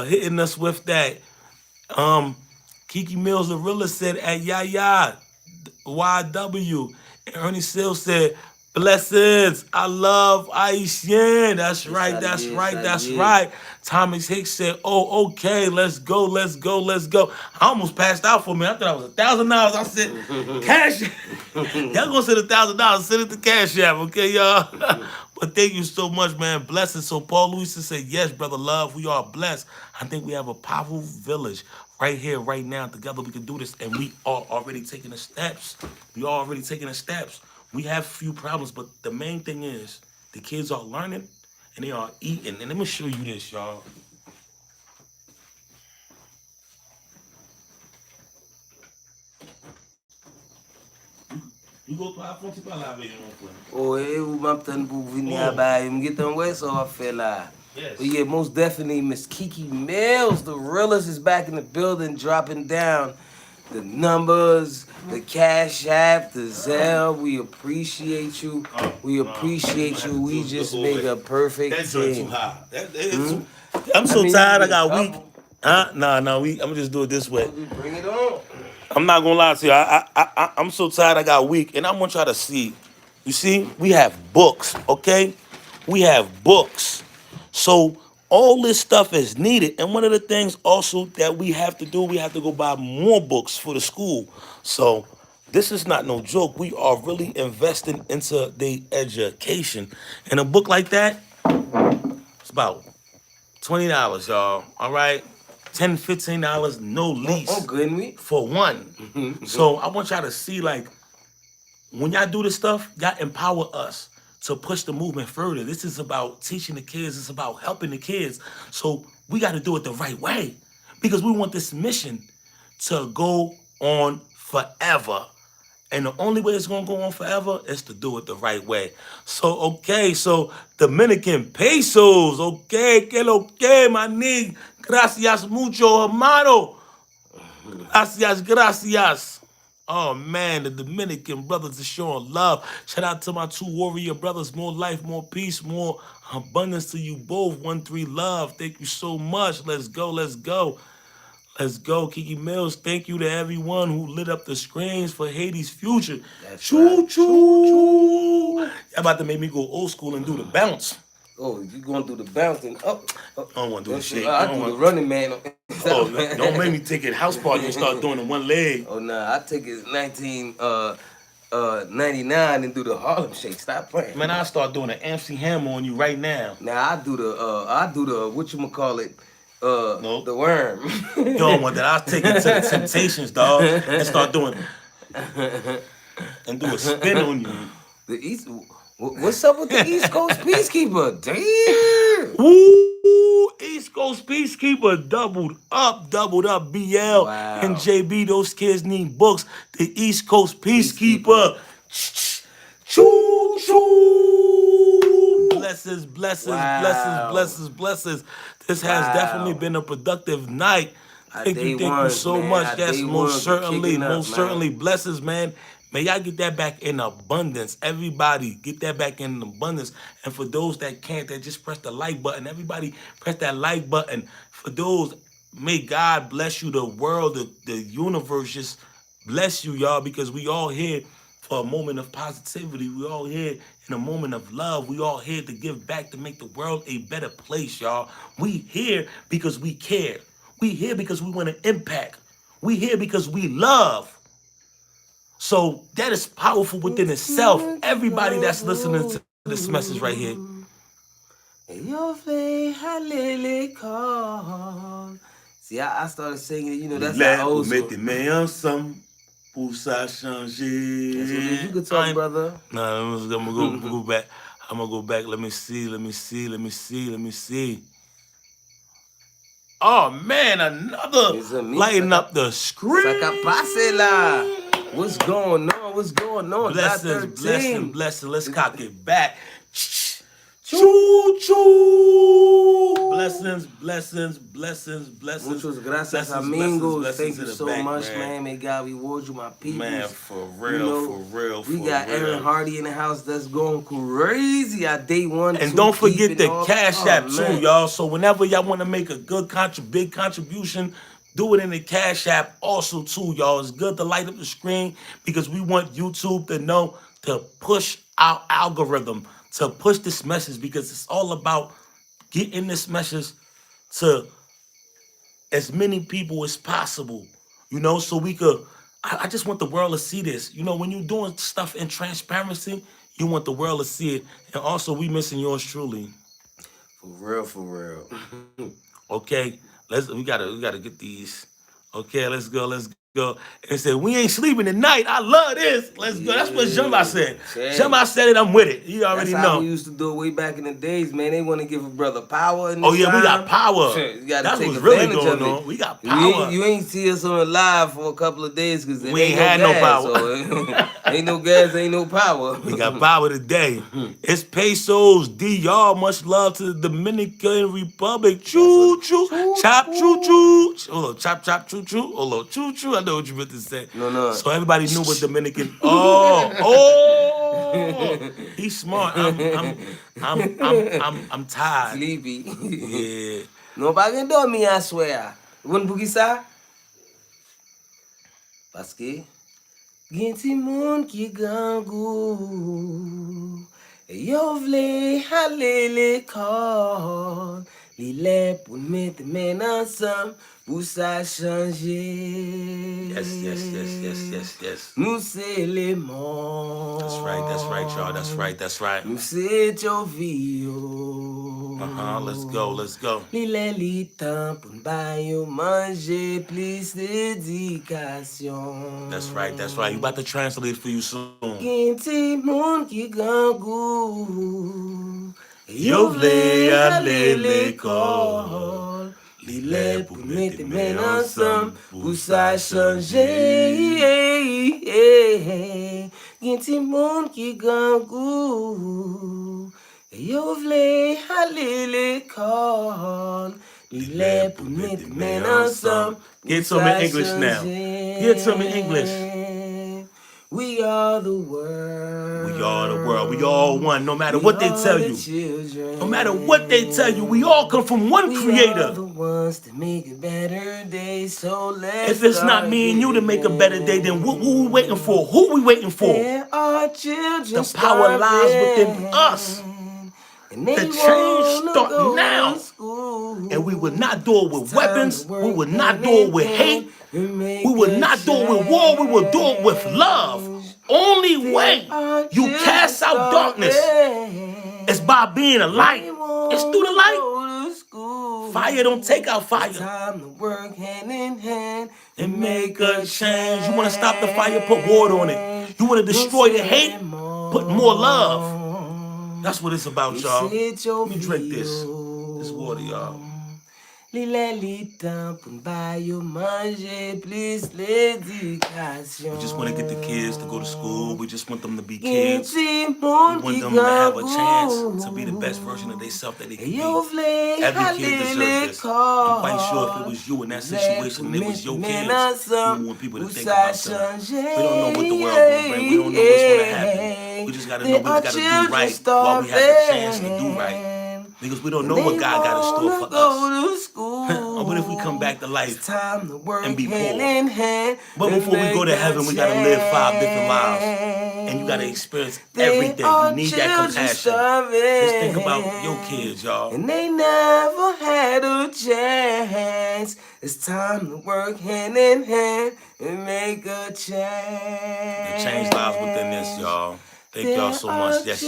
hitting us with that. Um, Kiki Mills, the realist, said at Yaya YW. And Ernie Sills said, blessings. I love Aishan. That's right. That's right. Thomas Hicks said, oh, okay, let's go. I almost passed out for me. I thought I was $1,000. I said, cash. Y'all gonna send $1,000. Send it to Cash App, okay, y'all? But thank you so much, man. Blessings. So Paul Lewis said, yes, brother love, we are blessed. I think we have a powerful village right here, right now. Together we can do this. And we are already taking the steps. We are already taking the steps. We have a few problems, but the main thing is the kids are learning and they are eating. And let me show you this, y'all. You go to a fonte pa lave yon kwen. Ou maptan pou vini Oh. abay, mgetan wè so I feel like. Yes. But yeah, most definitely Miss Kiki Mills, the realest, is back in the building, dropping down the numbers, the Cash App, the Zelle. We appreciate you. We appreciate you. We just make a perfect That joint too team. high. It's I'm so I mean, tired. you I got get a weak. couple. Huh? Nah. I'm gonna just do it this way. Bring it on. I'm not gonna lie to you. I'm so tired. I got weak, and I want y'all to see. You see, we have books. Okay, we have books. So all this stuff is needed, and one of the things also that we have to do, we have to go buy more books for the school. So this is not no joke. We are really investing into the education, and a book like that, it's about $20, y'all. All right, $10, $15, no I'm lease good, me. for one. So I want y'all to see, like, when y'all do this stuff, y'all empower us to push the movement further. This is about teaching the kids. It's about helping the kids. So we got to do it the right way because we want this mission to go on forever. And the only way it's gonna go on forever is to do it the right way. So okay, so Dominican pesos, okay, que lo que, my nigga. Gracias mucho, hermano. Gracias. Oh man, the Dominican brothers are showing love. Shout out to my two warrior brothers. More life, more peace, more abundance to you both. 1-3 love. Thank you so much. Let's go. Let's go. Let's go, Kiki Mills. Thank you to everyone who lit up the screens for Haiti's future. That's Choo right. choo. Y'all about to make me go old school and do the bounce. Oh, you going through the bouncing up? I don't want to do the shake. I I don't do the want. running man. Oh, don't make me take it house party and start doing the one leg. Oh nah, I take it 1999 and do the Harlem Shake. Stop playing. Man, I'll start doing an MC Hammer on you right now. Now I do the whatchamacallit, Nope. the worm. You don't want that. I'll take it to the Temptations, dog, and start doing and do a spin on you. The East. What's up with the East Coast Peacekeeper? Damn. Woo! East Coast Peacekeeper doubled up, BL Wow. and JB. Those kids need books. The East Coast Peacekeeper. Choo choo. Blessings, Wow. blessings. This has definitely been a productive night. Thank Day you one, so man. much. Yes, Day one, most certainly, kicking up, most man. certainly. Blessings, man. May y'all get that back in abundance. Everybody, get that back in abundance. And for those that can't, that just press the like button. Everybody, press that like button. For those, may God bless you, the world, the universe, just bless you, y'all, because we all here for a moment of positivity. We all here in a moment of love. We all here to give back, to make the world a better place, y'all. We here because we care. We here because we want to impact. We here because we love. So that is powerful within itself. Everybody that's listening to this message right here. Your face, hallelujah, call. See, I started singing, you know, that's how old school. Mettez-moi ensemble pour ça changer. That's what it is. You could talk, brother. Nah, I'm gonna go back. I'm gonna go back. Let me see. Oh man, another It's a mix. lighting up the screen. Saca pase la. What's going on? What's going on? Blessings. Let's cock it back. Choo choo. Blessings. Muchas gracias, Blessings, amigos. Thank to you the so back, much, man. May God reward you, my people. Man, for real. We got Aaron Hardy in the house that's going crazy at day one. And don't forget the all- Cash App too, man. y'all. So whenever y'all want to make a big contribution, do it in the Cash App also too, y'all. It's good to light up the screen because we want YouTube to know to push our algorithm, to push this message, because it's all about getting this message to as many people as possible, so we could. I just want the world to see this. When you're doing stuff in transparency, You want the world to see it. And also, we missing yours truly. For real, for real. Okay, we gotta get these. Okay, let's go. And said we ain't sleeping tonight. I love this. Let's go. That's what Jumba said. Yeah, Jumba Shay. said it. I'm with it. You already That's how know. we used to do it way back in the days, man. They want to give a brother power in Oh this yeah, we got time. power. You got to That's take what's really advantage going of it. on. We got You ain't, power. you ain't see us on the live for a couple of days because there We ain't ain't no had no gas. power. So ain't no gas, ain't no power. We got power today. It's pesos. DR. Much love to the Dominican Republic. That's what Choo choo. choo Chop choo choo. choo. Hold on. Chop chop choo choo. Hold on. Choo choo. I know what you meant to say. No. So everybody knew what Dominican. Oh. He's smart. I'm tired. Sleepy. Yeah. No pa gen dormi a swear. Won pou ki sa? Paske gen ti moun ki gangou. E yo vle ale l'ekol. Li le pou mette men ansam pou sa chanje. Yes. Nou se le moun. That's right, y'all. That's right. Nou se chovi yo. Let's go. Li le li tan pou n'bay yo manje plis dedikasyon. That's right. You about to translate it for you soon. Gen ti moun ki gangou. Yo vle ale l'ekol. Li le pou mette men ansam pou sa chanje. Gen ti moun ki gangou. Yo vle ale l'ekol. Li le pou mette men ansam Get pou some in sa English now. chanje. Get some in English. We are the world. We are the world. We all one. No matter what they tell you. Children. No matter what they tell you, we all come from one We are creator. the ones to make a better day, so let's If it's not start me and you to make a giving. better day, then what we waiting for? Who we waiting for? There are children The power lies within starving, us. and they The change wanna start go now. to school. And we would not do it with It's time weapons. to We work would not hand do it in with hate. hand and make We would a not do it with war. We would do it with love. change. Only way There are you children cast out darkness starving. is by being a light. They It's through the wanna light. go to school. Fire don't take out It's fire. time to work hand in hand And make a change. You want to stop the fire? Put water on it. You want to destroy the hate? Put more love. That's what it's about, y'all. Let me drink this. This water, y'all. Li le li tan pou n'bay yo manje plis l'edikasyon. We just want to get the kids to go to school. We just want them to be Gen kids. ti We moun want ki them to have a chance gangou. to be the best version of themselves that they can Yo be. vle Every ale kid deserves this. I'm quite sure if it was you in that situation and it was your kids, we want people to think about them. We don't know what the world will bring. We don't know what's going to happen. We just got to know we just got to do right while we have the chance to do right. Because we don't know what God got in store for us. What if we come back to life and be poor? But before we go to heaven, we got to live 5 different lives. And you got to experience everything. You need that compassion. Just think about your kids, y'all. And they never had a chance. It's time to work hand in hand and make a change. The change lies within this, y'all. Thank y'all so much. Yes.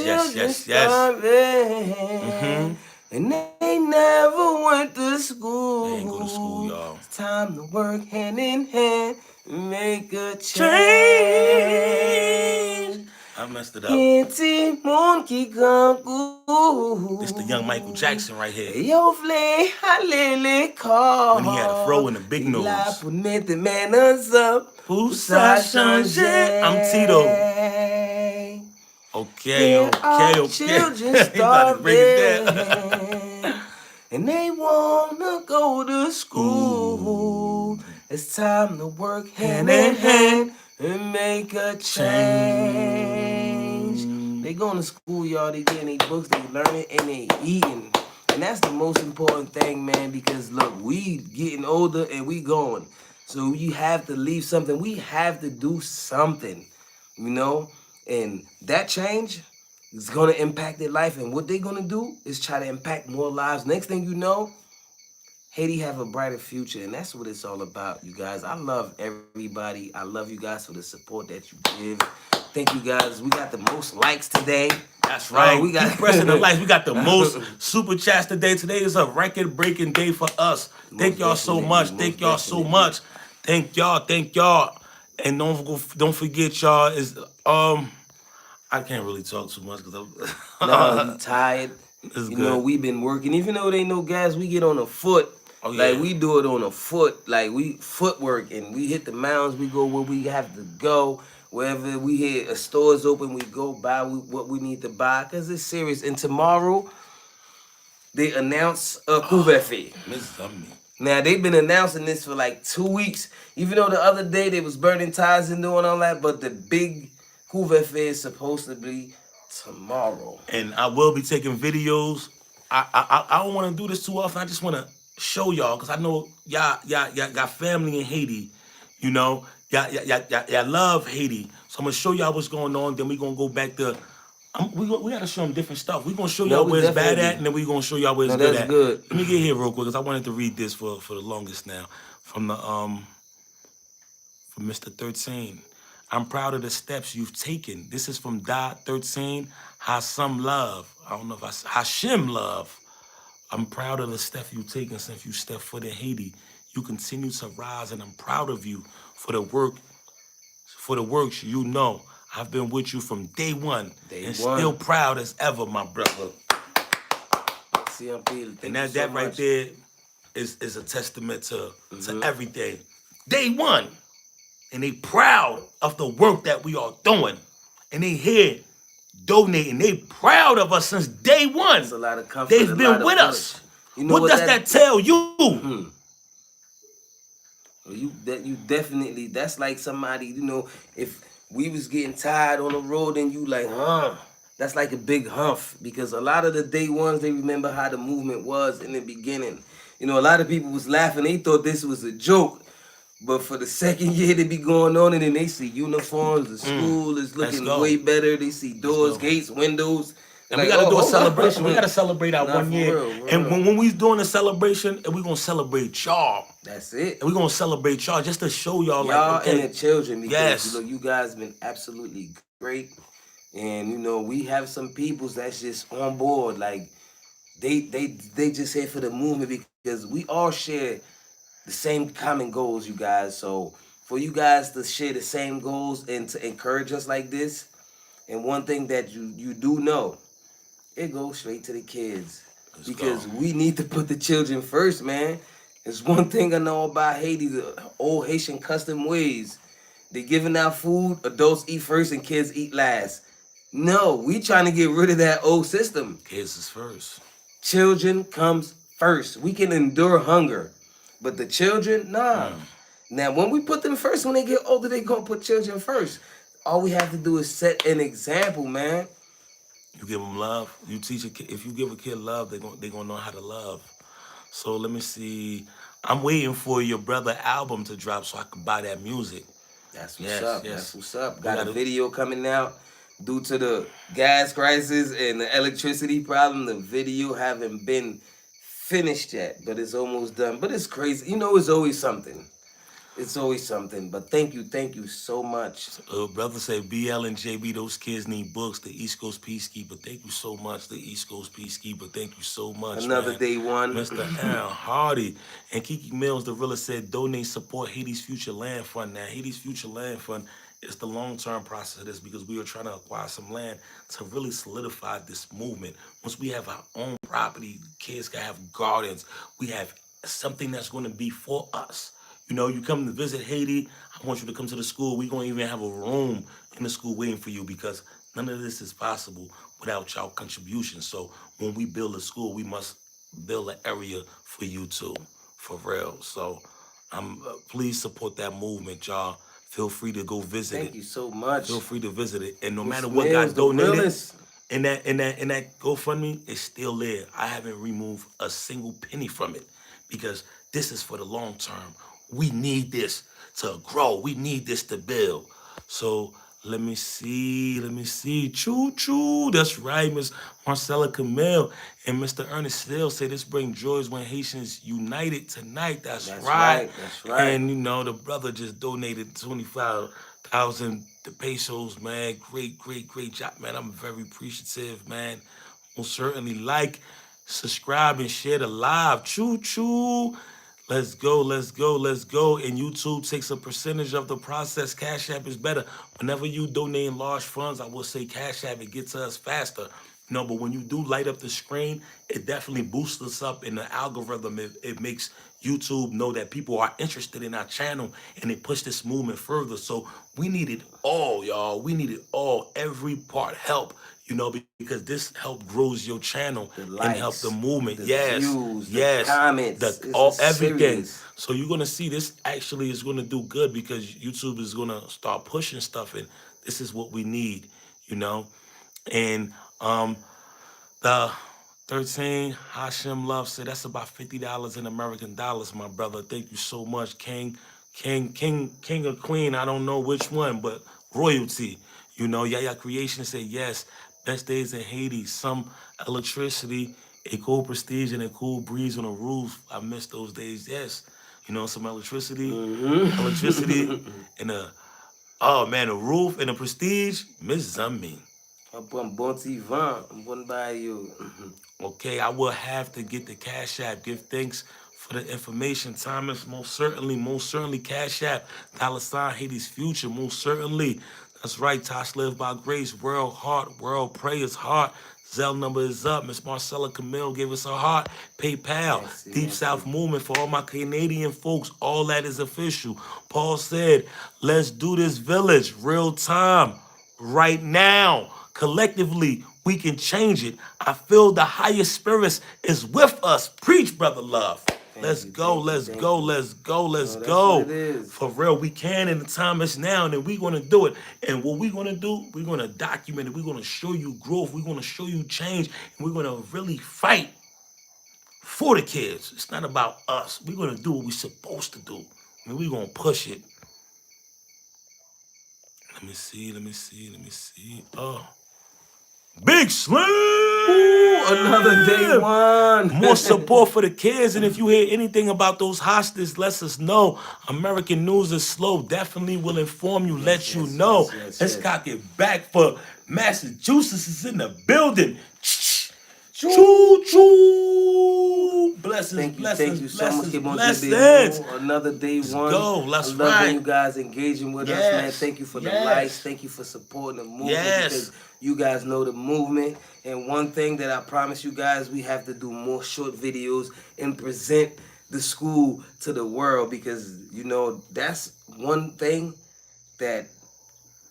And they never went to school. They ain't go to school, y'all. It's time to work hand in hand and make a Change. I messed it up. Kenti moun ki gangou. This the young Michael Jackson right here. Yo vle ale l'ekol. When he had a fro and a big nose. La pou mette men ansam Pou sa chanje. I'm Tito. Okay. Children You about to break it down. starving, and they wanna go to school. It's time to work hand in hand and make a change. They going to school, y'all. They getting their books, they learning, and they eating. And that's the most important thing, man, because look, we getting older and we going. So you have to leave something. We have to do something, you know? And that change is going to impact their life. And what they're going to do is try to impact more lives. Next thing you know, Haiti have a brighter future, and that's what it's all about, you guys. I love everybody. I love you guys for the support that you give. Thank you guys. We got the most likes today. That's right. We got Keep pressing the likes. We got the most super chats today. Today is a record breaking day for us. Thank Most y'all so definitely, much. most Thank y'all so definitely. much. Thank y'all. Thank y'all. And don't forget y'all is I can't really talk too much because No, you I'm tired. it's You know, good. we've been working. Even though there ain't no gas, we get on the foot. Oh Like yeah. we do it on a foot. Like we footwork and we hit the mountains, we go where we have to go. Wherever we hit a store's open, we go buy what we need to buy. Cause it's serious. And tomorrow they announce a couvre-feu. Miss Zummy. Now they've been announcing this for like 2 weeks. Even though the other day they was burning tires and doing all that, but the big couvre-feu is supposed to be tomorrow. And I will be taking videos. I don't want to do this too often. I just want to show y'all because I know y'all got family in Haiti. You know, y'all love Haiti. So I'm gonna show y'all what's going on. Then we gonna go back to. We gotta show them different stuff. We gonna show No, y'all we where it's bad definitely at, and then we gonna show y'all where it's no, good that's at. good. Let me get here real quick because I wanted to read this for the longest now from the from Mr. 13. I'm proud of the steps you've taken. This is from Dot 13. Hashem love. I don't know if Hashem love. I'm proud of the steps you've taken since you stepped foot in Haiti. You continue to rise, and I'm proud of you for the works you know. I've been with you from day one, Day and one. still proud as ever, my brother. CMP, And thank you so that right much. there is a testament to everything. Day one. And they proud of the work that we are doing. And they here donating. They proud of us since day one. It's a lot of comfort, a They've lot been of with push. us. You know What what does that tell you? you definitely that's like somebody, if we was getting tired on the road and you like, that's like a big humph because a lot of the day ones they remember how the movement was in the beginning. A lot of people was laughing, they thought this was a joke. But for the second year they be going on and then they see uniforms, the school is Let's looking go. way better, they see Let's doors, go. gates, windows. They're And we like, gotta oh, do a hold celebration. We on. gotta celebrate our Nah, 1 year. for And real. when we doing a celebration, and we gonna celebrate y'all. That's it. And we gonna celebrate y'all just to show y'all like, Y'all and okay, the children because yes. you guys been absolutely great. And we have some peoples that's just on board. Like they just here for the movement because we all share the same common goals, you guys. So for you guys to share the same goals and to encourage us like this, and one thing that you do know, it goes straight to the kids Let's go. because we need to put the children first, man. It's one thing I know about Haiti, the old Haitian custom ways. They giving out food, adults eat first and kids eat last. No, we trying to get rid of that old system. Kids is first. Children comes first. We can endure hunger, but the children, nah. Now, when we put them first, when they get older, they gonna put children first. All we have to do is set an example, man. You give them love. You teach a kid. If you give a kid love, they gonna know how to love. So let me see. I'm waiting for your brother album to drop so I can buy that music. That's what's Yes, up. yes. That's what's up. We Got a gotta. video coming out due to the gas crisis and the electricity problem. The video haven't been finished yet, but it's almost done. But it's crazy. It's always something. It's always something. But thank you so much. Brother say BL and JB, those kids need books. The East Coast Peacekeeper. Thank you so much. The East Coast Peacekeeper. Thank you so much, Another man. day one. Mr. Aaron Hardy. And Kiki Mills, the realist, said donate support Haiti's Future Land Fund. Now, Haiti's Future Land Fund is the long-term process of this because we are trying to acquire some land to really solidify this movement. Once we have our own property, kids can have gardens. We have something that's going to be for us. You come to visit Haiti, I want you to come to the school. We're going to even have a room in the school waiting for you because none of this is possible without y'all contribution. So when we build a school, we must build an area for you too, for real. So please support that movement, y'all. Feel free to go visit Thank it. you so much. Feel free to visit it. And no Miss matter what Mills, got the donated realest. in that GoFundMe, it's still there. I haven't removed a single penny from it because this is for the long term. We need this to grow. We need this to build. So Let me see. Let me see. Choo choo. That's right, Miss Marcella Camille and Mr. Ernest Still say this bring joys when Haitians united tonight. That's That's right. right. That's right. And you know the brother just donated 25,000 pesos, man. Great, great, great job, man. I'm very appreciative, man. Most certainly like, subscribe, and share the live. Choo choo. Let's go, let's go, let's go. And YouTube takes a percentage of the process. Cash App is better. Whenever you donate in large funds, I will say Cash App, it gets to us faster. No, but when you do light up the screen, it definitely boosts us up in the algorithm. It makes YouTube know that people are interested in our channel and it push this movement further. So we need it all, y'all. We need it all. Every part help, because this help grows your channel The and help the likes, movement. the Yes, views, the yes. comments. The It's all everything. serious. So you're gonna see this actually is gonna do good because YouTube is gonna start pushing stuff and this is what we need, you know. And the 13 Hashem Love said that's about $50 in American dollars, my brother. Thank you so much, King. King or Queen, I don't know which one, but royalty. Yaya Creation said yes. Best days in Haiti. Some electricity, a cool prestige, and a cool breeze on the roof. I miss those days. Yes. Some electricity, and a oh man, a roof and a prestige. Miss Zumbi. Bon vivant, bon bayou. Okay, I will have to get the Cash App. Give thanks for the information, Thomas. Most certainly, Cash App. $ Haiti's future. Most certainly. That's right. Tosh live by grace. World heart. World prayers heart. Zelle number is up. Miss Marcella Camille gave us a heart. PayPal. Merci, Deep merci. South Movement for all my Canadian folks. All that is official. Paul said, let's do this village. Real time. Right now. Collectively, we can change it. I feel the higher spirits is with us. Preach, brother love. Let's go, let's go, let's go, let's that's go. what it is. For real, we can, and the time is now, and we're gonna do it. And what we're gonna do, we're gonna document it. We're gonna show you growth. We're gonna show you change, and we're gonna really fight for the kids. It's not about us. We're gonna do what we're supposed to do. And we're gonna push it. Let me see, let me see, let me see. Oh. Big Slim! Another day one. More support for the kids. And if you hear anything about those hostages, let us know. American news is slow. Definitely will inform you, let you know. Let's cock it back for Massachusetts is in the building. Choo choo. Blessings, Thank you so much. blessings. Another day one. Go, let's I love when ride. you guys engaging with us, man. Thank you for the likes. Thank you for supporting the movement because you guys know the movement. And one thing that I promise you guys, we have to do more short videos and present the school to the world because, that's one thing that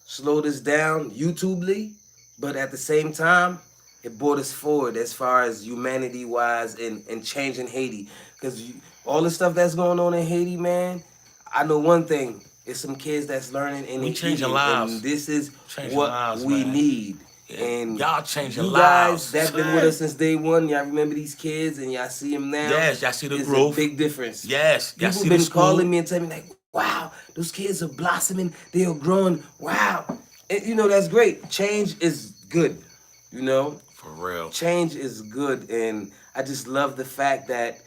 slowed us down YouTubely, but at the same time, it brought us forward as far as humanity-wise and changing Haiti. Because all the stuff that's going on in Haiti, man, I know one thing. It's some kids that's learning and we changing lives. And this is changing what lives, we man. need. Yeah. And y'all changing you lives. guys that been with us since day one, y'all remember these kids and y'all see them now. Yes, y'all see the it's growth. A big difference. Yes, y'all People see been the school. calling me and telling me like, wow, those kids are blossoming. They are growing. Wow. And, that's great. Change is good, For real. Change is good, and I just love the fact that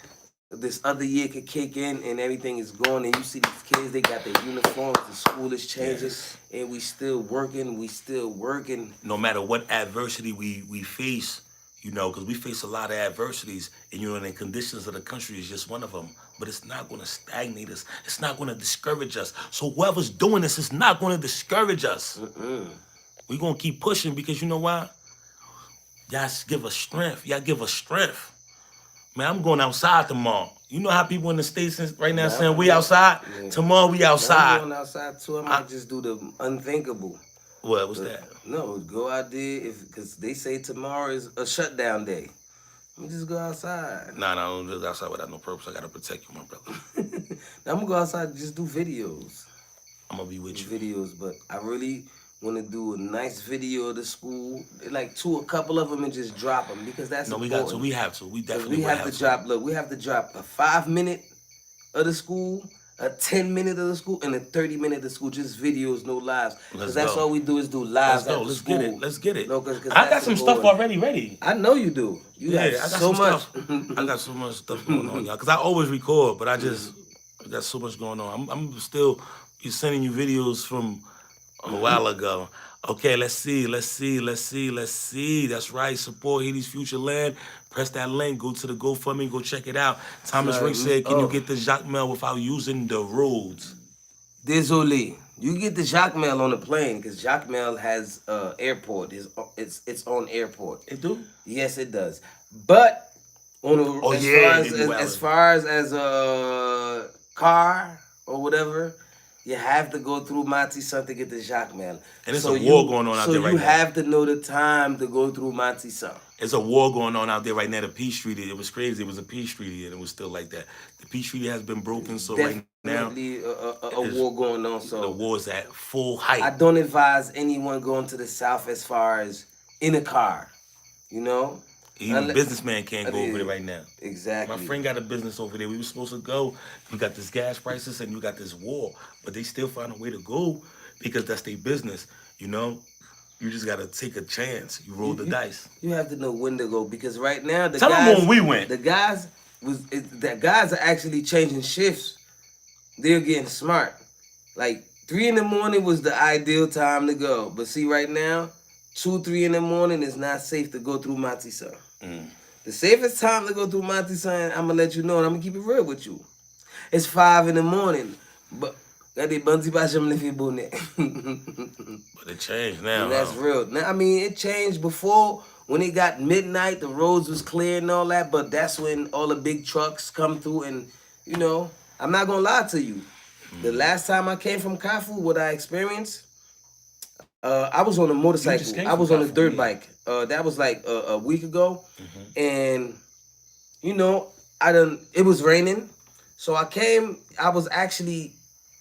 this other year could kick in and everything is going, and you see these kids, they got their uniforms, the school is changing, and we still working. No matter what adversity we face, because we face a lot of adversities, and the conditions of the country is just one of them. But it's not going to stagnate us. It's not going to discourage us. So whoever's doing this is not going to discourage us. We're going to keep pushing because you know why? Y'all give us strength. Y'all give us strength. Man, I'm going outside tomorrow. You know how people in the States right now saying we outside? Yeah. Tomorrow we outside. I'm going outside too. I might just do the unthinkable. What was that? No, go out there because they say tomorrow is a shutdown day. Let me just go outside. Nah, don't just outside without no purpose. I got to protect you, my brother. Now, I'm going to go outside and just do videos. I'm going to be with you. Videos, but I really want to do a nice video of the school, like a couple of them, and just drop them because that's important. We have to. We definitely have to drop. Look, we have to drop a 5-minute of the school, a 10-minute of the school and a 30-minute of the school, just videos, no lives. Let's Because that's go. all we do is do Let's lives go. after Let's school. get it. Let's get it. No, because I got that's some stuff important. already ready. I know you do. You have Yeah, I got so some much. stuff. I got so much stuff going on, y'all. Cause I always record, but I got so much going on. I'm still be sending you videos from a while ago. Okay, let's see. That's right. Support Haiti's Future Land. Press that link. Go to the GoFundMe. Go check it out. Thomas Ring said, "Can you get the Jacques Mail without using the roads?" Désolé. You get the Jacques-Mail on the plane because Jacques-Mail has airport. It's on airport. It do? Yes, it does. But on a, Oh, as yeah, far they be as wildin'. far as a car or whatever, you have to go through Matissan to get the Jacques-Mail. And it's a war going on out there right So you now. have to know the time to go through Matissan. There's a war going on out there right now. The Peace Treaty. It was crazy. It was a Peace Treaty, and it was still like that. The Peace Treaty has been broken, so right now Definitely a war going on. the So war is at full I height. don't advise anyone going to the South as far as in a car. You know? Even businessman can't go over there right now. Exactly. My friend got a business over there. We were supposed to go. You got this gas prices and you got this war, but they still find a way to go because that's their business. You know, you just gotta take a chance. You roll the dice. You have to know when to go because right now Tell them when we went. The guys are actually changing shifts. They're getting smart. Like 3 in the morning was the ideal time to go, but see right now, 2, 3 in the morning is not safe to go through Matissan. The safest time to go through Matissan, I'm gonna let you know, and I'm gonna keep it real with you. It's 5 in the morning, but got the banzi pa jam le fi bonnet. But it changed now. And that's huh? real. Now, I mean, it changed before when it got midnight, the roads was clear and all that, but that's when all the big trucks come through and, you know, I'm not gonna lie to you. The last time I came from Kafu, what I experienced, I was on a motorcycle. came I from was on a Kafu, dirt yeah. bike. That was like a week ago. And, you know, it was raining. So I was actually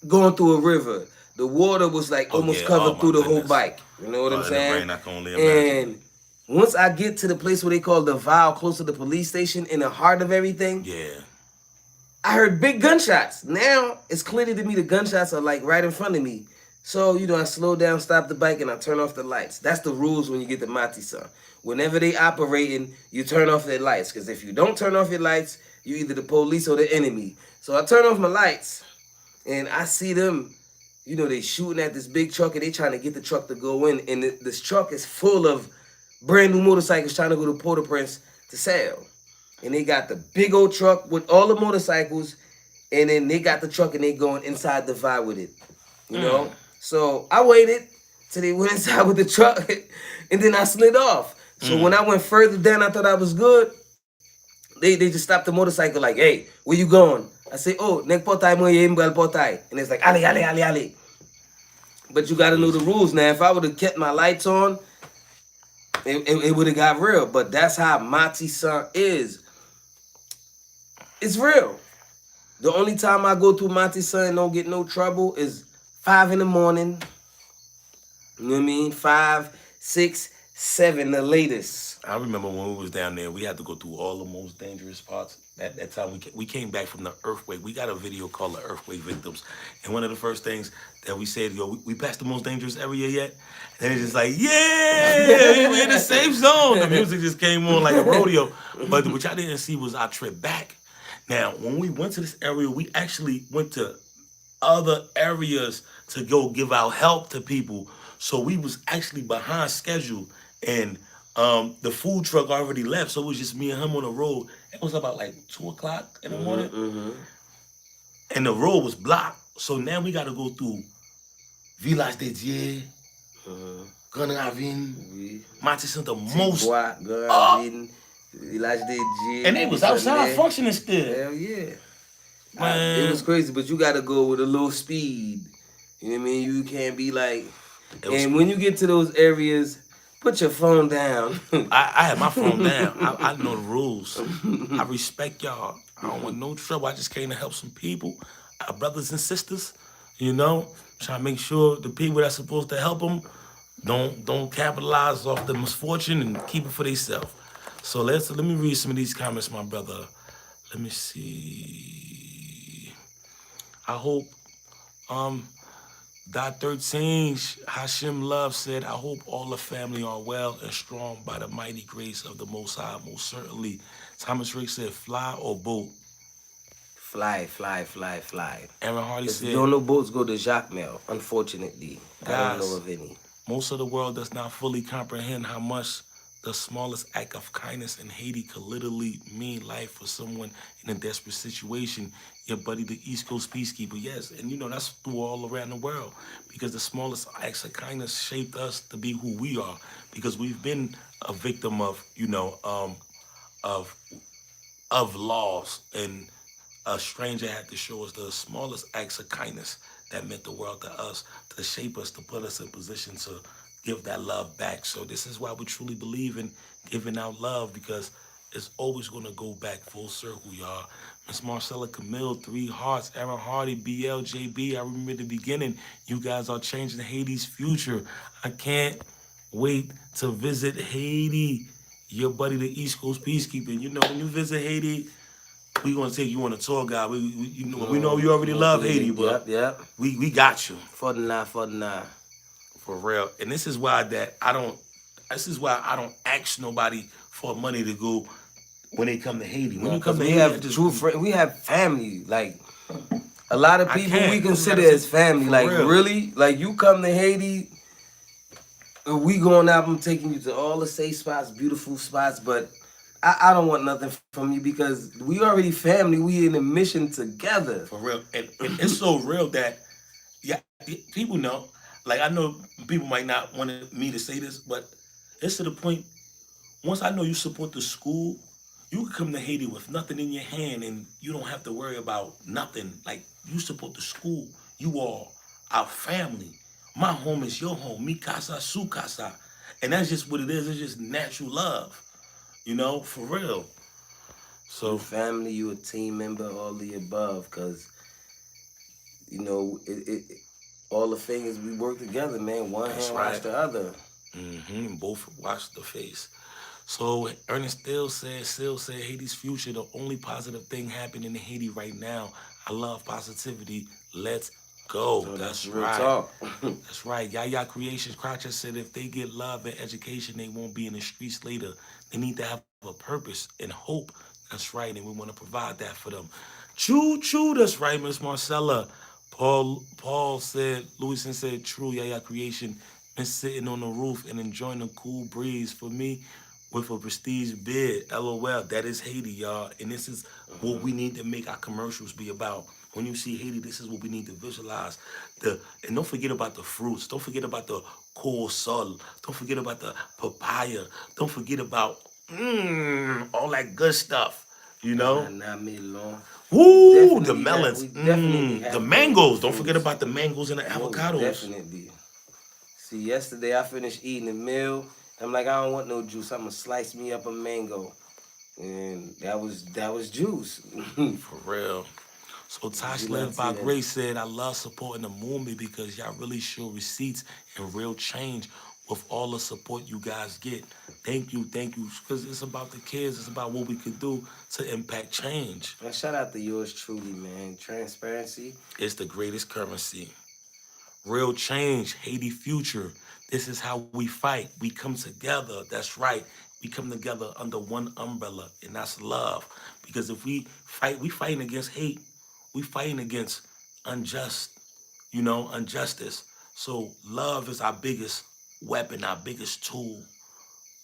going through a river. The water was like almost yeah. covered Oh, my through the whole goodness. bike. You know what I'm In the saying? rain, I can only imagine. And once I get to the place where they call the Vow, close to the police station, in the heart of everything, Yeah. I heard big gunshots. Now it's clear to me the gunshots are like right in front of me. So, you know, I slow down, stop the bike, and I turn off the lights. That's the rules when you get to Matissan. Whenever they operating, you turn off their lights. Because if you don't turn off your lights, you either the police or the enemy. So I turn off my lights, and I see them, you know, they shooting at this big truck, and they trying to get the truck to go in. And this truck is full of brand new motorcycles trying to go to Port-au-Prince to sell. And they got the big old truck with all the motorcycles, and then they got the truck and they going inside the Vi with it. You know? So I waited till they went inside with the truck, and then I slid off. So when I went further down, I thought I was good. They just stopped the motorcycle like, hey, where you going? I say, oh, nek potay mo yem gal potay. And it's like, ale. But you gotta know the rules now. If I would have kept my lights on, it would have got real. But that's how Matissan is. It's real. The only time I go through Matissan and don't get no trouble is 5 in the morning. You know what I mean? 5, 6, 7, the latest. I remember when we was down there, we had to go through all the most dangerous parts. That time we came back from the earthquake. We got a video called the Earthquake Victims. And one of the first things that we said, yo, we passed the most dangerous area yet? And it's just like, yeah, we're in the safe zone. The music just came on like a rodeo. But what y'all didn't see was our trip back. Now, when we went to this area, we actually went to other areas to go give out help to people. So we was actually behind schedule, and the food truck already left. So it was just me and him on the road. It was about like 2 o'clock in the morning, and the road was blocked. So now we got to go through Village de Dieu, Gonavin, Matissan, the most, Village de Dieu. and they was outside functioning still. Hell yeah. Man. It was crazy, but you gotta go with a little speed. You know what I mean? You can't be like. And when you get to those areas, put your phone down. I had my phone down. I know the rules. I respect y'all. I don't want no trouble. I just came to help some people, our brothers and sisters. You know, trying to make sure the people that's supposed to help them don't capitalize off the misfortune and keep it for themselves. So let me read some of these comments, my brother. Let me see. I hope um Dot 13 Hashim Love said, I hope all the family are well and strong by the mighty grace of the Most High. Most certainly. Thomas Rick said, fly or boat. Fly, fly, fly, fly. Aaron Hardy Because said, don't know boats go to Jacmel, unfortunately. I don't know guys, of any. most of the world does not fully comprehend how much the smallest act of kindness in Haiti could literally mean life for someone in a desperate situation. Your buddy, the East Coast peacekeeper, yes, and that's through all around the world, because the smallest acts of kindness shaped us to be who we are. Because we've been a victim of, of laws, and a stranger had to show us the smallest acts of kindness that meant the world to us, to shape us, to put us in position to give that love back. So this is why we truly believe in giving out love, because it's always going to go back full circle, y'all. Miss Marcella Camille, Three Hearts, Aaron Hardy, BLJB. I remember the beginning. You guys are changing Haiti's future. I can't wait to visit Haiti. Your buddy, the East Coast Peacekeeper. When you visit Haiti, we gonna take you on a tour guide. We know you already love Haiti, but Yep, yep. we got you For the night, for the night. for real. And this is why that I don't. This is why I don't ask nobody for money to go when they come to Haiti. When you come Because to we Haiti, I have just true friends. We have family. Like, a lot of I people can't. we You consider gotta as family. for Like, real. really? Like, you come to Haiti, we going out, I'm taking you to all the safe spots, beautiful spots, but I don't want nothing from you because we already family. We in a mission together. For real, and it's so real that yeah, people know. Like I know people might not want me to say this, but it's to the point. Once I know you support the school, you can come to Haiti with nothing in your hand and you don't have to worry about nothing. Like you support the school, you are our family. My home is your home. Mi casa, su casa. And that's just what it is. It's just natural love, for real. You So family, you a team member, all the above. Cause all the fingers we work together, man. One that's hand wash right. the other. Both wash the face. So Ernest still said Haiti's future, the only positive thing happening in Haiti right now. I love positivity. Let's go. So that's That's real right. talk. That's right. Yaya Creations Crotcher said if they get love and education, they won't be in the streets later. They need to have a purpose and hope. That's right. And we want to provide that for them. Choo choo. That's right, Miss Marcella. Paul said, Louison said, true, Yaya Creation. Been sitting on the roof and enjoying the cool breeze. For me, with a prestige bid. LOL. That is Haiti, y'all. And this is what we need to make our commercials be about. When you see Haiti, this is what we need to visualize. And don't forget about the fruits. Don't forget about the cool sol. Don't forget about the papaya. Don't forget about all that good stuff. You know? Not me alone. Woo, the melons. We definitely The have mangoes. the Don't forget fruits. about the mangoes and the Most avocados. definitely. See, yesterday I finished eating a meal. I'm like, I don't want no juice. I'm gonna slice me up a mango, and that was juice. For real. So Did Tosh you not Live see by that? Grace said, I love supporting the movement because y'all really show receipts and real change with all the support you guys get. Thank you, thank you. Because it's about the kids, it's about what we can do to impact change. And shout out to yours truly, man. Transparency. It's the greatest currency. Real change, Haiti future. This is how we fight. We come together. That's right. We come together under one umbrella, and that's love. Because if we fight, we fighting against hate. We fighting against unjust, injustice. So love is our biggest weapon, our biggest tool.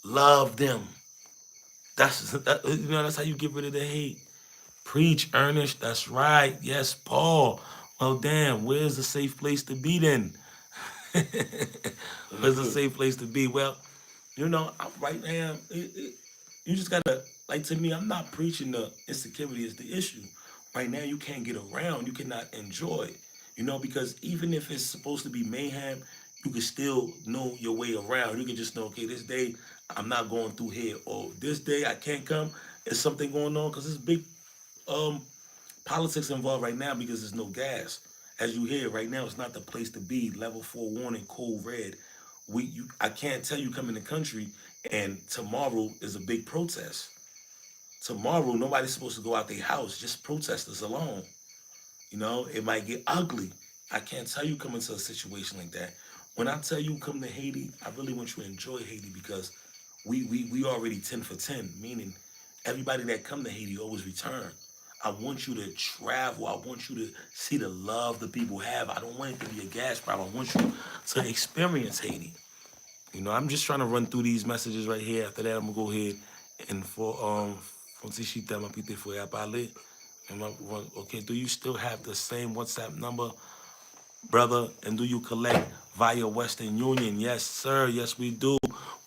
Love them. That's how you get rid of the hate. Preach, Ernest. That's right. Yes, Paul. Well, damn. Where's the safe place to be then? Where's a safe place to be? Well, right now, you just gotta, like, to me, I'm not preaching the insecurity is the issue. Right now, you can't get around, you cannot enjoy, because even if it's supposed to be mayhem, you can still know your way around. You can just know, okay, this day I'm not going through here, or this day I can't come. There's something going on because there's big um politics involved right now because there's no gas. As you hear right now, it's not the place to be. Level 4 warning, code red. I can't tell you come in the country and tomorrow is a big protest. Tomorrow, nobody's supposed to go out their house. Just protesters alone. You know, it might get ugly. I can't tell you come into a situation like that. When I tell you come to Haiti, I really want you to enjoy Haiti because we already 10 for 10, meaning everybody that come to Haiti always return. I want you to travel. I want you to see the love the people have. I don't want it to be a gas problem. I want you to experience Haiti. You know, I'm just trying to run through these messages right here. After that, I'm gonna go ahead and for Tishita Mapite for Yapale. Okay, do you still have the same WhatsApp number, brother? And do you collect via Western Union? Yes, sir. Yes, we do.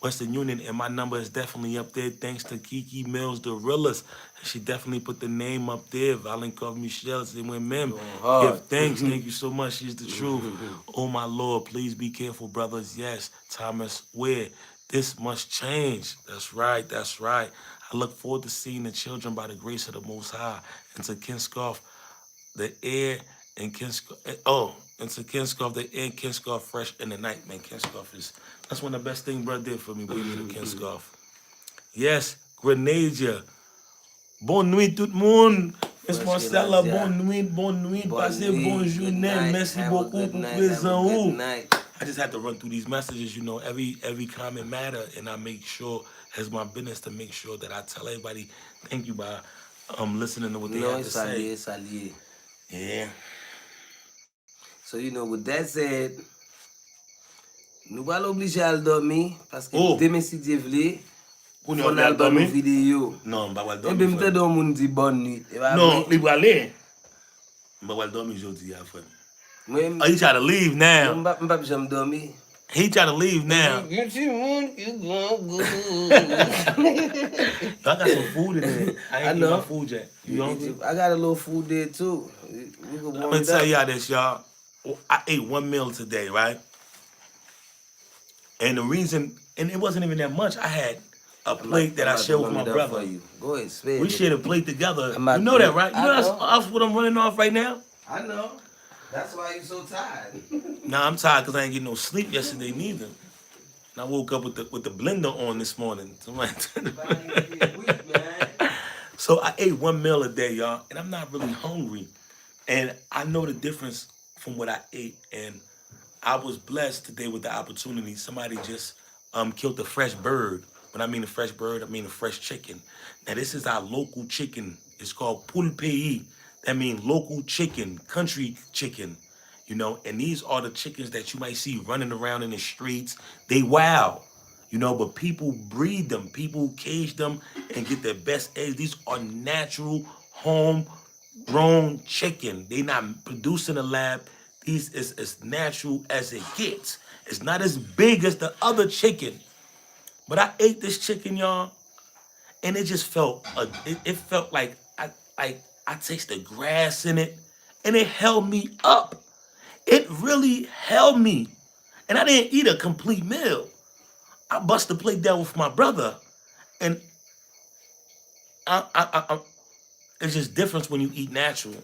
Western Union, and my number is definitely up there. Thanks to Kiki Mills, the realist. She definitely put the name up there. Valenkov Michelle, c'est moi-même. Going hard. Give thanks. Thank you so much. She's the truth. Oh, my Lord, please be careful, brothers. Yes, Thomas Ware. This must change. That's right. That's right. I look forward to seeing the children by the grace of the Most High. And to Kinskoff, the air and Kinskoff. And to Kinskoff, the air and Kinskoff fresh in the night. Man, Kinskoff is, that's one of the best things brother did for me, baby, to Kinskoff. Yes, Grenada. Bonne nuit tout le monde. Miss Fresh Marcella, Grenada. bonne nuit, bonne nuit. Bonne Passez nuit, bonne good journée. night, Merci have a beaucoup good pour night, présent. have a good Ooh. night. I just had to run through these messages, you know, every comment matter, and I make sure it's my business to make sure that I tell everybody thank you by listening to what they No, have to it's say. allié, it's allié. Yeah. So, you know, with that said, nous pas l'obliger à le dormir parce que Oh. demain si Dieu veut, Pour nous on a dormir? une vidéo. Non, bah, Et dormir. puis, m'te donne moun dit bonne nuit. Et bah, Non, après, libre aller. Bah, dormir aujourd'hui, à frère. moi, Oh, he try to leave now. m'pa jamais dormir. He try to leave now. You see, moun, you gon' go. I got some food in there. I ain't I eat know. my food yet. You hungry? I got a little food there too. We can I'm warm gonna it tell up. y'all this, y'all. I ate one meal today, right? And the reason, and it wasn't even that much. I had a plate that I shared with my brother. For you. Go ahead, spare We it. shared a plate together. I'm about You know to- that, right? You I know know. that's what I'm running off right now? I know. That's why you so tired. Nah, I'm tired because I ain't getting no sleep yesterday neither. And I woke up with the blender on this morning. So I'm like, so I ate one meal a day, y'all, and I'm not really hungry. And I know the difference from what I ate. And I was blessed today with the opportunity. Somebody just killed a fresh bird. When I mean a fresh bird, I mean a fresh chicken. Now this is our local chicken. It's called pulpei. That means local chicken, country chicken. You know, and these are the chickens that you might see running around in the streets. They wild, you know, but people breed them. People cage them and get their best eggs. These are natural, homegrown chicken. They not produced in a lab. These is as natural as it gets. It's not as big as the other chicken. But I ate this chicken, y'all, and it just felt, it felt like I tasted grass in it, and it held me up. It really held me. And I didn't eat a complete meal. I bust the plate down with my brother. And it's just different when you eat natural.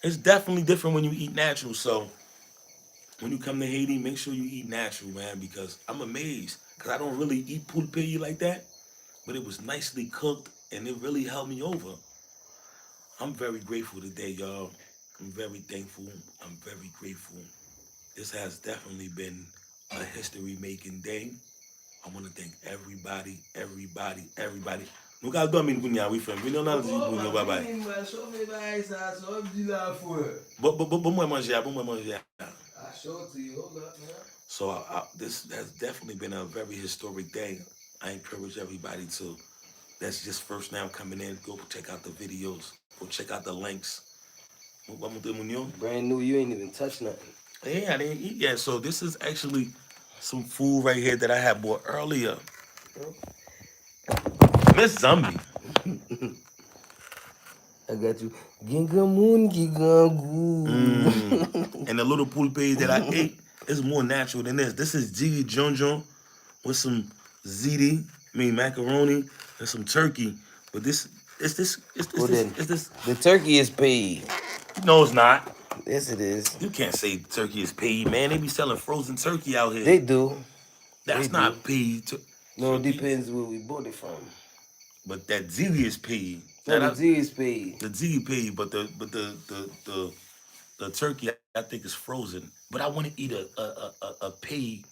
It's definitely different when you eat natural. So when you come to Haiti, make sure you eat natural, man, because I'm amazed. Because I don't really eat pulpei like that. But it was nicely cooked, and it really held me over. I'm very grateful today, y'all. I'm very thankful. I'm very grateful. This has definitely been a history-making day. I want to thank everybody. Nou ka dormi kounya, we friend. We know not to kounya, bye-bye. Bon mwen manje ya. I show it to you. Hold up, man. So this has definitely been a very historic day. I encourage everybody to, that's just first now coming in, go check out the videos. Go check out the links. Brand new, you ain't even touched nothing. Yeah, I didn't eat yet. So this is actually some food right here that I had bought earlier. Miss Zombie. I got you. Gingamoon, gigangu. And the little pulpei that I ate is more natural than this. This is jiggy jonjon with some ziti, macaroni, and some turkey. But this. The turkey is paid. No, it's not. Yes, it is. You can't say turkey is paid, man. They be selling frozen turkey out here. They do. That's not paid. No, it depends where we bought it from. But that ziti is paid. No, That the I, G is paid. the GDP, but the turkey I think is frozen. But I want to eat a pig.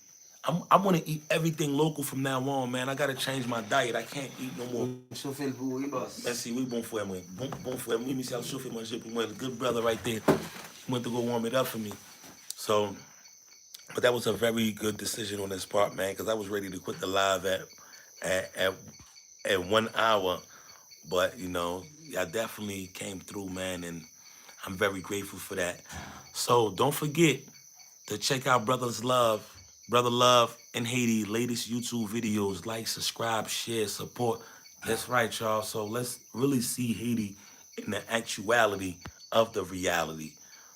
I want to eat everything local from now on, man. I gotta change my diet. I can't eat no more. Chauffer le pour, oui, boss. Merci, oui, bon frère, moi. Bon frère, moi, Michel chauffe manger pour moi. The good brother right there. Went to go warm it up for me. So, but that was a very good decision on his part, man, because I was ready to quit the live at at at 1 hour. But I definitely came through, man, and I'm very grateful for that. So don't forget to check out Brother Love in Haiti, latest YouTube videos. Like, subscribe, share, support. That's right, y'all. So let's really see Haiti in the actuality of the reality.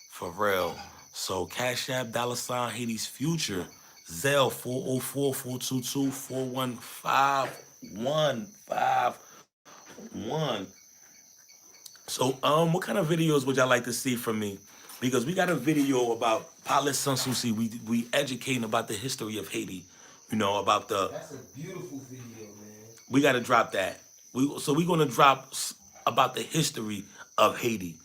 For real. So Cash App, $ Haiti's future. Zelle 404-422-415-151. So, what kind of videos would y'all like to see from me? Because we got a video about Palis Sansusi. We educating about the history of Haiti. About the. That's a beautiful video, man. We got to drop that. We're gonna drop about the history of Haiti.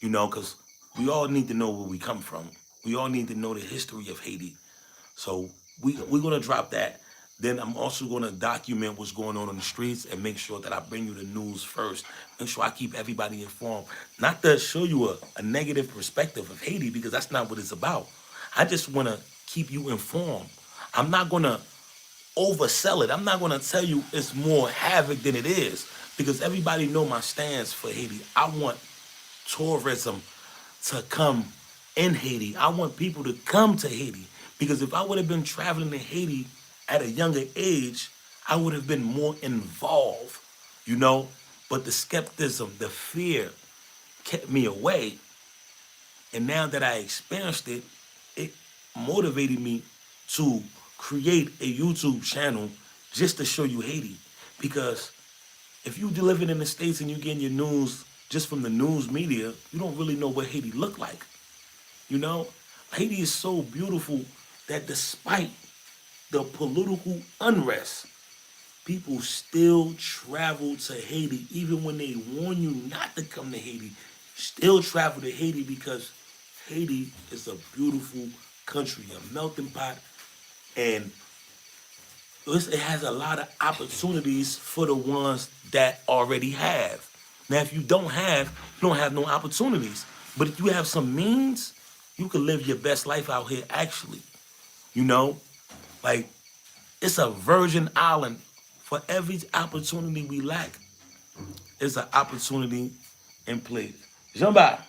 Because we all need to know where we come from. We all need to know the history of Haiti. So we're gonna drop that. Then I'm also gonna document what's going on the streets and make sure that I bring you the news first. Make sure I keep everybody informed. Not to show you a negative perspective of Haiti because that's not what it's about. I just wanna keep you informed. I'm not gonna oversell it. I'm not gonna tell you it's more havoc than it is because everybody know my stance for Haiti. I want tourism to come in Haiti. I want people to come to Haiti because if I would have been traveling to Haiti at a younger age, I would have been more involved, you know. But the skepticism, the fear kept me away. And now that I experienced it, it motivated me to create a YouTube channel just to show you Haiti. Because if you living in the States and you getting your news just from the news media, you don't really know what Haiti look like. You know? Haiti is so beautiful that despite the political unrest, people still travel to Haiti, even when they warn you not to come to Haiti. Still travel to Haiti because Haiti is a beautiful country, a melting pot, and it has a lot of opportunities for the ones that already have. Now, if you don't have no opportunities. But if you have some means, you can live your best life out here actually. You know? Like, it's a virgin island. For every opportunity we lack, it's an opportunity in place. Jean-Baptiste,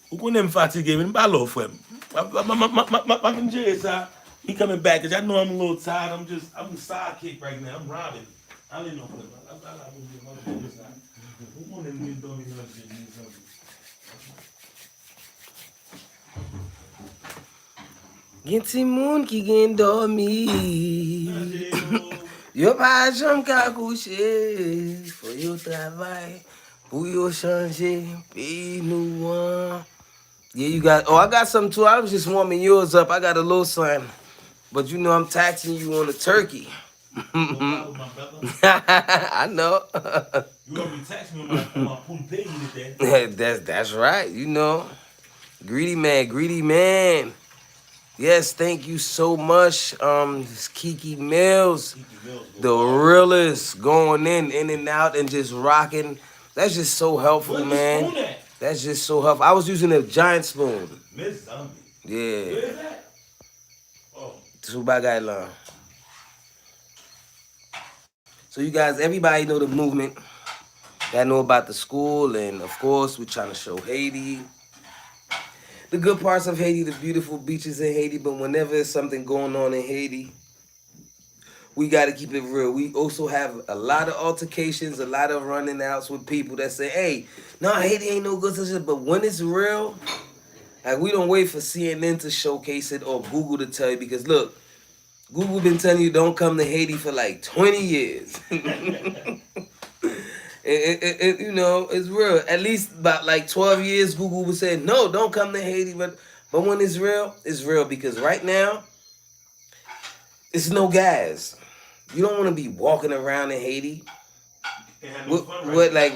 who can them fatigue me? Balo for him. My enjoy sir. He coming back because I know I'm a little tired. I'm a sidekick right now. I'm robbing. I didn't know for him. Who want them to do me something? Gen ti moun ki gen dormi. Yo pa jam ka kouche. Fo yo travay. Pou yo chanje. Pays nou an. Yeah, you got. Oh, I got some too. I was just warming yours up. I got a little something. But you know I'm taxing you on the turkey. I know. You gonna be taxing me on my pool pay today. That's right. You know. Greedy man, greedy man. Yes, thank you so much. This Kiki Mills, the realest, going in and out and just rocking. That's just so helpful, man. That's just so helpful. I was using a giant spoon. Miss Zombie. Yeah. Where is that? Oh. Subagay lang. So you guys, everybody know the movement. Y'all know about the school, and of course, we're trying to show Haiti. The good parts of Haiti, the beautiful beaches in Haiti, but whenever there's something going on in Haiti, we got to keep it real. We also have a lot of altercations, a lot of running outs with people that say, hey, no, Haiti ain't no good, such. But when it's real, like, we don't wait for CNN to showcase it or Google to tell you, because look, Google been telling you don't come to Haiti for like 20 years. You know, it's real. At least about like 12 years, Google was saying, no, don't come to Haiti. But when it's real because right now, it's no gas. You don't want to be walking around in Haiti Ain't had no fun right what now. like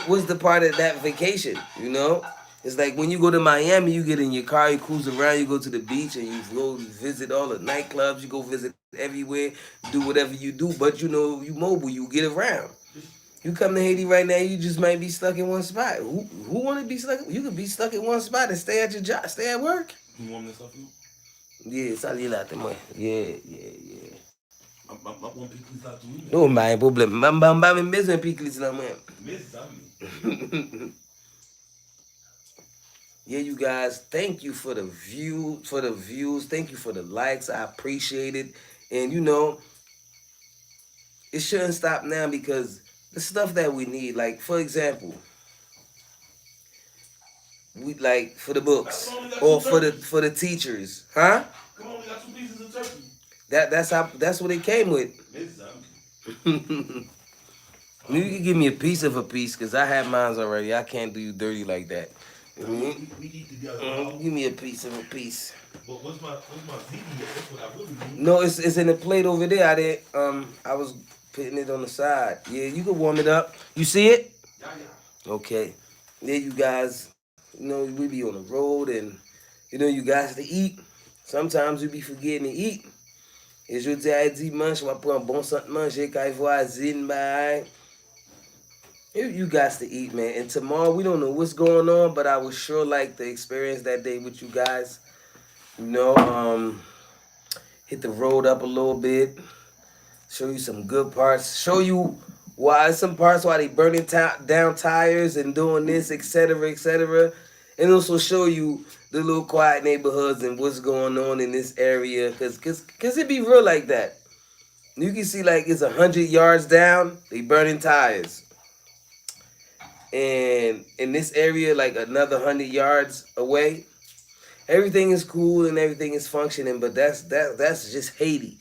what's the part of that vacation? You know, it's like when you go to Miami, you get in your car, you cruise around, you go to the beach, and you go visit all the nightclubs, you go visit everywhere, do whatever you do, but you know you mobile, you get around. You come to Haiti right now, you just might be stuck in one spot. Who want to be stuck? You could be stuck in one spot and stay at your job, stay at work. You want me to stuff you? Yeah, salir lá também. Yeah, yeah, yeah. One pick this out to me. Não, mas é problema. Mas mesmo é picles lá, mano. Miss Sammy. Yeah, you guys, thank you for the views. Thank you for the likes. I appreciate it. And you know, it shouldn't stop now because the stuff that we need, like for example, we like for the books or for the teachers, huh? Come on, we got 2 pieces of turkey. That's what it came with. Miss Sammy. You can give me a piece of a piece because I have mine already. I can't do you dirty like that. We eat together. Bro. Give me a piece of a piece. But what's my ZD? That's what I really need. No, it's in the plate over there. I was putting it on the side. Yeah, you can warm it up. You see it? Yeah. Okay. There you guys. You know, we be on the road and you know you guys to eat. Sometimes we be forgetting to eat. Et je dis à dimanche, on va prendre un bon sang de manger, quand voisine, bye. You guys to eat, man. And tomorrow, we don't know what's going on, but I would sure like to experience that day with you guys. You know, hit the road up a little bit, show you some good parts, show you why some parts why they burning down tires and doing this, etc., and also show you the little quiet neighborhoods and what's going on in this area, cause it be real like that. You can see like it's 100 yards down, they burning tires. And in this area, like another 100 yards away, everything is cool and everything is functioning. But that's just Haiti.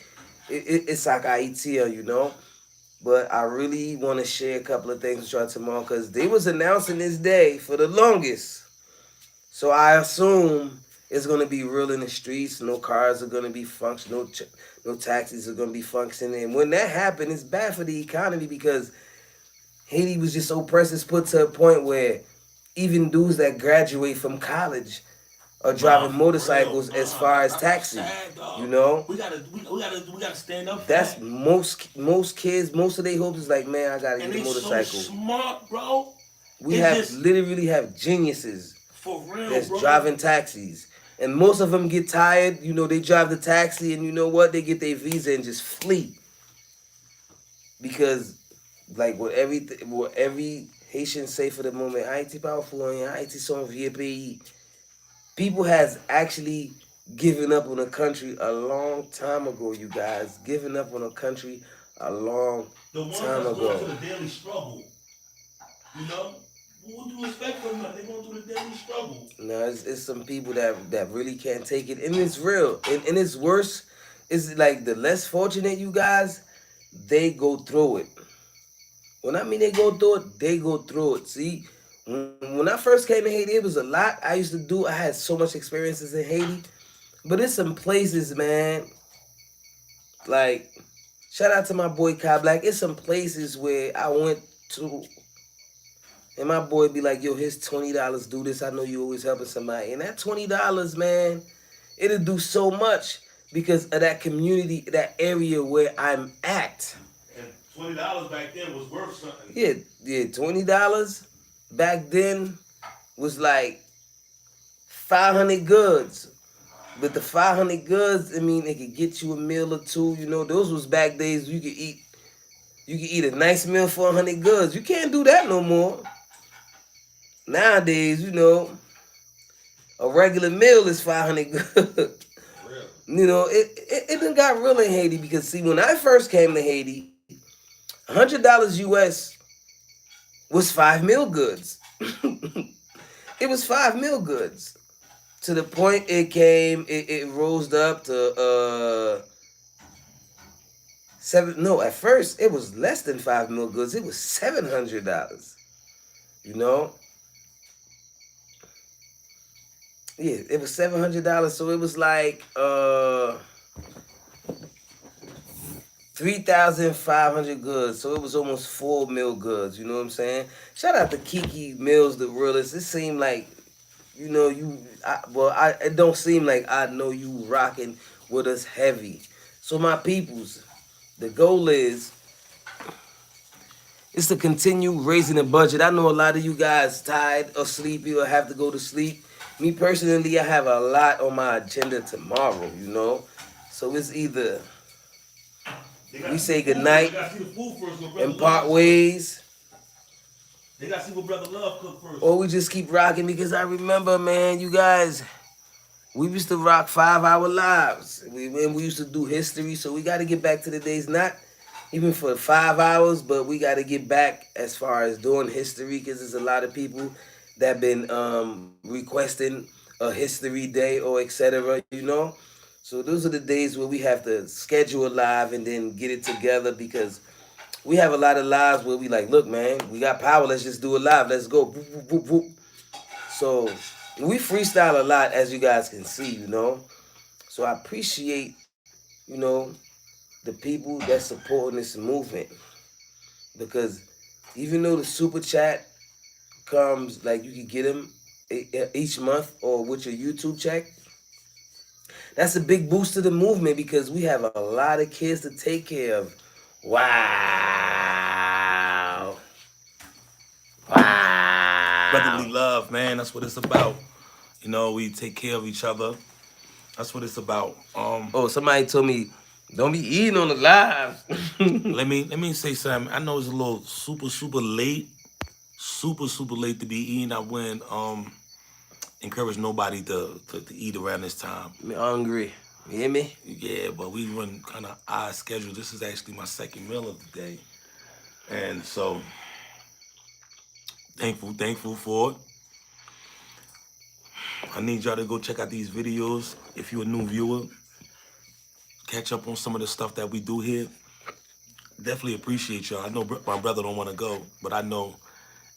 It's like Haiti, you know. But I really want to share a couple of things with y'all tomorrow because they was announcing this day for the longest. So I assume it's gonna be real in the streets. No cars are gonna be functional. No taxis are gonna be functioning. And when that happened, it's bad for the economy because Haiti was just so precious put to a point where even dudes that graduate from college are driving motorcycles as far as taxi. You know? We gotta stand up for That's that. most kids, most of their hopes is like, man, I gotta And get a they motorcycle. so smart, bro. We It's have just- literally have geniuses For real, that's bro. driving taxis. And most of them get tired, you know, they drive the taxi and you know what? They get their visa and just flee. Because like what every Haitian say for the moment, Haiti powerful and Haiti son vieux pays. People has actually given up on a country a long time ago, you guys. Given up on a country a long The ones time that's going ago. through the daily struggle. You know? What do you expect from them? They're going through the daily struggle. No, it's some people that really can't take it. And it's real. And it's worse. It's like the less fortunate you guys, they go through it. When I mean they go through it, they go through it. See, when I first came to Haiti, it was a lot I used to do. I had so much experiences in Haiti. But it's some places, man. Like, shout out to my boy Kai Black. It's some places where I went to, and my boy be like, yo, here's $20. Do this. I know you always helping somebody. And that $20, man, it'll do so much because of that community, that area where I'm at. And $20 back then was worth something. Yeah, $20 back then was like 500 goods. But the 500 goods, I mean, it could get you a meal or two. You know, those was back days you could eat a nice meal for 100 goods. You can't do that no more. Nowadays, you know, a regular meal is 500 goods. You know, it done got real in Haiti because see, when I first came to Haiti, $100 US was 5 meal goods. It was 5 meal goods. To the point it rose up to seven. No, at first it was less than 5 meal goods. It was $700. You know. Yeah, it was $700. So it was like to 3,500 goods. So it was almost 4 mil goods. You know what I'm saying? Shout out to Kiki Mills, the realist. It seemed like, you know, it don't seem like I know you rocking with us heavy. So my peoples, the goal is to continue raising the budget. I know a lot of you guys tired or sleepy or have to go to sleep. Me personally, I have a lot on my agenda tomorrow, you know. So it's either we say goodnight and part ways, They gotta see what Brother Love cook first. or we just keep rocking because I remember, man, you guys, we used to rock 5 hour lives. We used to do history, so we got to get back to the days, not even for 5 hours, but we got to get back as far as doing history because there's a lot of people that been requesting a history day or etc. You know, so those are the days where we have to schedule a live and then get it together because we have a lot of lives where we like, look, man, we got power. Let's just do it live. Let's go. Boop, boop, boop, boop. So we freestyle a lot, as you guys can see, you know. So I appreciate, you know, the people that supporting this movement because even though the super chat comes like you can get them each month or with your YouTube check, that's a big boost to the movement because we have a lot of kids to take care of. Wow. Brotherly Wow. love, man. That's what it's about. You know, we take care of each other. That's what it's about. Oh, somebody told me, don't be eating on the live. Let me say something. I know it's a little super late, super late to be eating. I wouldn't encourage nobody to eat around this time. Me hungry. You hear me? Yeah, but we run kind of odd schedule. This is actually my second meal of the day, and so thankful for it. I need y'all to go check out these videos. If you're a new viewer, catch up on some of the stuff that we do here. Definitely appreciate y'all. I know my brother don't want to go, but I know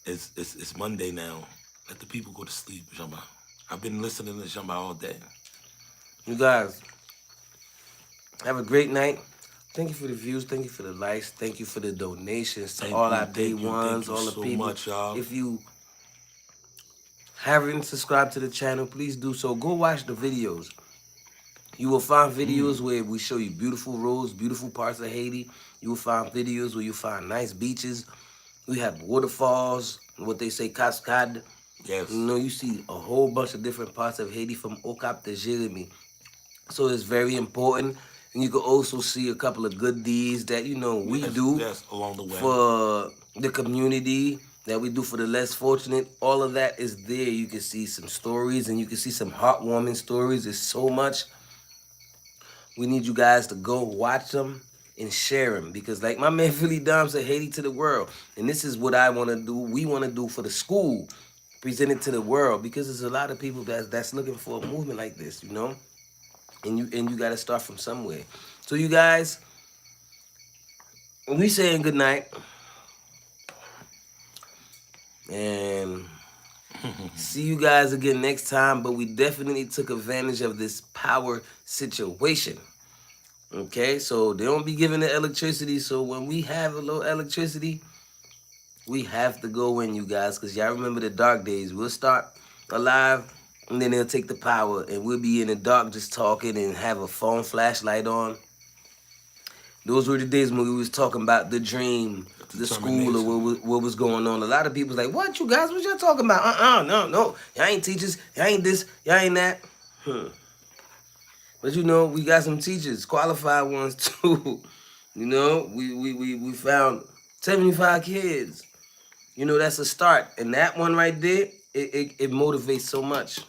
it's Monday now. Let the people go to sleep, Jamba. I've been listening to Jamba all day. You guys, have a great night. Thank you for the views. Thank you for the likes. Thank you for the donations to Thank all you, our thank day you, ones, thank you all the so people. much, y'all. If you haven't subscribed to the channel, please do so. Go watch the videos. You will find videos where we show you beautiful roads, beautiful parts of Haiti. You will find videos where you find nice beaches. We have waterfalls, what they say, cascade. Yes. You know, you see a whole bunch of different parts of Haiti from Okap to Jérémie. So it's very important. And you can also see a couple of good deeds that, you know, we do Yes, along the way. for the community, that we do for the less fortunate. All of that is there. You can see some stories and you can see some heartwarming stories. There's so much. We need you guys to go watch them and share them because, like my man Philly Dom said, Haiti to the world. And this is what I want to do. We want to do for the school, present it to the world because there's a lot of people that's looking for a movement like this, you know. And you got to start from somewhere. So you guys, we saying good night and see you guys again next time. But we definitely took advantage of this power situation. Okay, so they don't be giving the electricity. So when we have a little electricity, we have to go in, you guys, because y'all remember the dark days. We'll start alive, and then they'll take the power, and we'll be in the dark just talking and have a phone flashlight on. Those were the days when we was talking about the dream, the school, or what was going on. A lot of people's like, what, you guys, what y'all talking about? No. Y'all ain't teachers. Y'all ain't this. Y'all ain't that. But you know, we got some teachers, qualified ones too. You know, we found 75 kids. You know, that's a start. And that one right there, it motivates so much.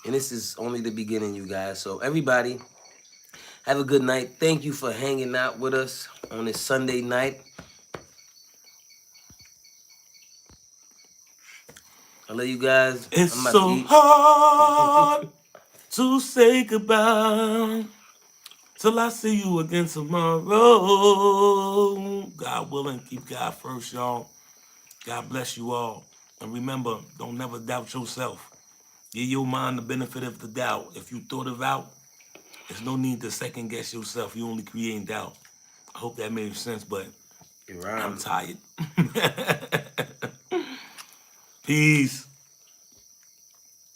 And this is only the beginning, you guys. So everybody, have a good night. Thank you for hanging out with us on this Sunday night. I love you guys. It's I'm about to so eat. hard to say goodbye till I see you again tomorrow. God willing, keep God first, y'all. God bless you all. And remember, don't never doubt yourself. Give your mind the benefit of the doubt. If you thought it out, there's no need to second guess yourself. You only create doubt. I hope that made sense, but It I'm rhymes. tired. Peace.